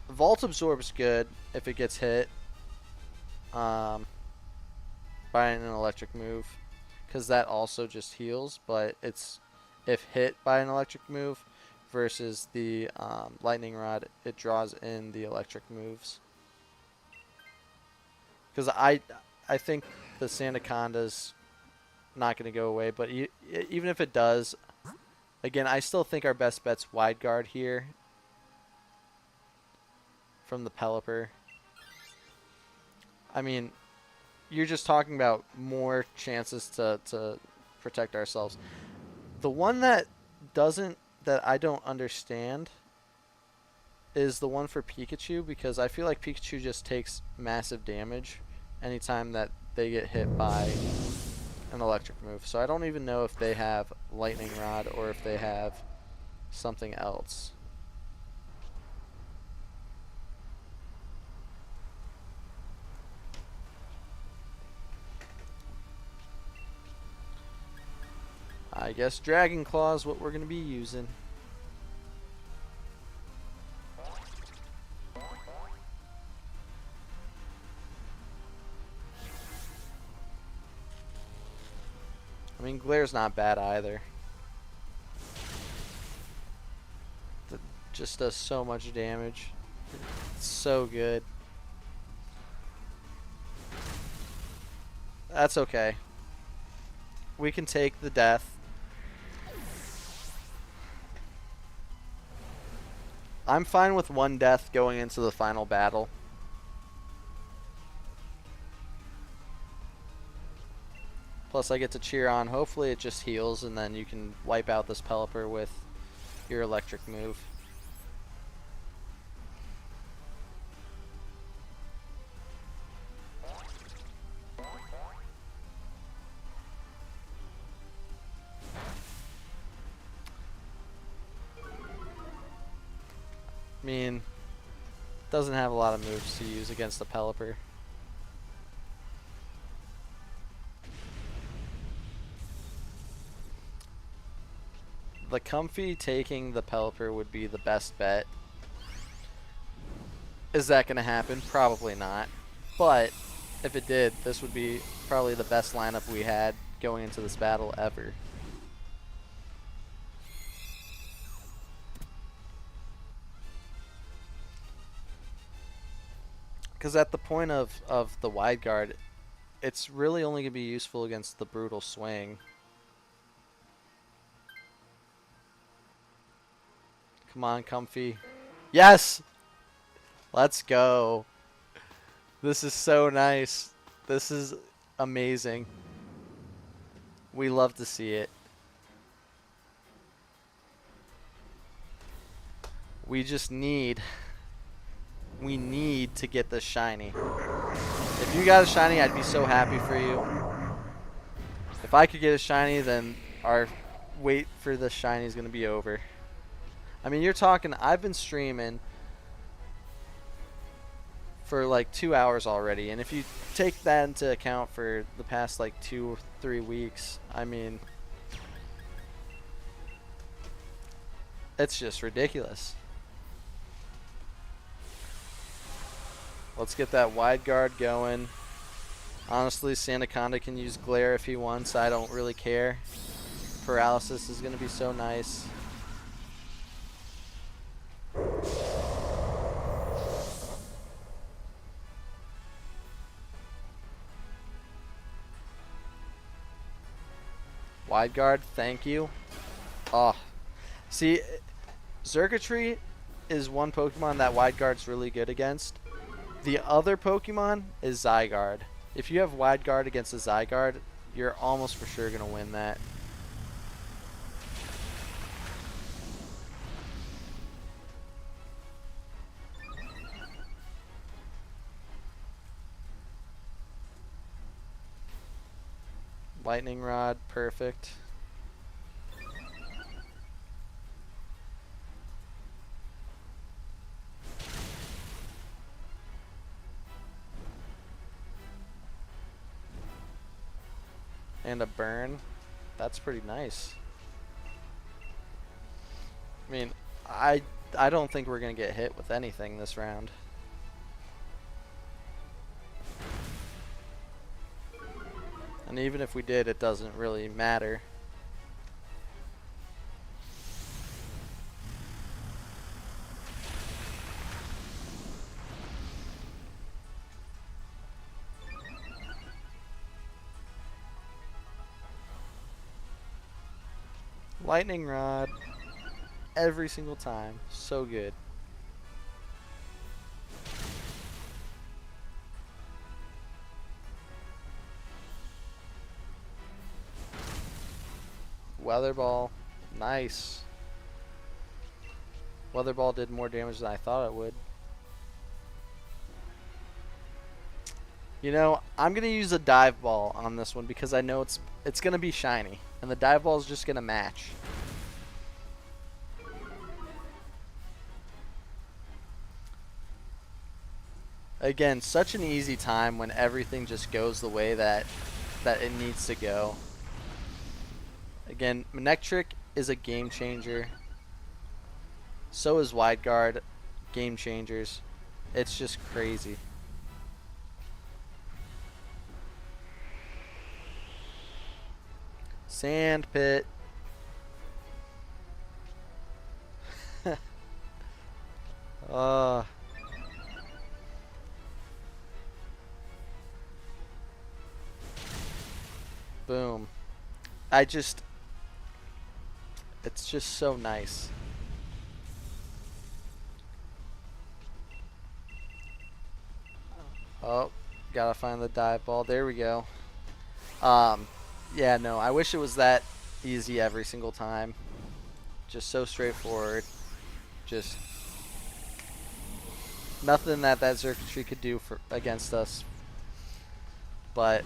Volt Absorb's good if it gets hit by an electric move, because that also just heals, but it's if hit by an electric move versus the Lightning Rod, it draws in the electric moves. Because I think the Sandaconda's not going to go away, but even if it does, again, I still think our best bet's Wide Guard here from the Pelipper. I mean, you're just talking about more chances to protect ourselves. The one that I don't understand is the one for Pikachu, because I feel like Pikachu just takes massive damage anytime that they get hit by an electric move. So I don't even know if they have Lightning Rod or if they have something else. I guess Dragon Claw is what we're going to be using. I mean, Glare's not bad either. It just does so much damage. It's so good. That's okay. We can take the death. I'm fine with one death going into the final battle. Plus I get to cheer on. Hopefully it just heals and then you can wipe out this Pelipper with your electric move. I mean, doesn't have a lot of moves to use against the Pelipper. The Comfey taking the Pelipper would be the best bet. Is that going to happen? Probably not. But if it did, this would be probably the best lineup we had going into this battle ever. Because at the point of the Wide Guard, it's really only going to be useful against the Brutal Swing. Come on, Comfey. Yes! Let's go. This is so nice. This is amazing. We love to see it. We just need... We need to get this shiny. If you got a shiny, I'd be so happy for you. If I could get a shiny, then our wait for the shiny is going to be over. I mean, you're talking... I've been streaming for like 2 hours already, and if you take that into account for the past like 2 or 3 weeks, I mean, it's just ridiculous. Let's get that wide guard going. Honestly, Sandaconda can use glare if he wants. I don't really care. Paralysis is going to be so nice. Wide guard, thank you. Oh, see, Xurkitree is one Pokemon that wide guard's really good against. The other Pokemon is Zygarde. If you have wide guard against a Zygarde, you're almost for sure gonna win that. Lightning Rod, perfect. And a burn. That's pretty nice. I mean, I don't think we're going to get hit with anything this round. And even if we did, it doesn't really matter. Lightning Rod. Every single time. So good. Weather Ball. Nice. Weather Ball did more damage than I thought it would. You know, I'm going to use a Dive Ball on this one because I know it's going to be shiny. And the Dive Ball is just going to match. Again, such an easy time when everything just goes the way that it needs to go. Again, Manectric is a game changer. So is Wide Guard. Game changers. It's just crazy. Sand Pit. Boom. It's just so nice. Oh, gotta find the dive ball. There we go. Yeah, no, I wish it was that easy every single time. Just so straightforward. Just nothing that Xurkitree could do against us. But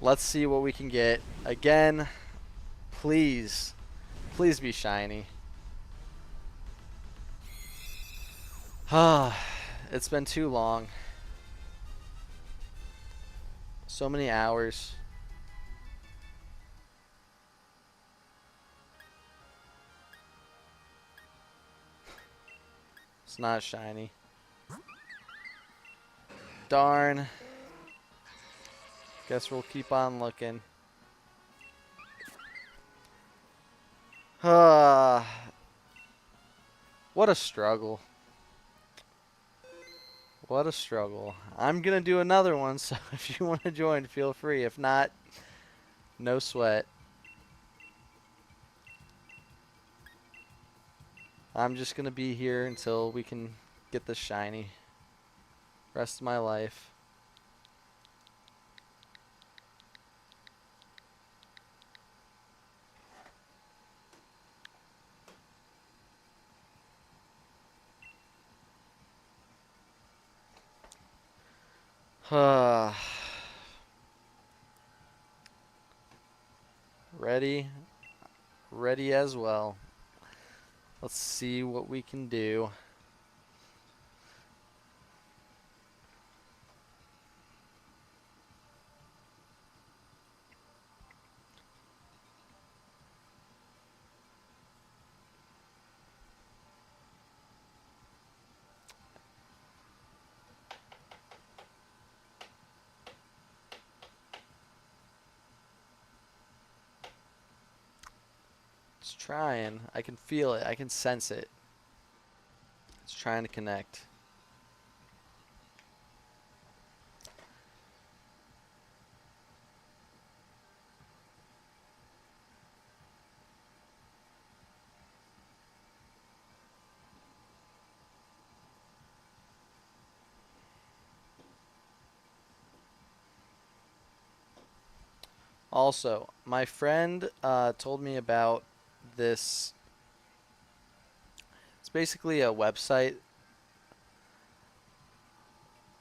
let's see what we can get. Again, please be shiny. It's been too long. So many hours. It's not shiny. Darn. Guess we'll keep on looking. What a struggle. What a struggle. I'm going to do another one, so if you want to join, feel free. If not, no sweat. I'm just going to be here until we can get this shiny. Rest of my life. Ready? Ready as well. Let's see what we can do. It's trying. I can feel it. I can sense it. It's trying to connect. Also, my friend told me about this. It's basically a website.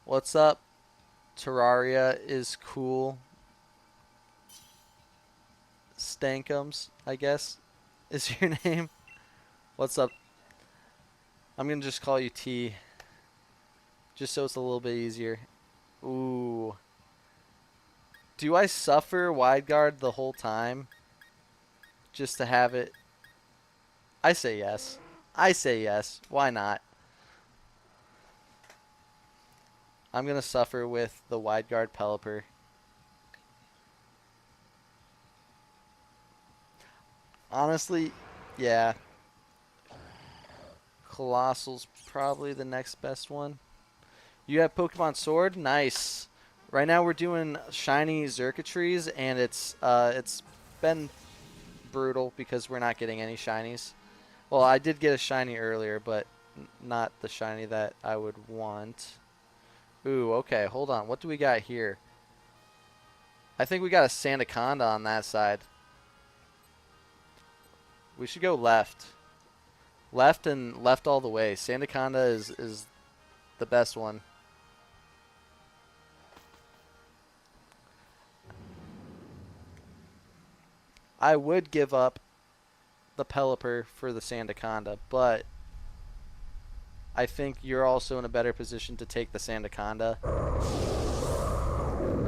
What's up? Terraria is cool. Stankums, I guess, is your name. What's up? I'm gonna just call you T, just so it's a little bit easier. Ooh. Do I suffer wide guard the whole time? Just to have it? I say yes. I say yes. Why not? I'm gonna suffer with the wide guard Pelipper. Honestly, yeah. Colossal's probably the next best one. You have Pokemon Sword? Nice. Right now we're doing shiny Xurkitries, and it's been brutal because we're not getting any shinies. Well, I did get a shiny earlier, but not the shiny that I would want. Ooh, okay, hold on. What do we got here? I think we got a Sandaconda on that side. We should go left. Left and left all the way. Sandaconda is the best one. I would give up the Pelipper for the Sandaconda, but I think you're also in a better position to take the Sandaconda.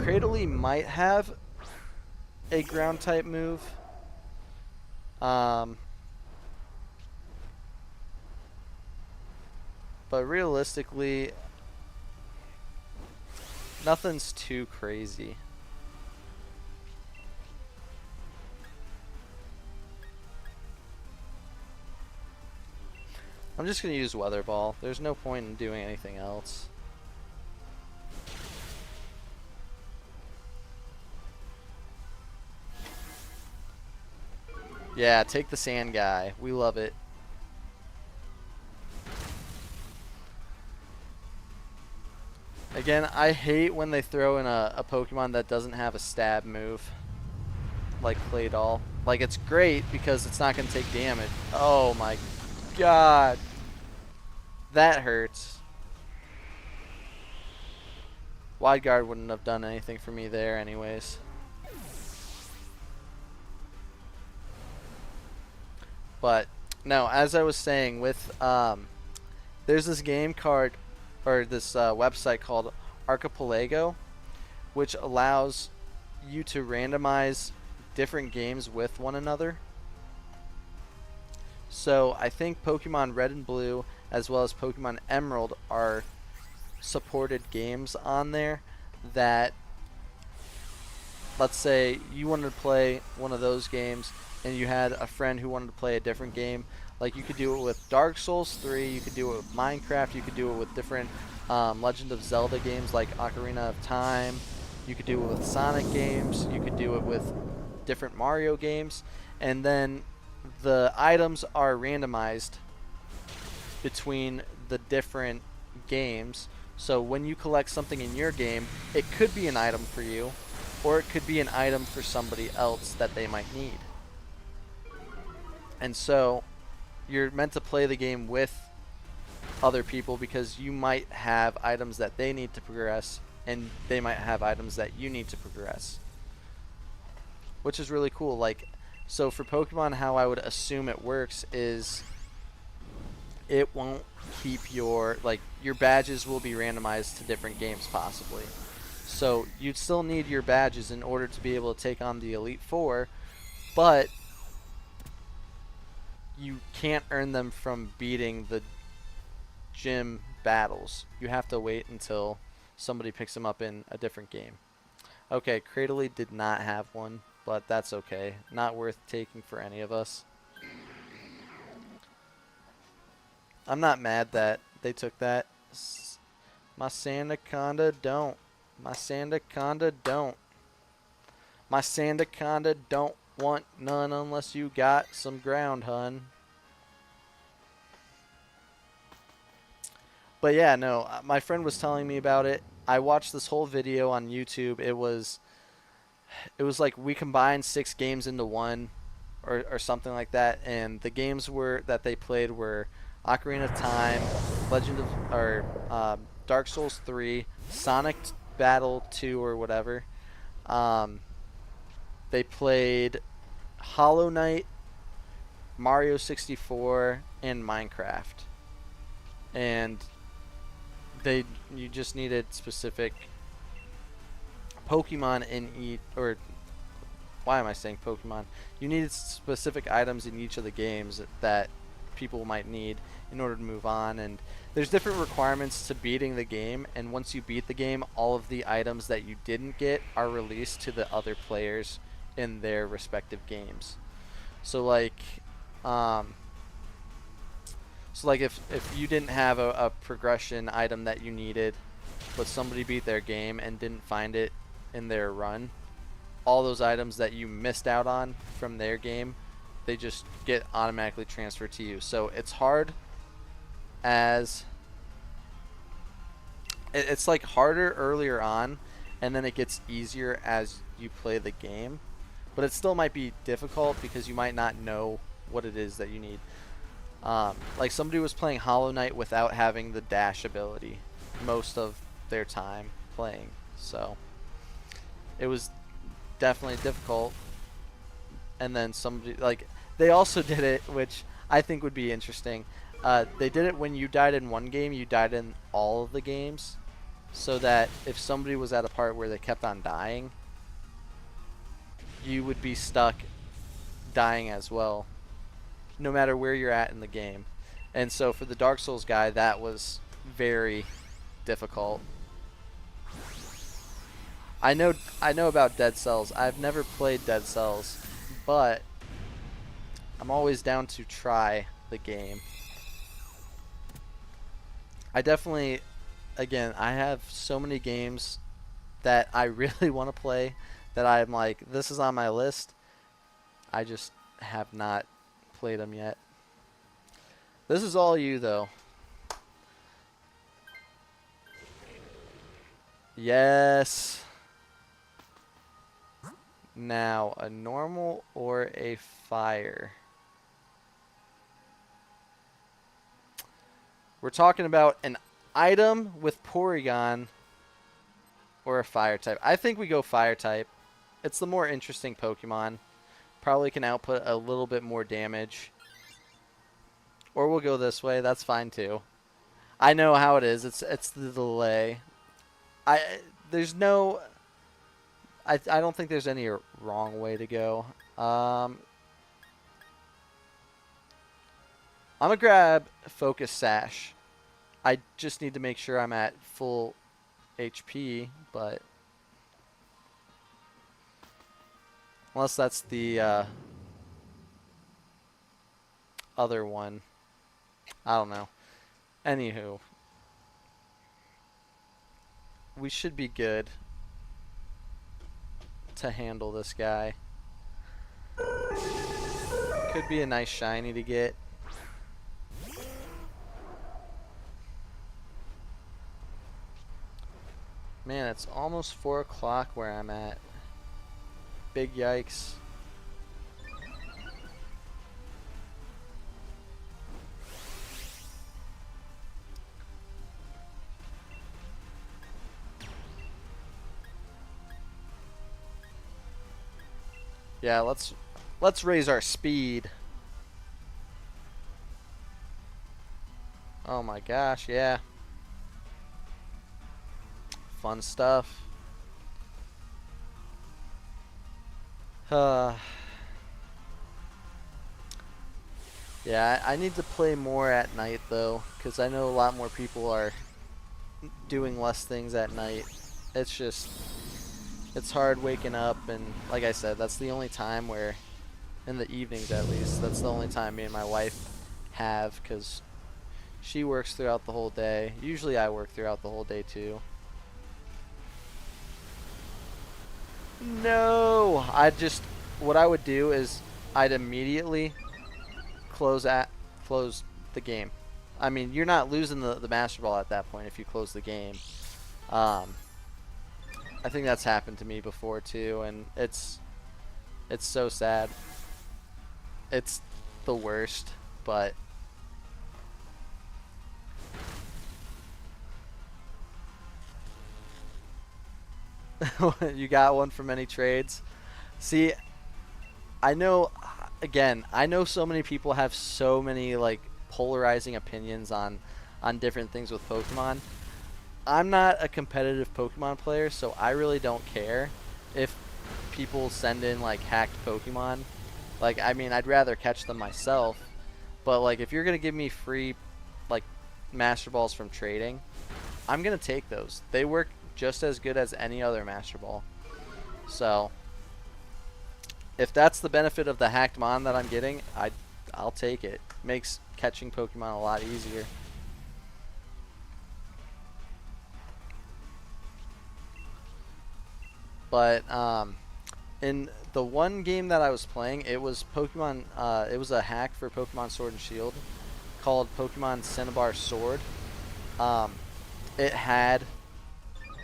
Cradily might have a ground type move. But realistically, nothing's too crazy. I'm just going to use Weather Ball. There's no point in doing anything else. Yeah, take the sand guy. We love it. Again, I hate when they throw in a Pokemon that doesn't have a stab move. Like Claydol. Like, it's great because it's not going to take damage. Oh my god. That hurts. Wide Guard wouldn't have done anything for me there anyways. But, no, as I was saying, with, there's this game card, or this website called Archipelago, which allows you to randomize different games with one another. So I think Pokemon Red and Blue as well as Pokemon Emerald are supported games on there that, let's say you wanted to play one of those games and you had a friend who wanted to play a different game. Like, you could do it with Dark Souls 3, you could do it with Minecraft, you could do it with different Legend of Zelda games like Ocarina of Time, you could do it with Sonic games, you could do it with different Mario games, and then the items are randomized between the different games. So when you collect something in your game, it could be an item for you, or it could be an item for somebody else that they might need. And so you're meant to play the game with other people because you might have items that they need to progress and they might have items that you need to progress, which is really cool. Like, so for Pokemon, how I would assume it works is it won't keep your, like, your badges will be randomized to different games possibly. So you'd still need your badges in order to be able to take on the Elite Four, but you can't earn them from beating the gym battles. You have to wait until somebody picks them up in a different game. Okay, Cradily did not have one, but that's okay. Not worth taking for any of us. I'm not mad that they took that. My Sandaconda don't. My Sandaconda don't. My Sandaconda don't want none unless you got some ground, hun. But yeah, no, my friend was telling me about it. I watched this whole video on YouTube. It was like we combined 6 games into one, or something like that. And the games that they played were Ocarina of Time, Dark Souls 3, Sonic Battle 2 or whatever. They played Hollow Knight, Mario 64, and Minecraft. And you just needed specific Pokemon in each, or why am I saying Pokemon? You needed specific items in each of the games that people might need in order to move on, and there's different requirements to beating the game, and once you beat the game, all of the items that you didn't get are released to the other players in their respective games. So like if you didn't have a progression item that you needed, but somebody beat their game and didn't find it in their run, all those items that you missed out on from their game, they just get automatically transferred to you. So it's hard as it's like harder earlier on, and then it gets easier as you play the game, but it still might be difficult because you might not know what it is that you need. Like somebody was playing Hollow Knight without having the dash ability most of their time playing, so it was definitely difficult. And then somebody, like, they also did it, which I think would be interesting. They did it when you died in one game, you died in all of the games, so that if somebody was at a part where they kept on dying, you would be stuck dying as well, no matter where you're at in the game. And so for the Dark Souls guy, that was very difficult. I know about Dead Cells. I've never played Dead Cells, but I'm always down to try the game. I definitely, again, I have so many games that I really want to play that I'm like, this is on my list. I just have not played them yet. This is all you, though. Yes. Now, a normal or a fire? We're talking about an item with Porygon or a fire type. I think we go fire type. It's the more interesting Pokemon. Probably can output a little bit more damage. Or we'll go this way. That's fine too. I know how it is. It's the delay. There's no... I don't think there's any wrong way to go. I'm going to grab Focus Sash. I just need to make sure I'm at full HP, but... Unless that's the other one. I don't know. Anywho. We should be good to handle this guy. Could be a nice shiny to get. Man, it's almost 4 o'clock where I'm at. Big yikes. Yeah, let's raise our speed. Oh my gosh, yeah. Fun stuff. Uh, yeah, I need to play more at night though, because I know a lot more people are doing less things at night. It's just, it's hard waking up, and like I said, that's the only time where, in the evenings at least, that's the only time me and my wife have, because she works throughout the whole day. Usually I work throughout the whole day too. No, what I would do is I'd immediately close the game. I mean, you're not losing the master ball at that point if you close the game. Um, I think that's happened to me before too, and it's so sad. It's the worst, but you got one from any trades. See, I know, again, I know so many people have so many like polarizing opinions on different things with Pokemon. I'm not a competitive Pokemon player, so I really don't care if people send in like hacked Pokemon. Like, I mean, I'd rather catch them myself, but like if you're gonna give me free like Master Balls from trading, I'm gonna take those. They work just as good as any other Master Ball. So if that's the benefit of the hacked Mon that I'm getting, I'll take it. Makes catching Pokemon a lot easier. But in the one game that I was playing, it was Pokemon. It was a hack for Pokemon Sword and Shield called Pokemon Cinnabar Sword. Um, it had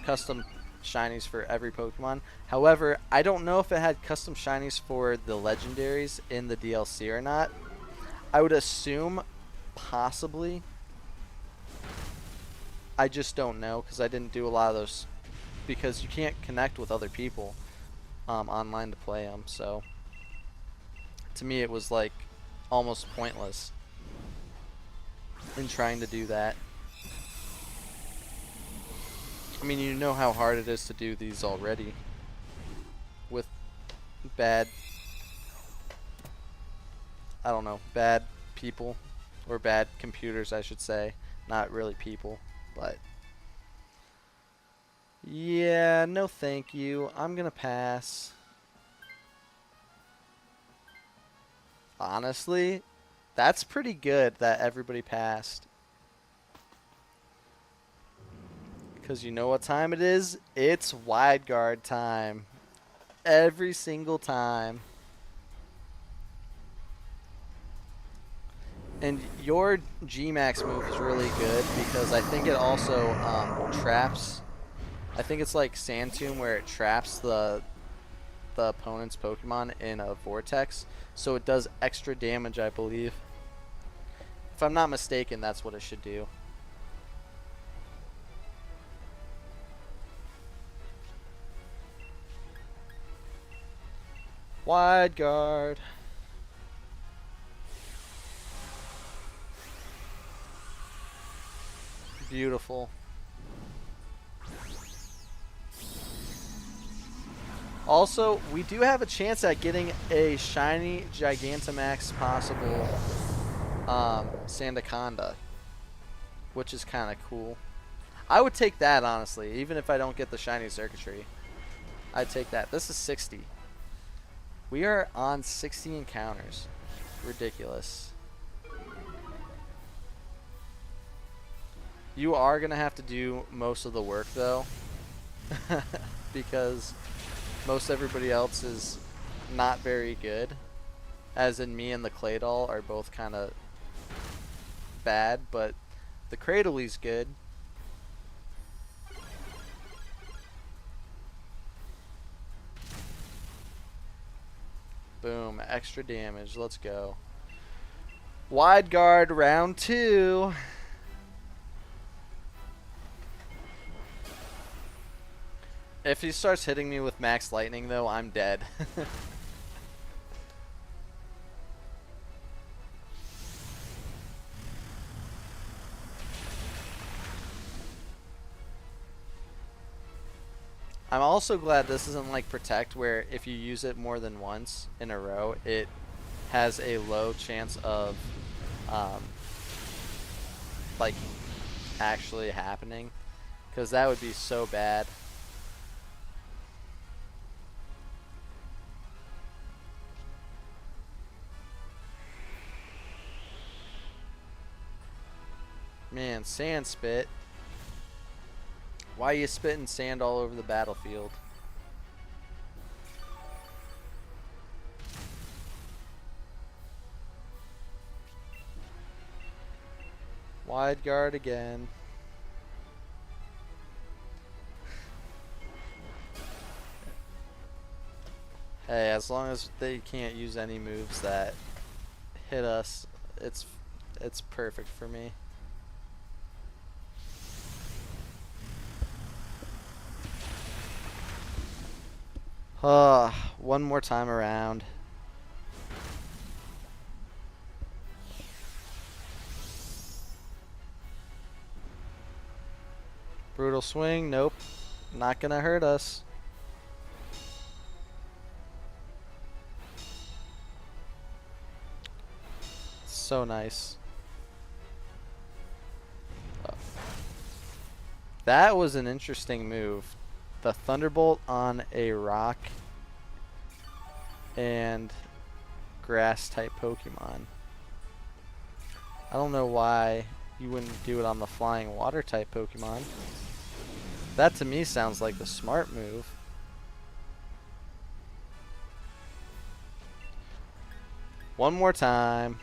custom shinies for every Pokemon. However, I don't know if it had custom shinies for the legendaries in the DLC or not. I would assume possibly. I just don't know because I didn't do a lot of those, because you can't connect with other people online to play them. So to me, it was like almost pointless in trying to do that. I mean, you know how hard it is to do these already with bad, I don't know, bad people, or bad computers, I should say. Not really people, but yeah, no thank you. I'm gonna pass. Honestly, that's pretty good that everybody passed. Because you know what time it is? It's wide guard time. Every single time. And your G-Max move is really good because I think it also traps. I think it's like Sand Tomb where it traps the opponent's Pokemon in a vortex. So it does extra damage, I believe. If I'm not mistaken, that's what it should do. Wide guard. Beautiful. Also, we do have a chance at getting a shiny Gigantamax possible Sandaconda, which is kind of cool. I would take that, honestly, even if I don't get the shiny circuitry. I'd take that. This is 60. We are on 60 encounters. Ridiculous. You are going to have to do most of the work, though, because most everybody else is not very good. As in, me and the Claydol are both kind of bad, but the Cradley's good. Boom, extra damage. Let's go. Wide guard round 2. If he starts hitting me with max lightning, though, I'm dead. I'm also glad this isn't like Protect, where if you use it more than once in a row, it has a low chance of um, like actually happening, because that would be so bad. Man, sand spit. Why are you spitting sand all over the battlefield? Wide guard again. Hey, as long as they can't use any moves that hit us, it's perfect for me. One more time around. Brutal swing, nope. Not gonna hurt us. So nice. That was an interesting move. The Thunderbolt on a rock and grass type Pokemon. I don't know why you wouldn't do it on the flying water type Pokemon. That to me sounds like the smart move. One more time.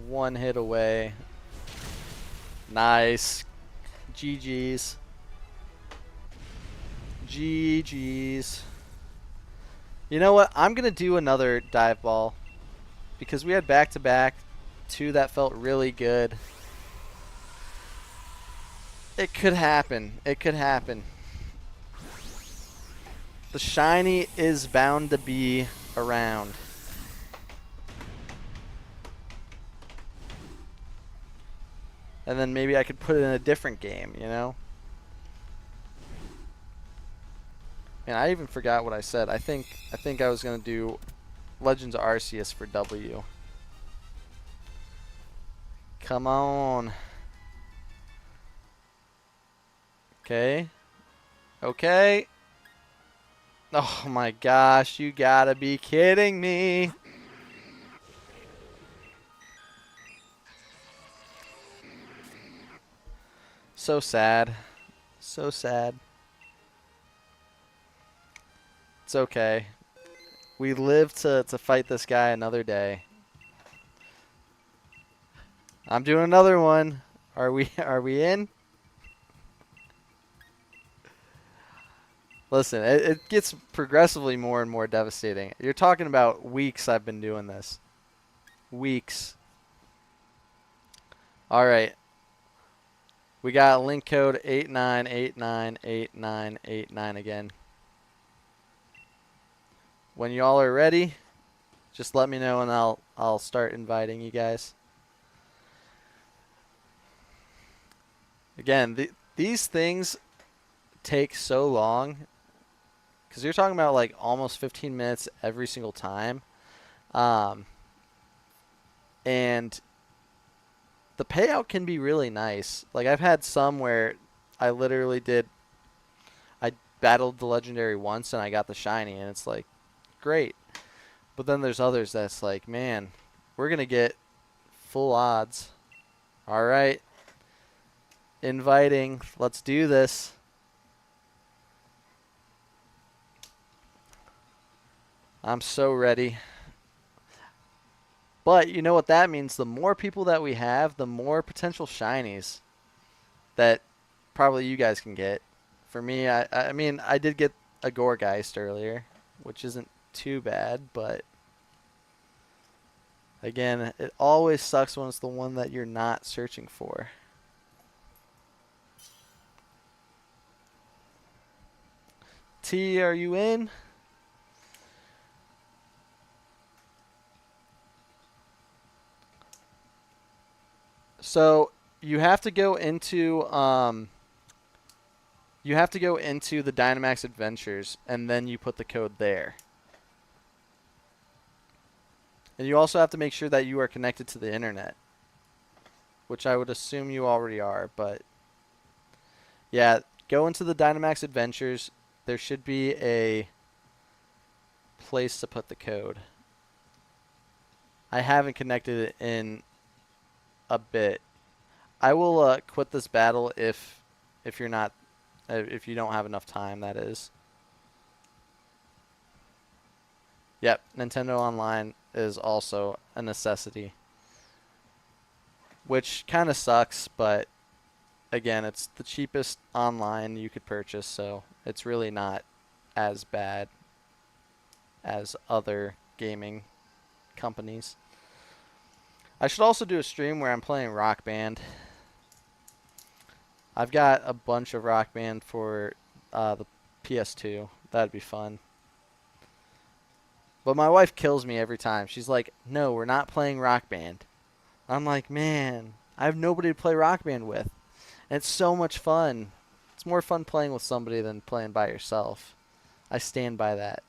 One hit away. Nice. GG's. GG's. You know what? I'm going to do another dive ball, because we had back-to-back, two that felt really good. It could happen. It could happen. The shiny is bound to be around. And then maybe I could put it in a different game, you know? And I even forgot what I said. I think I was going to do Legends of Arceus for W. Come on. Okay. Okay. Oh my gosh, you gotta be kidding me. So sad. So sad. It's okay. We live to fight this guy another day. I'm doing another one. Are we in? Listen, it gets progressively more and more devastating. You're talking about weeks I've been doing this. Weeks. All right. We got link code 89898989 again. When y'all are ready, just let me know and I'll start inviting you guys. Again, these things take so long, because you're talking about like almost 15 minutes every single time. And the payout can be really nice. Like, I've had some where I battled the legendary once and I got the shiny, and it's like, great. But then there's others that's like, man, we're going to get full odds. All right. Inviting. Let's do this. I'm so ready. But you know what that means? The more people that we have, the more potential shinies that probably you guys can get. For me, I mean, I did get a Gourgeist earlier, which isn't too bad, but again, it always sucks when it's the one that you're not searching for. T, are you in? So you have to go into the Dynamax Adventures, and then you put the code there. And you also have to make sure that you are connected to the internet, which I would assume you already are. But yeah, go into the Dynamax Adventures. There should be a place to put the code. I haven't connected it in a bit. I will quit this battle if you're not if you don't have enough time. That is. Yep, Nintendo Online is also a necessity, which kind of sucks, but again, it's the cheapest online you could purchase, so it's really not as bad as other gaming companies. I should also do a stream where I'm playing Rock Band. I've got a bunch of Rock Band for the PS2. That'd be fun. But my wife kills me every time. She's like, no, we're not playing Rock Band. I'm like, man, I have nobody to play Rock Band with. And it's so much fun. It's more fun playing with somebody than playing by yourself. I stand by that.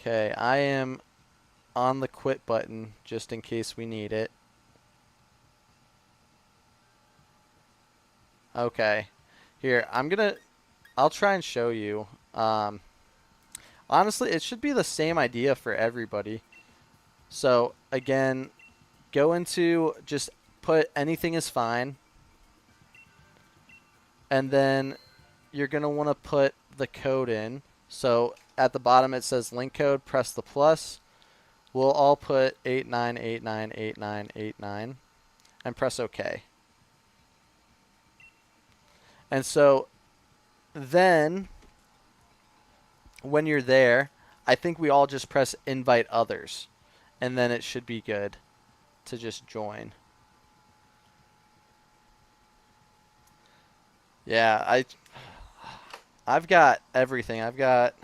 Okay, I am on the quit button just in case we need it. Okay. Here, I'll try and show you. Honestly, it should be the same idea for everybody. So, again, go into just put anything is fine. And then you're going to want to put the code in. So, at the bottom it says link code, press the plus. We'll all put 89898989 and press OK. And so then when you're there, I think we all just press invite others, and then it should be good to just join. Yeah, I've got everything. I've got,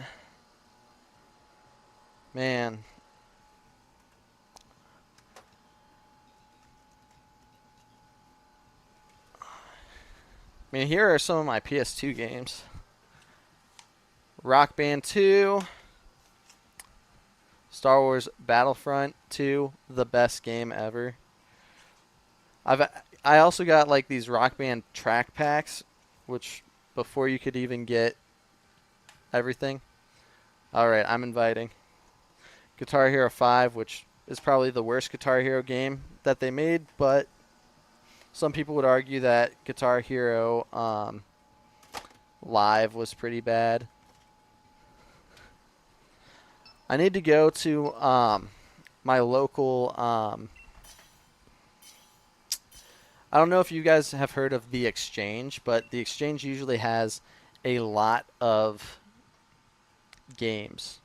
man. I mean, here are some of my PS2 games. Rock Band 2, Star Wars Battlefront 2, the best game ever. I also got like these Rock Band track packs, which before you could even get everything. All right, I'm inviting. Guitar Hero 5, which is probably the worst Guitar Hero game that they made, but some people would argue that Guitar Hero Live was pretty bad. I need to go to my local. I don't know if you guys have heard of The Exchange, but The Exchange usually has a lot of games.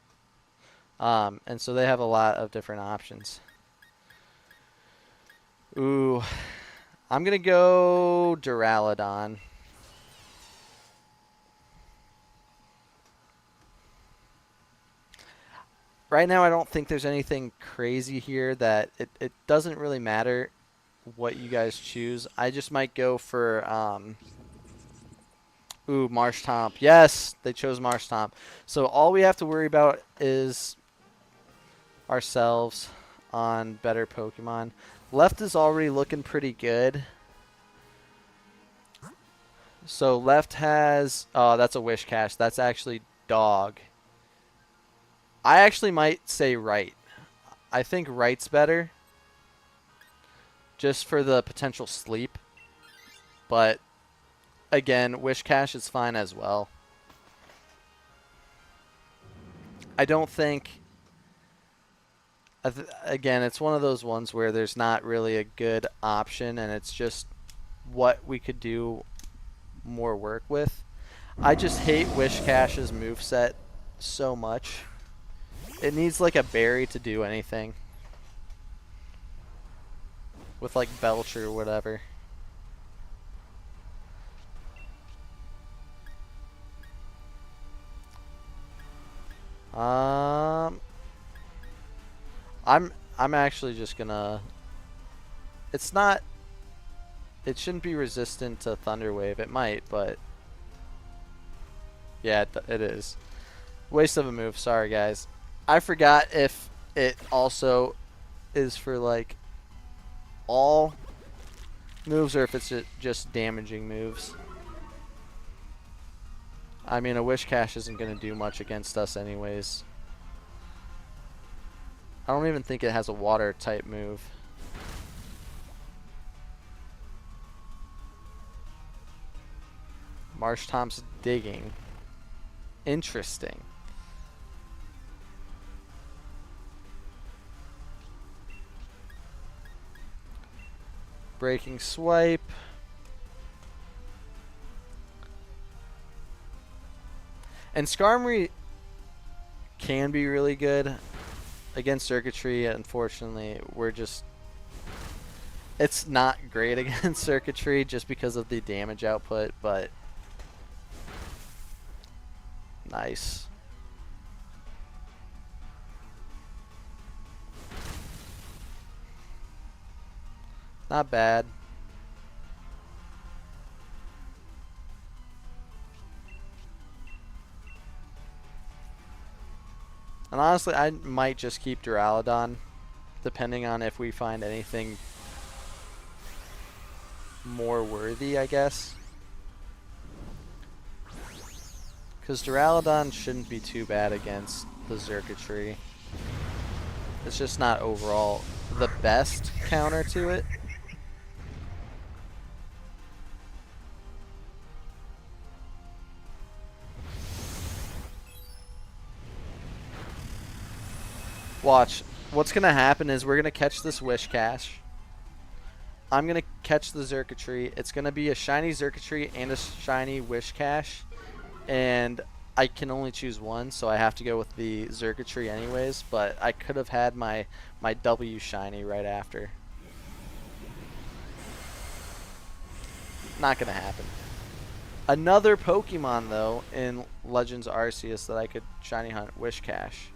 And so they have a lot of different options. Ooh. I'm going to go Duraludon. Right now, I don't think there's anything crazy here that it doesn't really matter what you guys choose. I just might go for, Marshtomp. Yes, they chose Marshtomp. So all we have to worry about is ourselves on better Pokemon. Left is already looking pretty good. So left has, oh, that's a Whiscash. That's actually dog. I actually might say right. I think right's better. Just for the potential sleep. But again, Whiscash is fine as well. I don't think... Again, it's one of those ones where there's not really a good option, and it's just what we could do more work with. I just hate Whiscash's moveset so much. It needs like a berry to do anything. With like Belch or whatever. Um, I'm actually just gonna. It's not. It shouldn't be resistant to Thunder Wave. It might, but yeah, it is. Waste of a move. Sorry, guys. I forgot if it also is for like all moves or if it's just damaging moves. I mean, a Whiscash isn't going to do much against us anyways. I don't even think it has a water type move. Marshtomp's digging. Interesting. Breaking Swipe. And Skarmory can be really good against Circuitry. Unfortunately, we're just... It's not great against Circuitry just because of the damage output, but... Nice. Not bad. And honestly, I might just keep Duraludon, depending on if we find anything more worthy, I guess. Because Duraludon shouldn't be too bad against the Xurkitree. It's just not overall the best counter to it. Watch. What's going to happen is we're going to catch this Whiscash. I'm going to catch the Xurkitree. It's going to be a shiny Xurkitree and a shiny Whiscash. And I can only choose one, so I have to go with the Xurkitree anyways. But I could have had my W shiny right after. Not going to happen. Another Pokemon, though, in Legends Arceus that I could shiny hunt, Whiscash.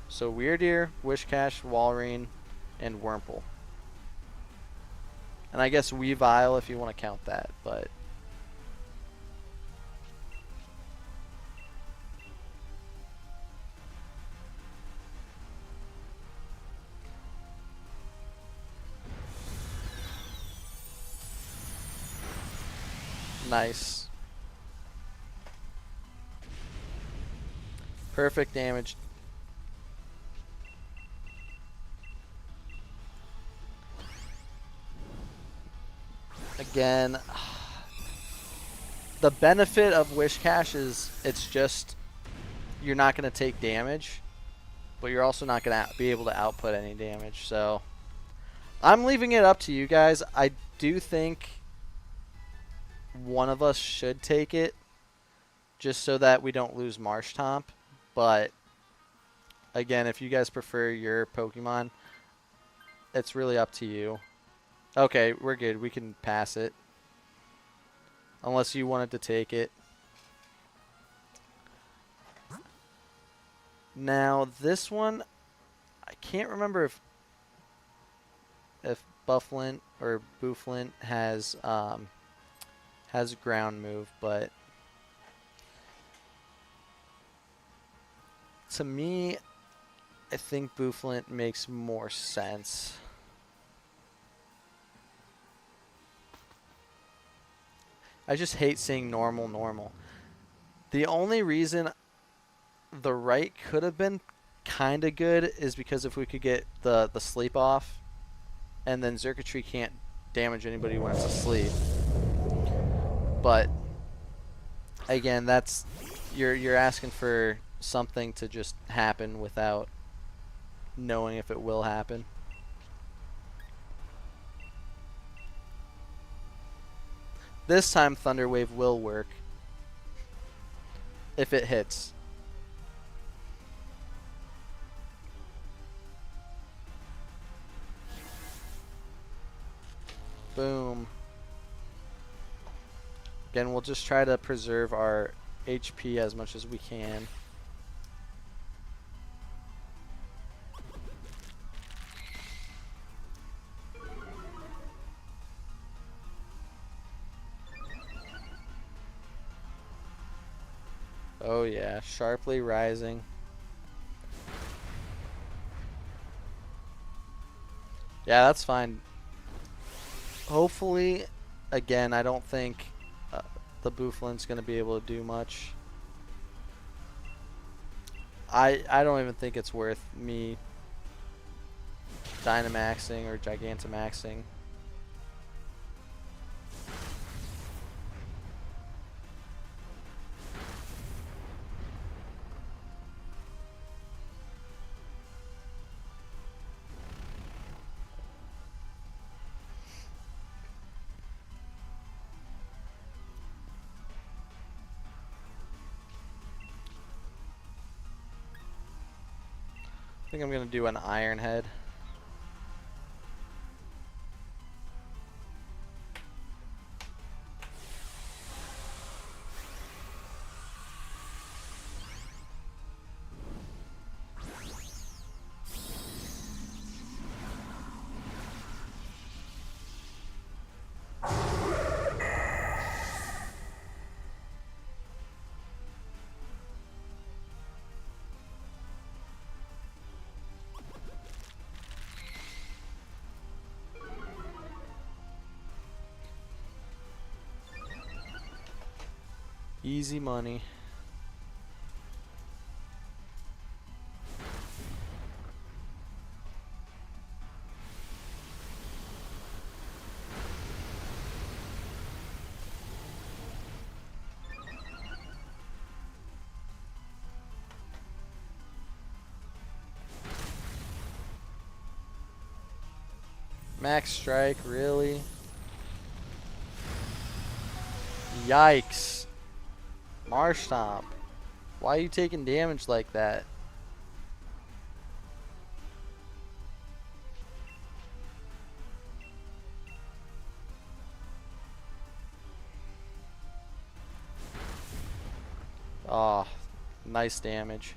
So Weirdeer, Whiscash, Walrein, and Wurmple. And I guess Weavile if you want to count that, but... Nice. Perfect damage. Again, the benefit of Whiscash is it's just you're not going to take damage, but you're also not going to be able to output any damage. So I'm leaving it up to you guys. I do think one of us should take it just so that we don't lose Marshtomp. But again, if you guys prefer your Pokemon, it's really up to you. Okay, we're good. We can pass it. Unless you wanted to take it. Now, this one, I can't remember if Bufflint or Bouflint has ground move, but to me, I think Bouflint makes more sense. I just hate seeing normal. The only reason the right could have been kind of good is because if we could get the sleep off, and then Xurkitree can't damage anybody when it's asleep. But again, that's you're asking for something to just happen without knowing if it will happen. This time Thunder Wave will work if it hits. Boom. Again, we'll just try to preserve our HP as much as we can. Oh yeah, sharply rising. Yeah, that's fine. Hopefully, again, I don't think uh, the Bouffalin's going to be able to do much. I don't even think it's worth me Dynamaxing or Gigantamaxing. I think I'm going to do an Iron Head. Easy money. Max Strike, really? Yikes. Marshtomp. Why are you taking damage like that? Oh, nice damage.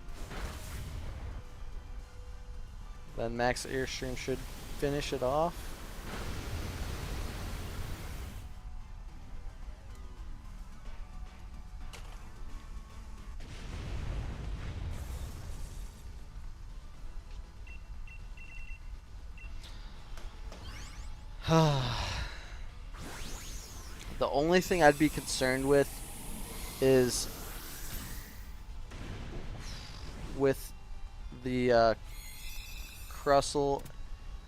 Then Max Airstream should finish it off. The only thing I'd be concerned with is with the Crustle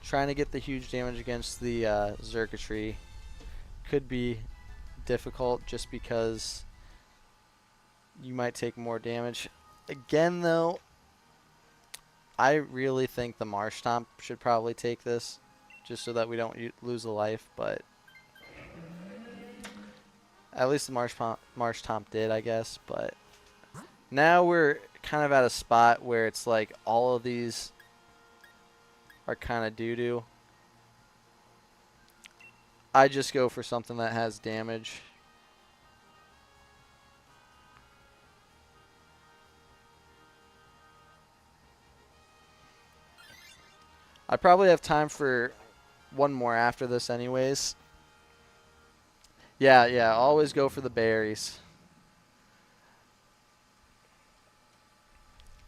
trying to get the huge damage against the Xurkitree. Could be difficult just because you might take more damage. Again, though, I really think the Marshtomp should probably take this just so that we don't lose a life, but at least the Marshtomp did, I guess. But now we're kind of at a spot where it's like all of these are kind of doo-doo. I just go for something that has damage. I probably have time for one more after this anyways. Yeah, always go for the berries.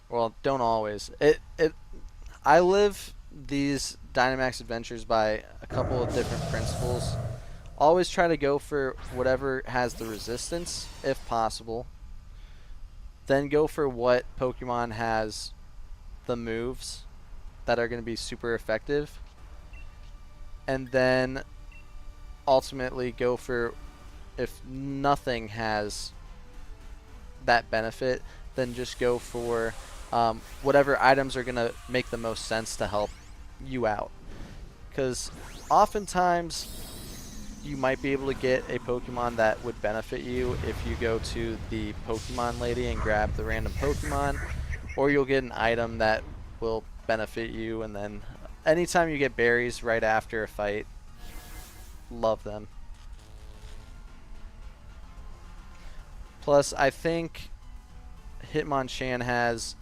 Well, don't always. I live these Dynamax adventures by a couple of different principles. Always try to go for whatever has the resistance, if possible. Then go for what Pokemon has the moves that are going to be super effective. And then ultimately go for, if nothing has that benefit, then just go for whatever items are going to make the most sense to help you out. Because oftentimes you might be able to get a Pokemon that would benefit you if you go to the Pokemon Lady and grab the random Pokemon, or you'll get an item that will benefit you, and then anytime you get berries right after a fight, love them. Plus, I think Hitmonchan has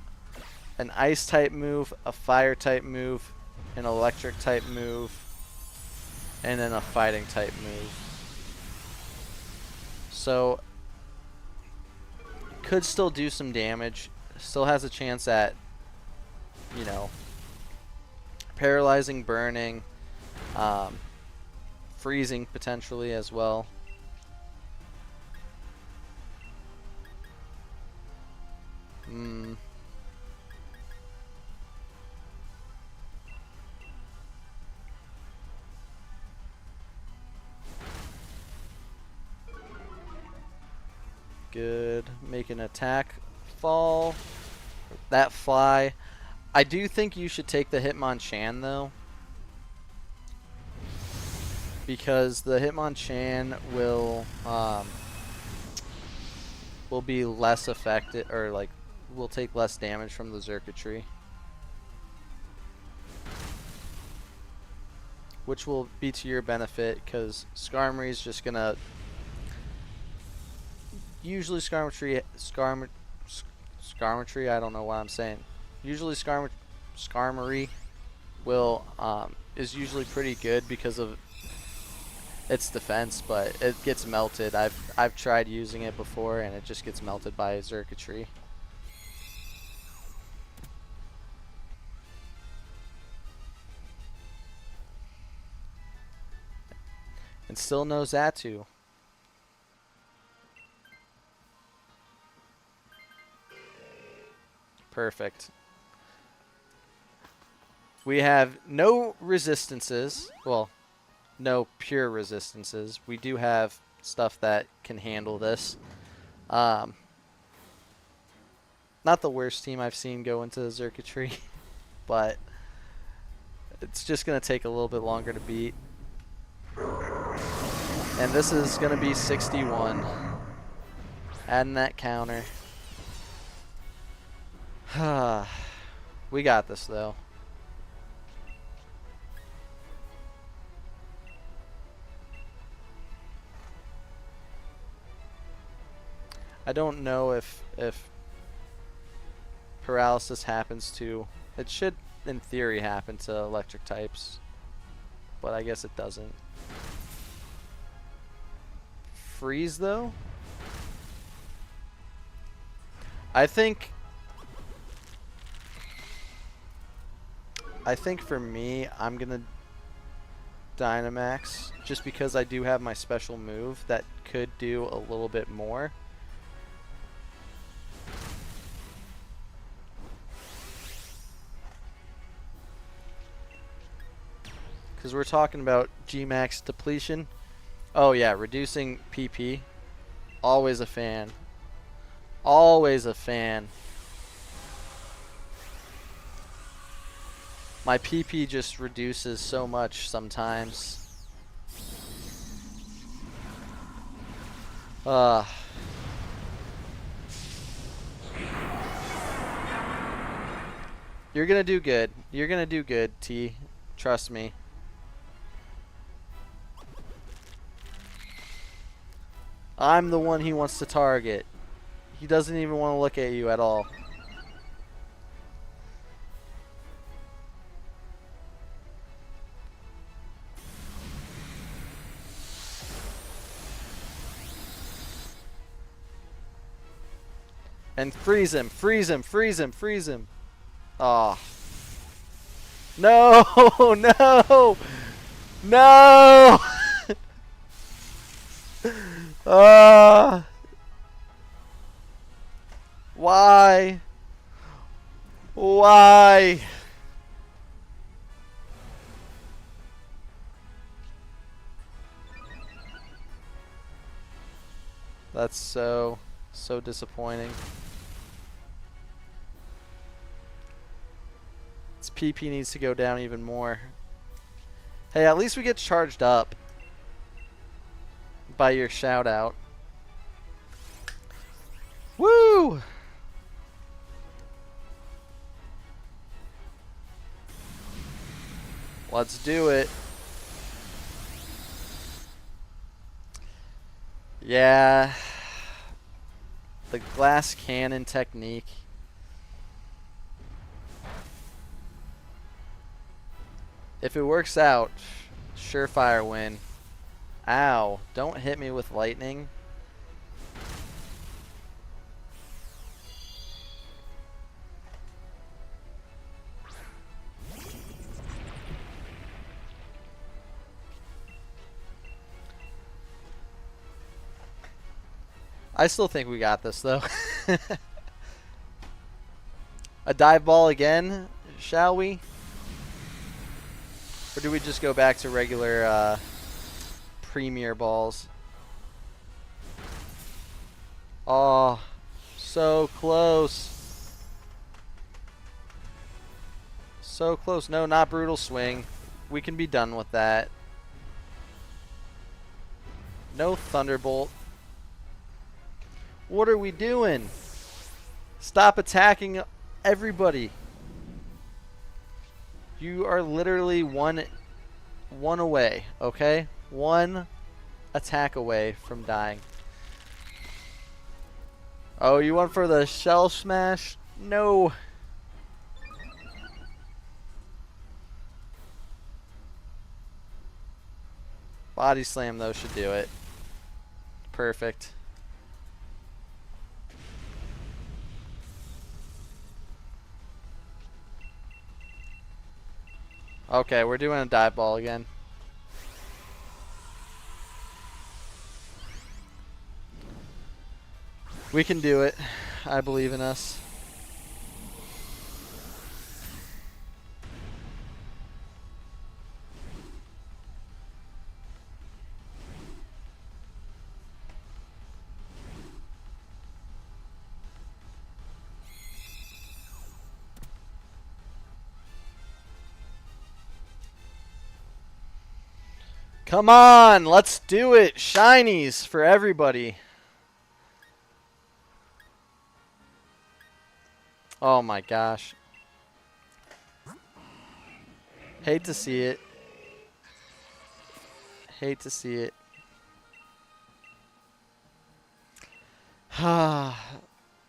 an ice type move, a fire type move, an electric type move, and then a fighting type move. So could still do some damage. Still has a chance at, you know, paralyzing, burning, freezing potentially as well. Good. Make an attack fall. That fly. I do think you should take the Hitmonchan though, because the Hitmonchan will be less affected, or like will take less damage from the Xurkitree, which will be to your benefit because Skarmory is just gonna usually Skarmory. I don't know what I'm saying. Usually Skarmory will is usually pretty good because of its defense, but it gets melted. I've tried using it before and it just gets melted by a Xurkitree. And still no Xatu. Perfect. We have no resistances. Well, no pure resistances. We do have stuff that can handle this. Not the worst team I've seen go into the Xurkitree, but it's just going to take a little bit longer to beat. And this is going to be 61. Adding that counter. We got this though. I don't know if paralysis happens to, it should in theory happen to electric types, but I guess it doesn't. Freeze though? I think for me, I'm gonna Dynamax just because I do have my special move that could do a little bit more. Because we're talking about G-Max depletion. Oh yeah, reducing PP. Always a fan. Always a fan. My PP just reduces so much sometimes. You're gonna do good. You're gonna do good, T. Trust me. I'm the one he wants to target. He doesn't even want to look at you at all. And freeze him, freeze him, freeze him, freeze him. Ah. No, no, no. Why? Why? That's so disappointing. Its PP needs to go down even more. Hey, at least we get charged up by your shout out. Woo! Let's do it. Yeah. The glass cannon technique. If it works out, surefire win. Ow, don't hit me with lightning. I still think we got this, though. A dive ball again, shall we? Or do we just go back to regular premier balls? Oh, so close. So close. No, not brutal swing. We can be done with that. No thunderbolt. What are we doing? Stop attacking everybody. You are literally one away, okay? One attack away from dying. Oh, you went for the shell smash? No. Body slam, though, should do it. Perfect. Okay, we're doing a dive ball again. We can do it. I believe in us. Come on, let's do it. Shinies for everybody. Oh my gosh. Hate to see it. Hate to see it.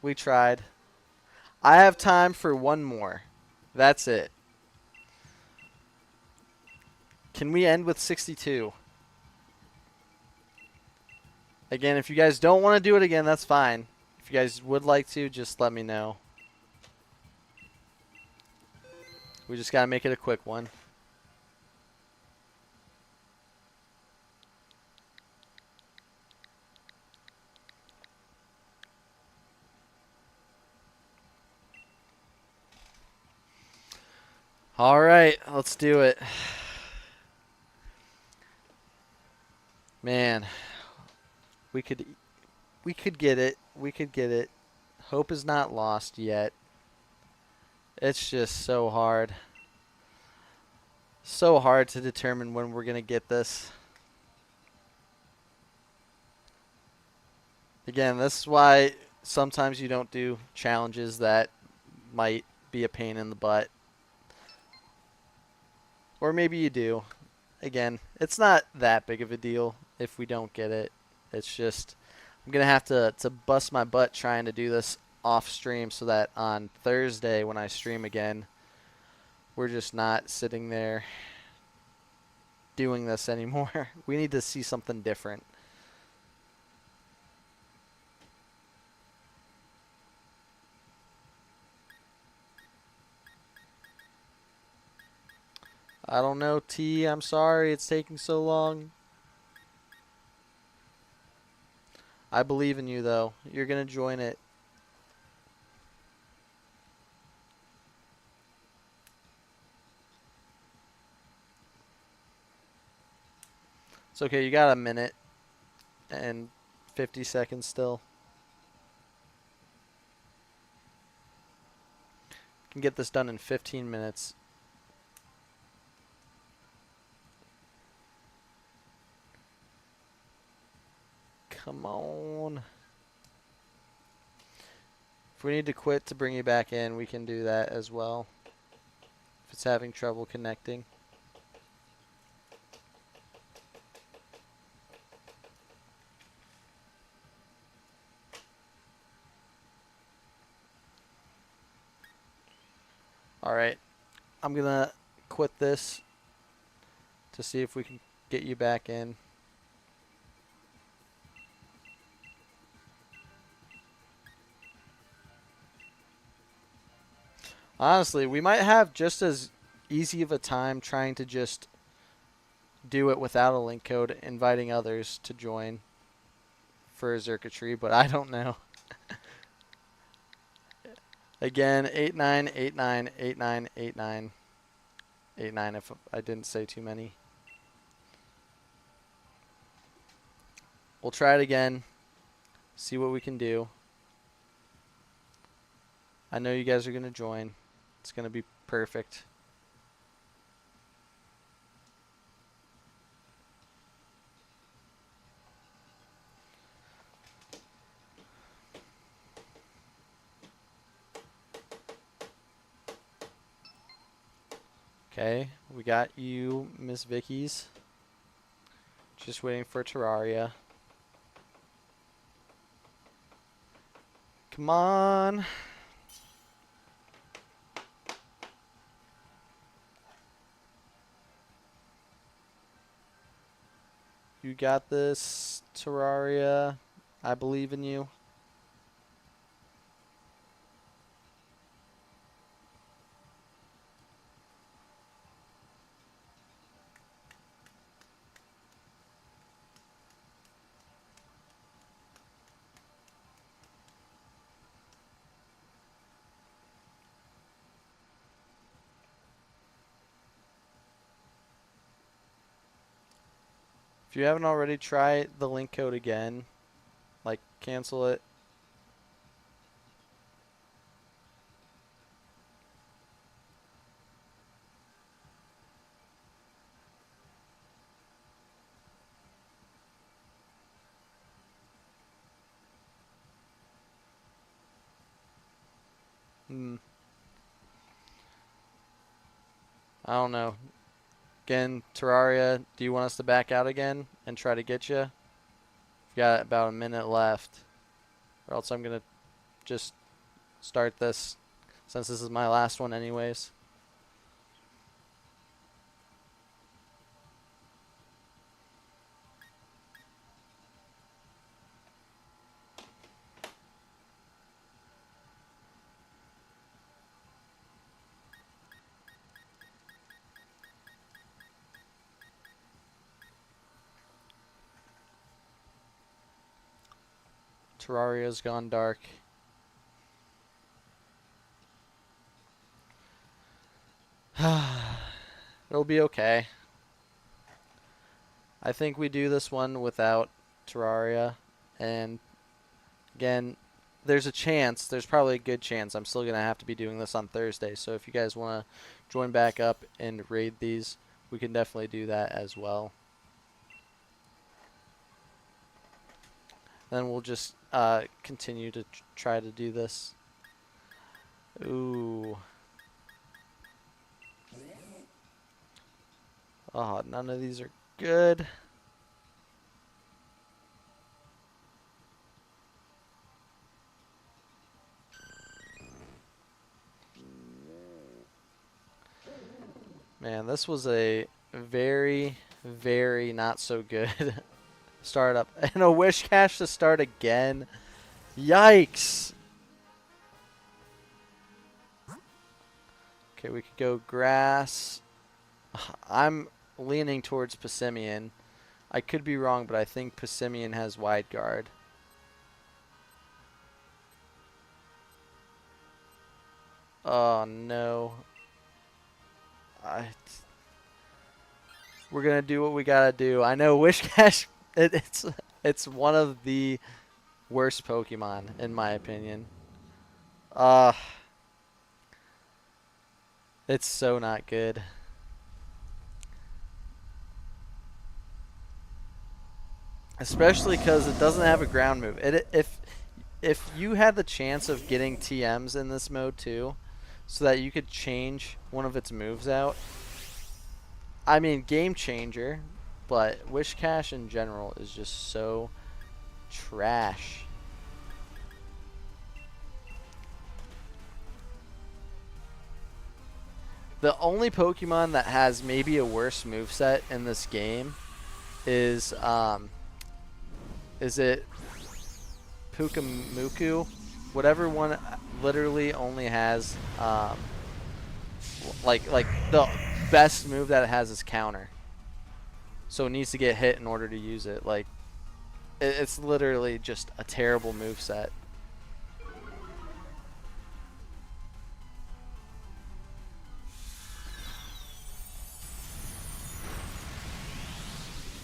We tried. I have time for one more. That's it. Can we end with 62? Again, if you guys don't want to do it again, that's fine. If you guys would like to, just let me know. We just got to make it a quick one. All right, let's do it. Man, we could get it. We could get it. Hope is not lost yet. It's just so hard. So hard to determine when we're going to get this. Again, this is why sometimes you don't do challenges that might be a pain in the butt. Or maybe you do. Again, it's not that big of a deal if we don't get it. It's just I'm going to have to bust my butt trying to do this off stream so that on Thursday when I stream again, we're just not sitting there doing this anymore. We need to see something different. I don't know, T. I'm sorry it's taking so long. I believe in you, though. You're going to join it. It's okay. You got a minute and 50 seconds still. You can get this done in 15 minutes. Come on. If we need to quit to bring you back in, we can do that as well. If it's having trouble connecting. Alright. I'm going to quit this to see if we can get you back in. Honestly, we might have just as easy of a time trying to just do it without a link code, inviting others to join for a Xurkitree, but I don't know. Again, 8-9, 8-9, 8-9, 8-9, 8-9 if I didn't say too many. We'll try it again, see what we can do. I know you guys are going to join. It's going to be perfect. Okay, we got you, Miss Vicky's. Just waiting for Terraria. Come on. You got this, Terraria. I believe in you. If you haven't already, try the link code again. Like, cancel it. I don't know. Again, Terraria, do you want us to back out again and try to get you? We've got about a minute left. Or else I'm going to just start this since this is my last one anyways. Terraria's gone dark. It'll be okay. I think we do this one without Terraria. And again, there's a chance, there's probably a good chance I'm still going to have to be doing this on Thursday. So if you guys want to join back up and raid these, we can definitely do that as well. Then we'll just continue to try to do this. Ooh. Oh, none of these are good. Man, this was a very, very not so good startup. And a wish cache to start again. Yikes. Okay, we could go grass. I'm leaning towards Passimian. I could be wrong, but I think Passimian has wide guard. Oh no. We're gonna do what we gotta do. I know Wish Cache. It's one of the worst Pokemon in my opinion. It's so not good. Especially because it doesn't have a ground move. If you had the chance of getting TMs in this mode too, so that you could change one of its moves out, I mean, game changer, but Wish Cache in general is just so trash. The only Pokemon that has maybe a worse moveset in this game is it Pukamuku? Whatever one literally only has like the best move that it has is counter. So it needs to get hit in order to use it. Like, It's literally just a terrible moveset.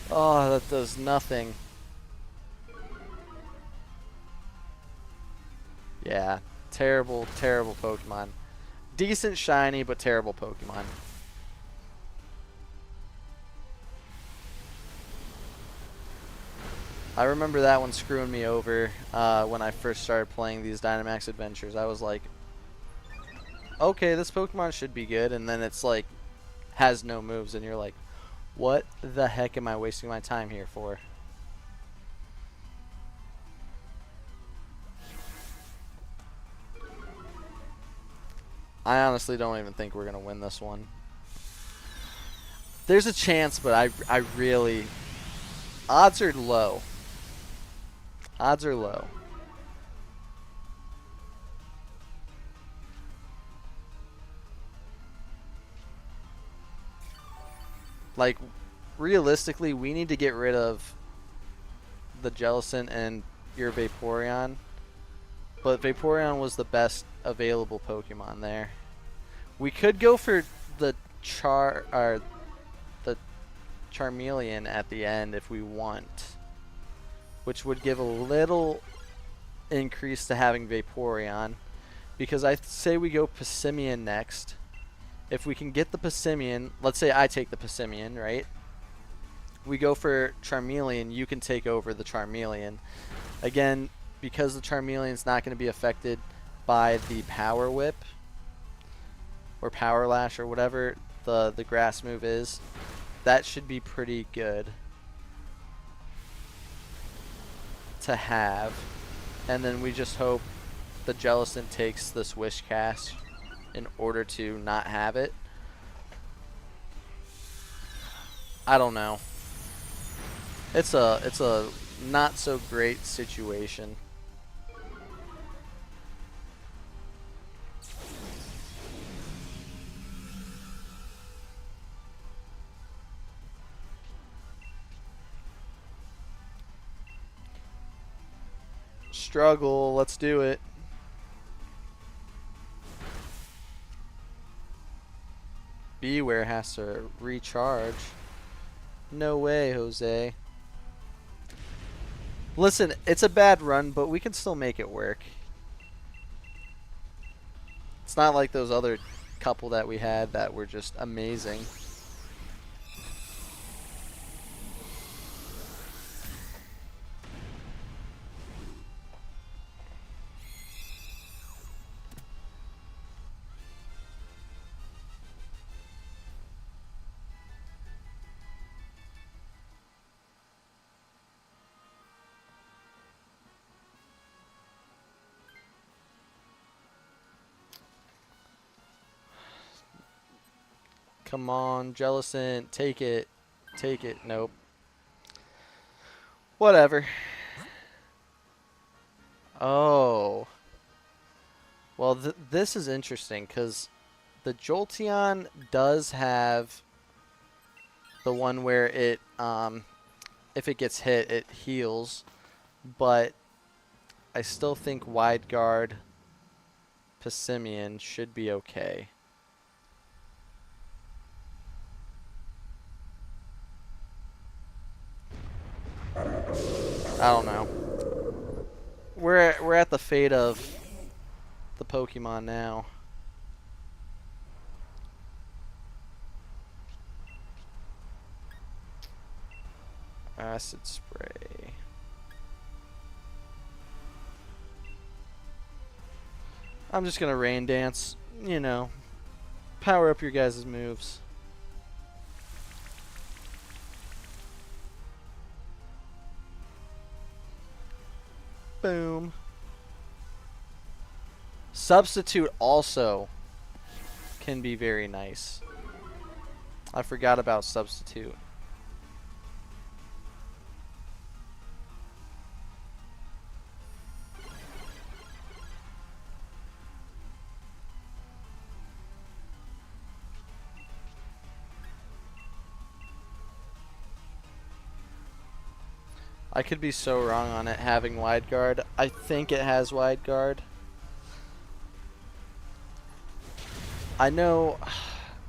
Oh, that does nothing. Yeah, terrible, terrible Pokemon. Decent shiny, but terrible Pokemon. I remember that one screwing me over when I first started playing these Dynamax Adventures. I was like, okay, this Pokemon should be good, and then it's like, has no moves, and you're like, what the heck am I wasting my time here for? I honestly don't even think we're going to win this one. There's a chance, but I really... Odds are low. Odds are low. Like, realistically, we need to get rid of the Jellicent and your Vaporeon. But Vaporeon was the best available Pokemon there. We could go for the Charmeleon at the end if we want, which would give a little increase to having Vaporeon, because I say we go Passimian next. If we can get the Passimian, let's say I take the Passimian, right? We go for Charmeleon, you can take over the Charmeleon. Again, because the Charmeleon's not going to be affected by the Power Whip or Power Lash or whatever the grass move is, that should be pretty good to have. And then we just hope the Jellicent takes this Wish Cast in order to not have it. I don't know. It's a not so great situation. Struggle, let's do it. Beware has to recharge. No way, Jose. Listen, it's a bad run, but we can still make it work. It's not like those other couple that we had that were just amazing. Come on, Jellicent, take it. Take it. Nope. Whatever. Oh. Well, this is interesting because the Jolteon does have the one where it, if it gets hit, it heals. But I still think Wide Guard Passimian should be okay. I don't know. We're at the fate of the Pokemon now. Acid spray. I'm just gonna Rain Dance, you know, power up your guys' moves. Boom. Substitute also can be very nice. I forgot about Substitute. I could be so wrong on it having wide guard. I think it has wide guard. I know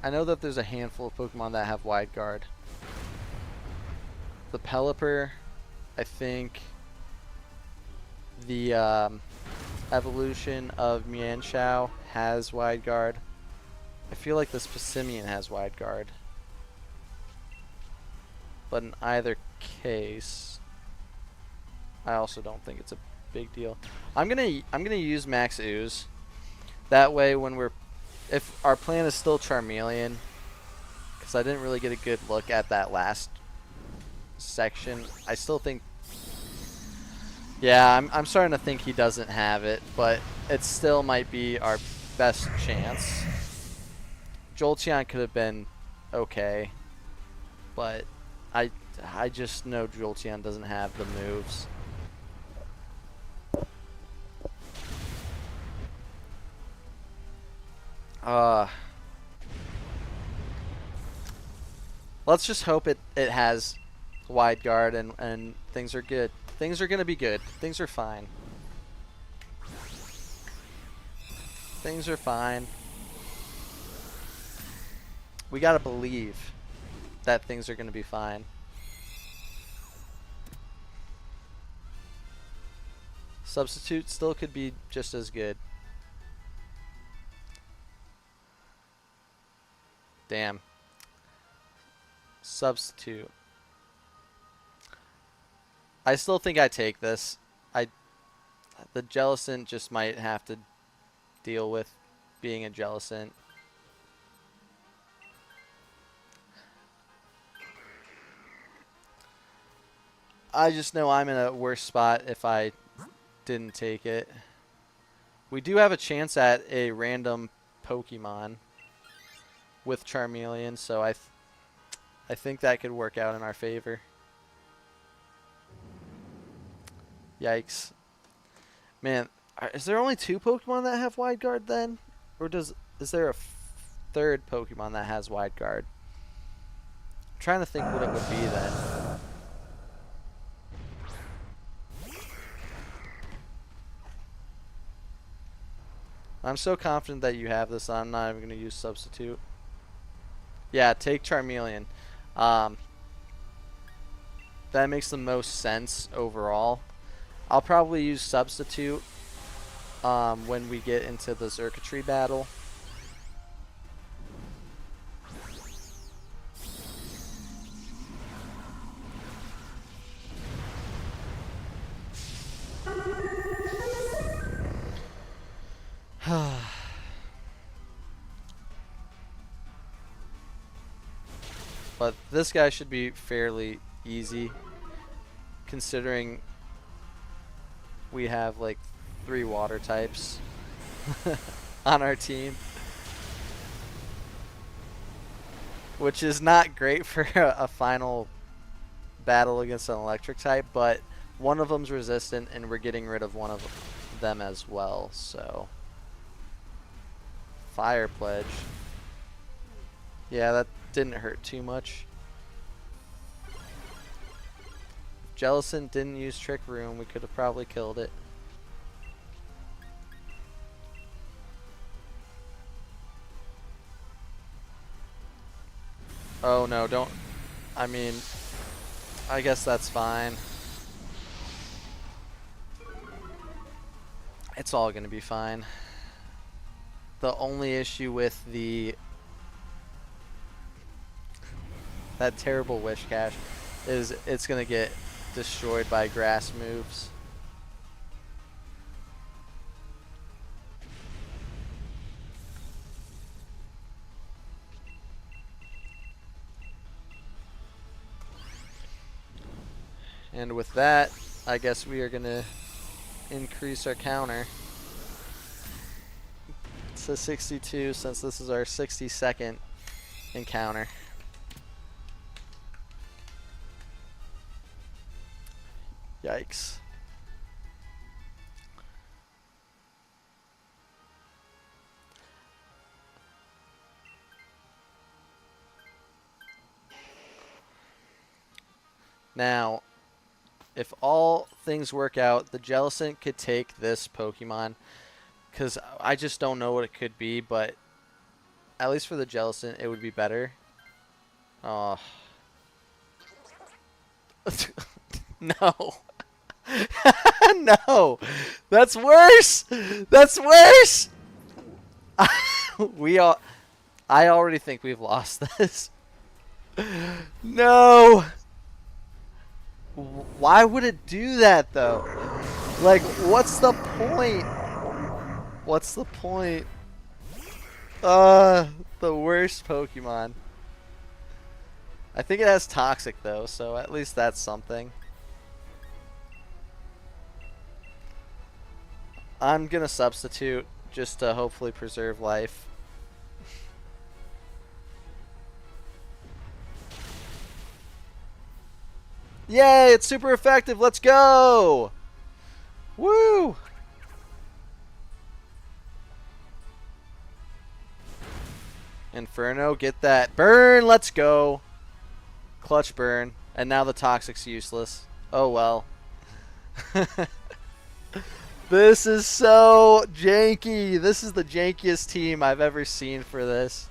that there's a handful of Pokemon that have wide guard. The Pelipper, I think the evolution of Mienshao has wide guard. I feel like the Spasimian has wide guard. But in either case, I also don't think it's a big deal. I'm gonna use Max Ooze. That way if our plan is still Charmeleon, because I didn't really get a good look at that last section. I still think, yeah, I'm starting to think he doesn't have it, but it still might be our best chance. Jolteon could have been okay, but I just know Jolteon doesn't have the moves. Let's just hope it has wide guard and things are good. Things are gonna be good. Things are fine. Things are fine. We gotta believe that things are gonna be fine. Substitute still could be just as good. Damn. Substitute. I still think I take this. The Jellicent just might have to deal with being a Jellicent. I just know I'm in a worse spot if I didn't take it. We do have a chance at a random Pokemon with Charmeleon, so I think that could work out in our favor. Yikes. Man, is there only 2 Pokemon that have wide guard then? Or is there a third Pokemon that has wide guard? I'm trying to think what it would be then. I'm so confident that you have this, I'm not even going to use substitute. Yeah, take Charmeleon. That makes the most sense overall. I'll probably use substitute when we get into the Xurkitree battle. But this guy should be fairly easy, considering we have like 3 water types on our team, which is not great for a final battle against an electric type, but one of them's resistant and we're getting rid of one of them as well, so Fire Pledge. Yeah, that didn't hurt too much. If Jellicent didn't use Trick Room, we could have probably killed it. Oh no, don't. I mean, I guess that's fine. It's all gonna be fine. The only issue with that terrible Wish Cache is it's gonna get destroyed by grass moves. And with that, I guess we are gonna increase our counter to 62 since this is our 62nd encounter. Yikes. Now, if all things work out, the Jellicent could take this Pokemon. Because I just don't know what it could be, but at least for the Jellicent, it would be better. Oh. No. No. That's worse. That's worse. I already think we've lost this. No. Why would it do that though? Like, what's the point? What's the point? The worst Pokemon. I think it has Toxic though, so at least that's something. I'm gonna substitute just to hopefully preserve life. Yay, it's super effective. Let's go. Woo. Inferno, get that. Burn, let's go. Clutch burn. And now the Toxic's useless. Oh well. This is so janky. This is the jankiest team I've ever seen for this.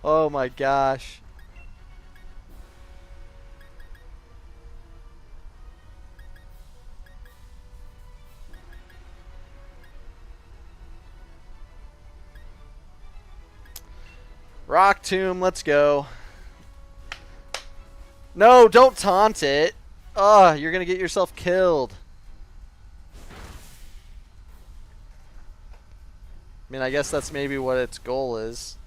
Oh my gosh. Rock Tomb, let's go. No, don't taunt it. Oh, you're going to get yourself killed. I mean, I guess that's maybe what its goal is.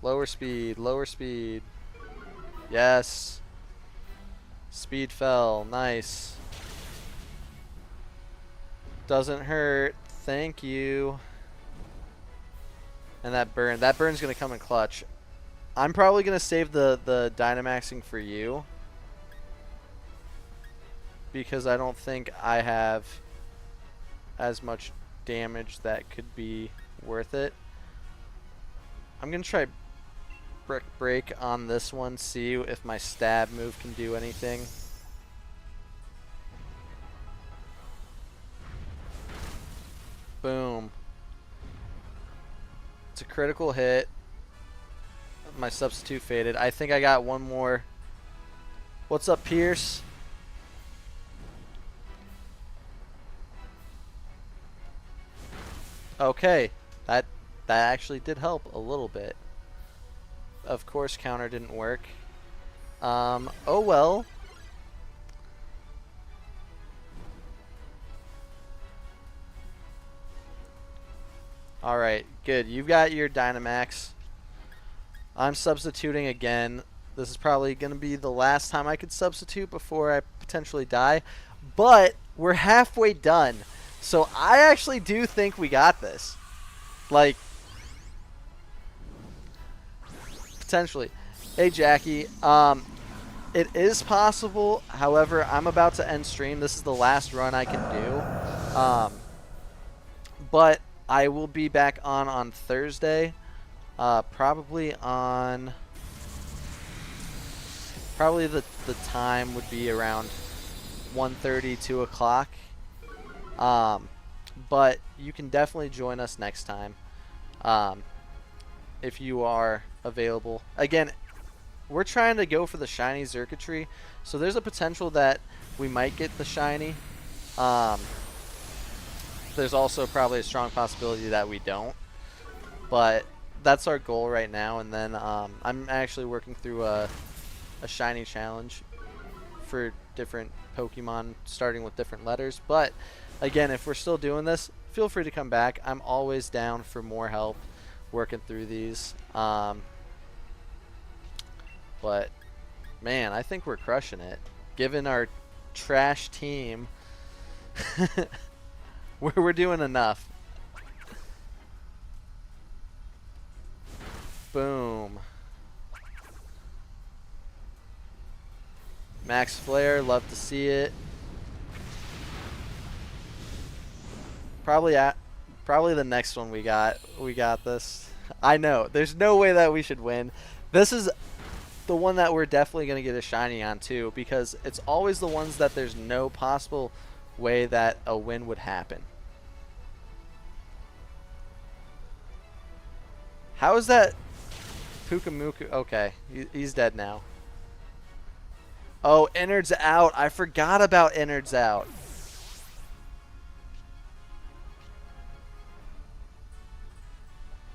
Lower speed, lower speed. Yes. Speed fell, nice. Doesn't hurt, thank you. And that burn's gonna come in clutch. I'm probably gonna save the Dynamaxing for you, because I don't think I have as much damage that could be worth it. I'm gonna try Brick Break on this one, see if my stab move can do anything. Boom. It's a critical hit. My substitute faded. I think I got one more. What's up, Pierce? Okay, that actually did help a little bit. Of course, counter didn't work. Oh well. Alright, good. You've got your Dynamax. I'm substituting again. This is probably going to be the last time I could substitute before I potentially die. But we're halfway done. So I actually do think we got this. Like, potentially. Hey, Jackie. It is possible. However, I'm about to end stream. This is the last run I can do. But I will be back on Thursday. Probably the time would be around 1:30, 2 o'clock. But you can definitely join us next time if you are available. Again, we're trying to go for the shiny Xurkitree, so there's a potential that we might get the shiny. There's also probably a strong possibility that we don't, but that's our goal right now. And then I'm actually working through a shiny challenge for different Pokemon starting with different letters. But again, if we're still doing this, feel free to come back. I'm always down for more help working through these. But man, I think we're crushing it given our trash team. We're doing enough. Boom. Max Flare, love to see it. Probably the next one we got. We got this. I know. There's no way that we should win. This is the one that we're definitely going to get a shiny on too, because it's always the ones that there's no possible way that a win would happen. How is that Pukamuku? Okay, he's dead now. Oh, Innard's out. I forgot about Innard's out.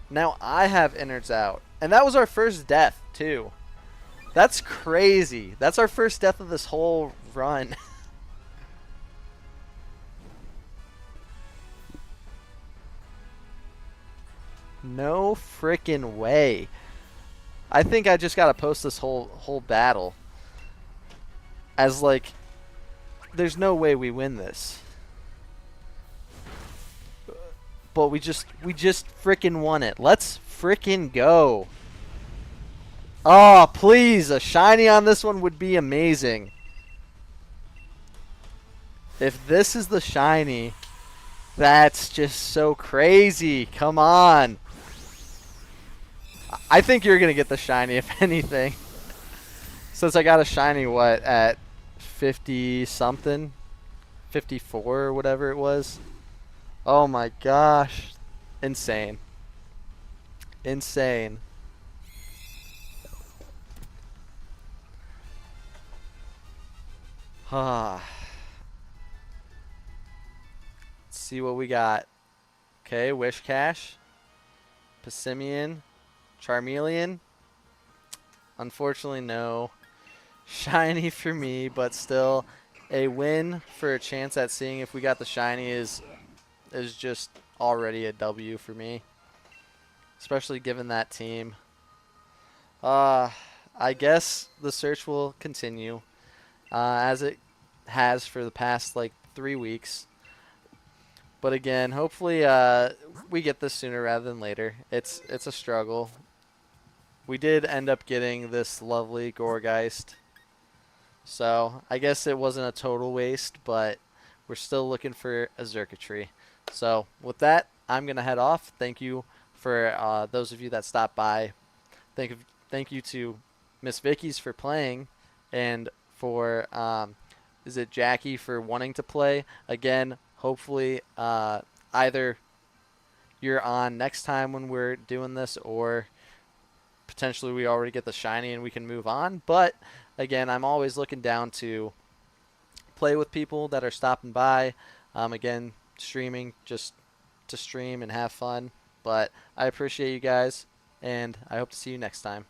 Now I have Innards out. And that was our first death, too. That's crazy. That's our first death of this whole run. No freaking way. I think I just gotta post this whole battle as like, there's no way we win this. But we just freaking won it. Let's freaking go. Oh, please, a shiny on this one would be amazing. If this is the shiny, that's just so crazy. Come on. I think you're going to get the shiny, if anything. Since I got a shiny, what, at 50-something? 54 or whatever it was. Oh my gosh. Insane. Insane. Let's see what we got. Okay, Whiscash, Passimian, Charmeleon. Unfortunately, no. Shiny for me, but still a win for a chance at seeing if we got the shiny is just already a W for me. Especially given that team. I guess the search will continue. As it has for the past like 3 weeks. But again, hopefully we get this sooner rather than later. It's a struggle. We did end up getting this lovely Gourgeist. So I guess it wasn't a total waste, but we're still looking for a Xurkitree. So with that, I'm going to head off. Thank you for those of you that stopped by. Thank you to Miss Vicky's for playing, and for is it Jackie for wanting to play. Again, hopefully either you're on next time when we're doing this, or potentially we already get the shiny and we can move on. But again, I'm always looking down to play with people that are stopping by. Again, streaming just to stream and have fun. But I appreciate you guys, and I hope to see you next time.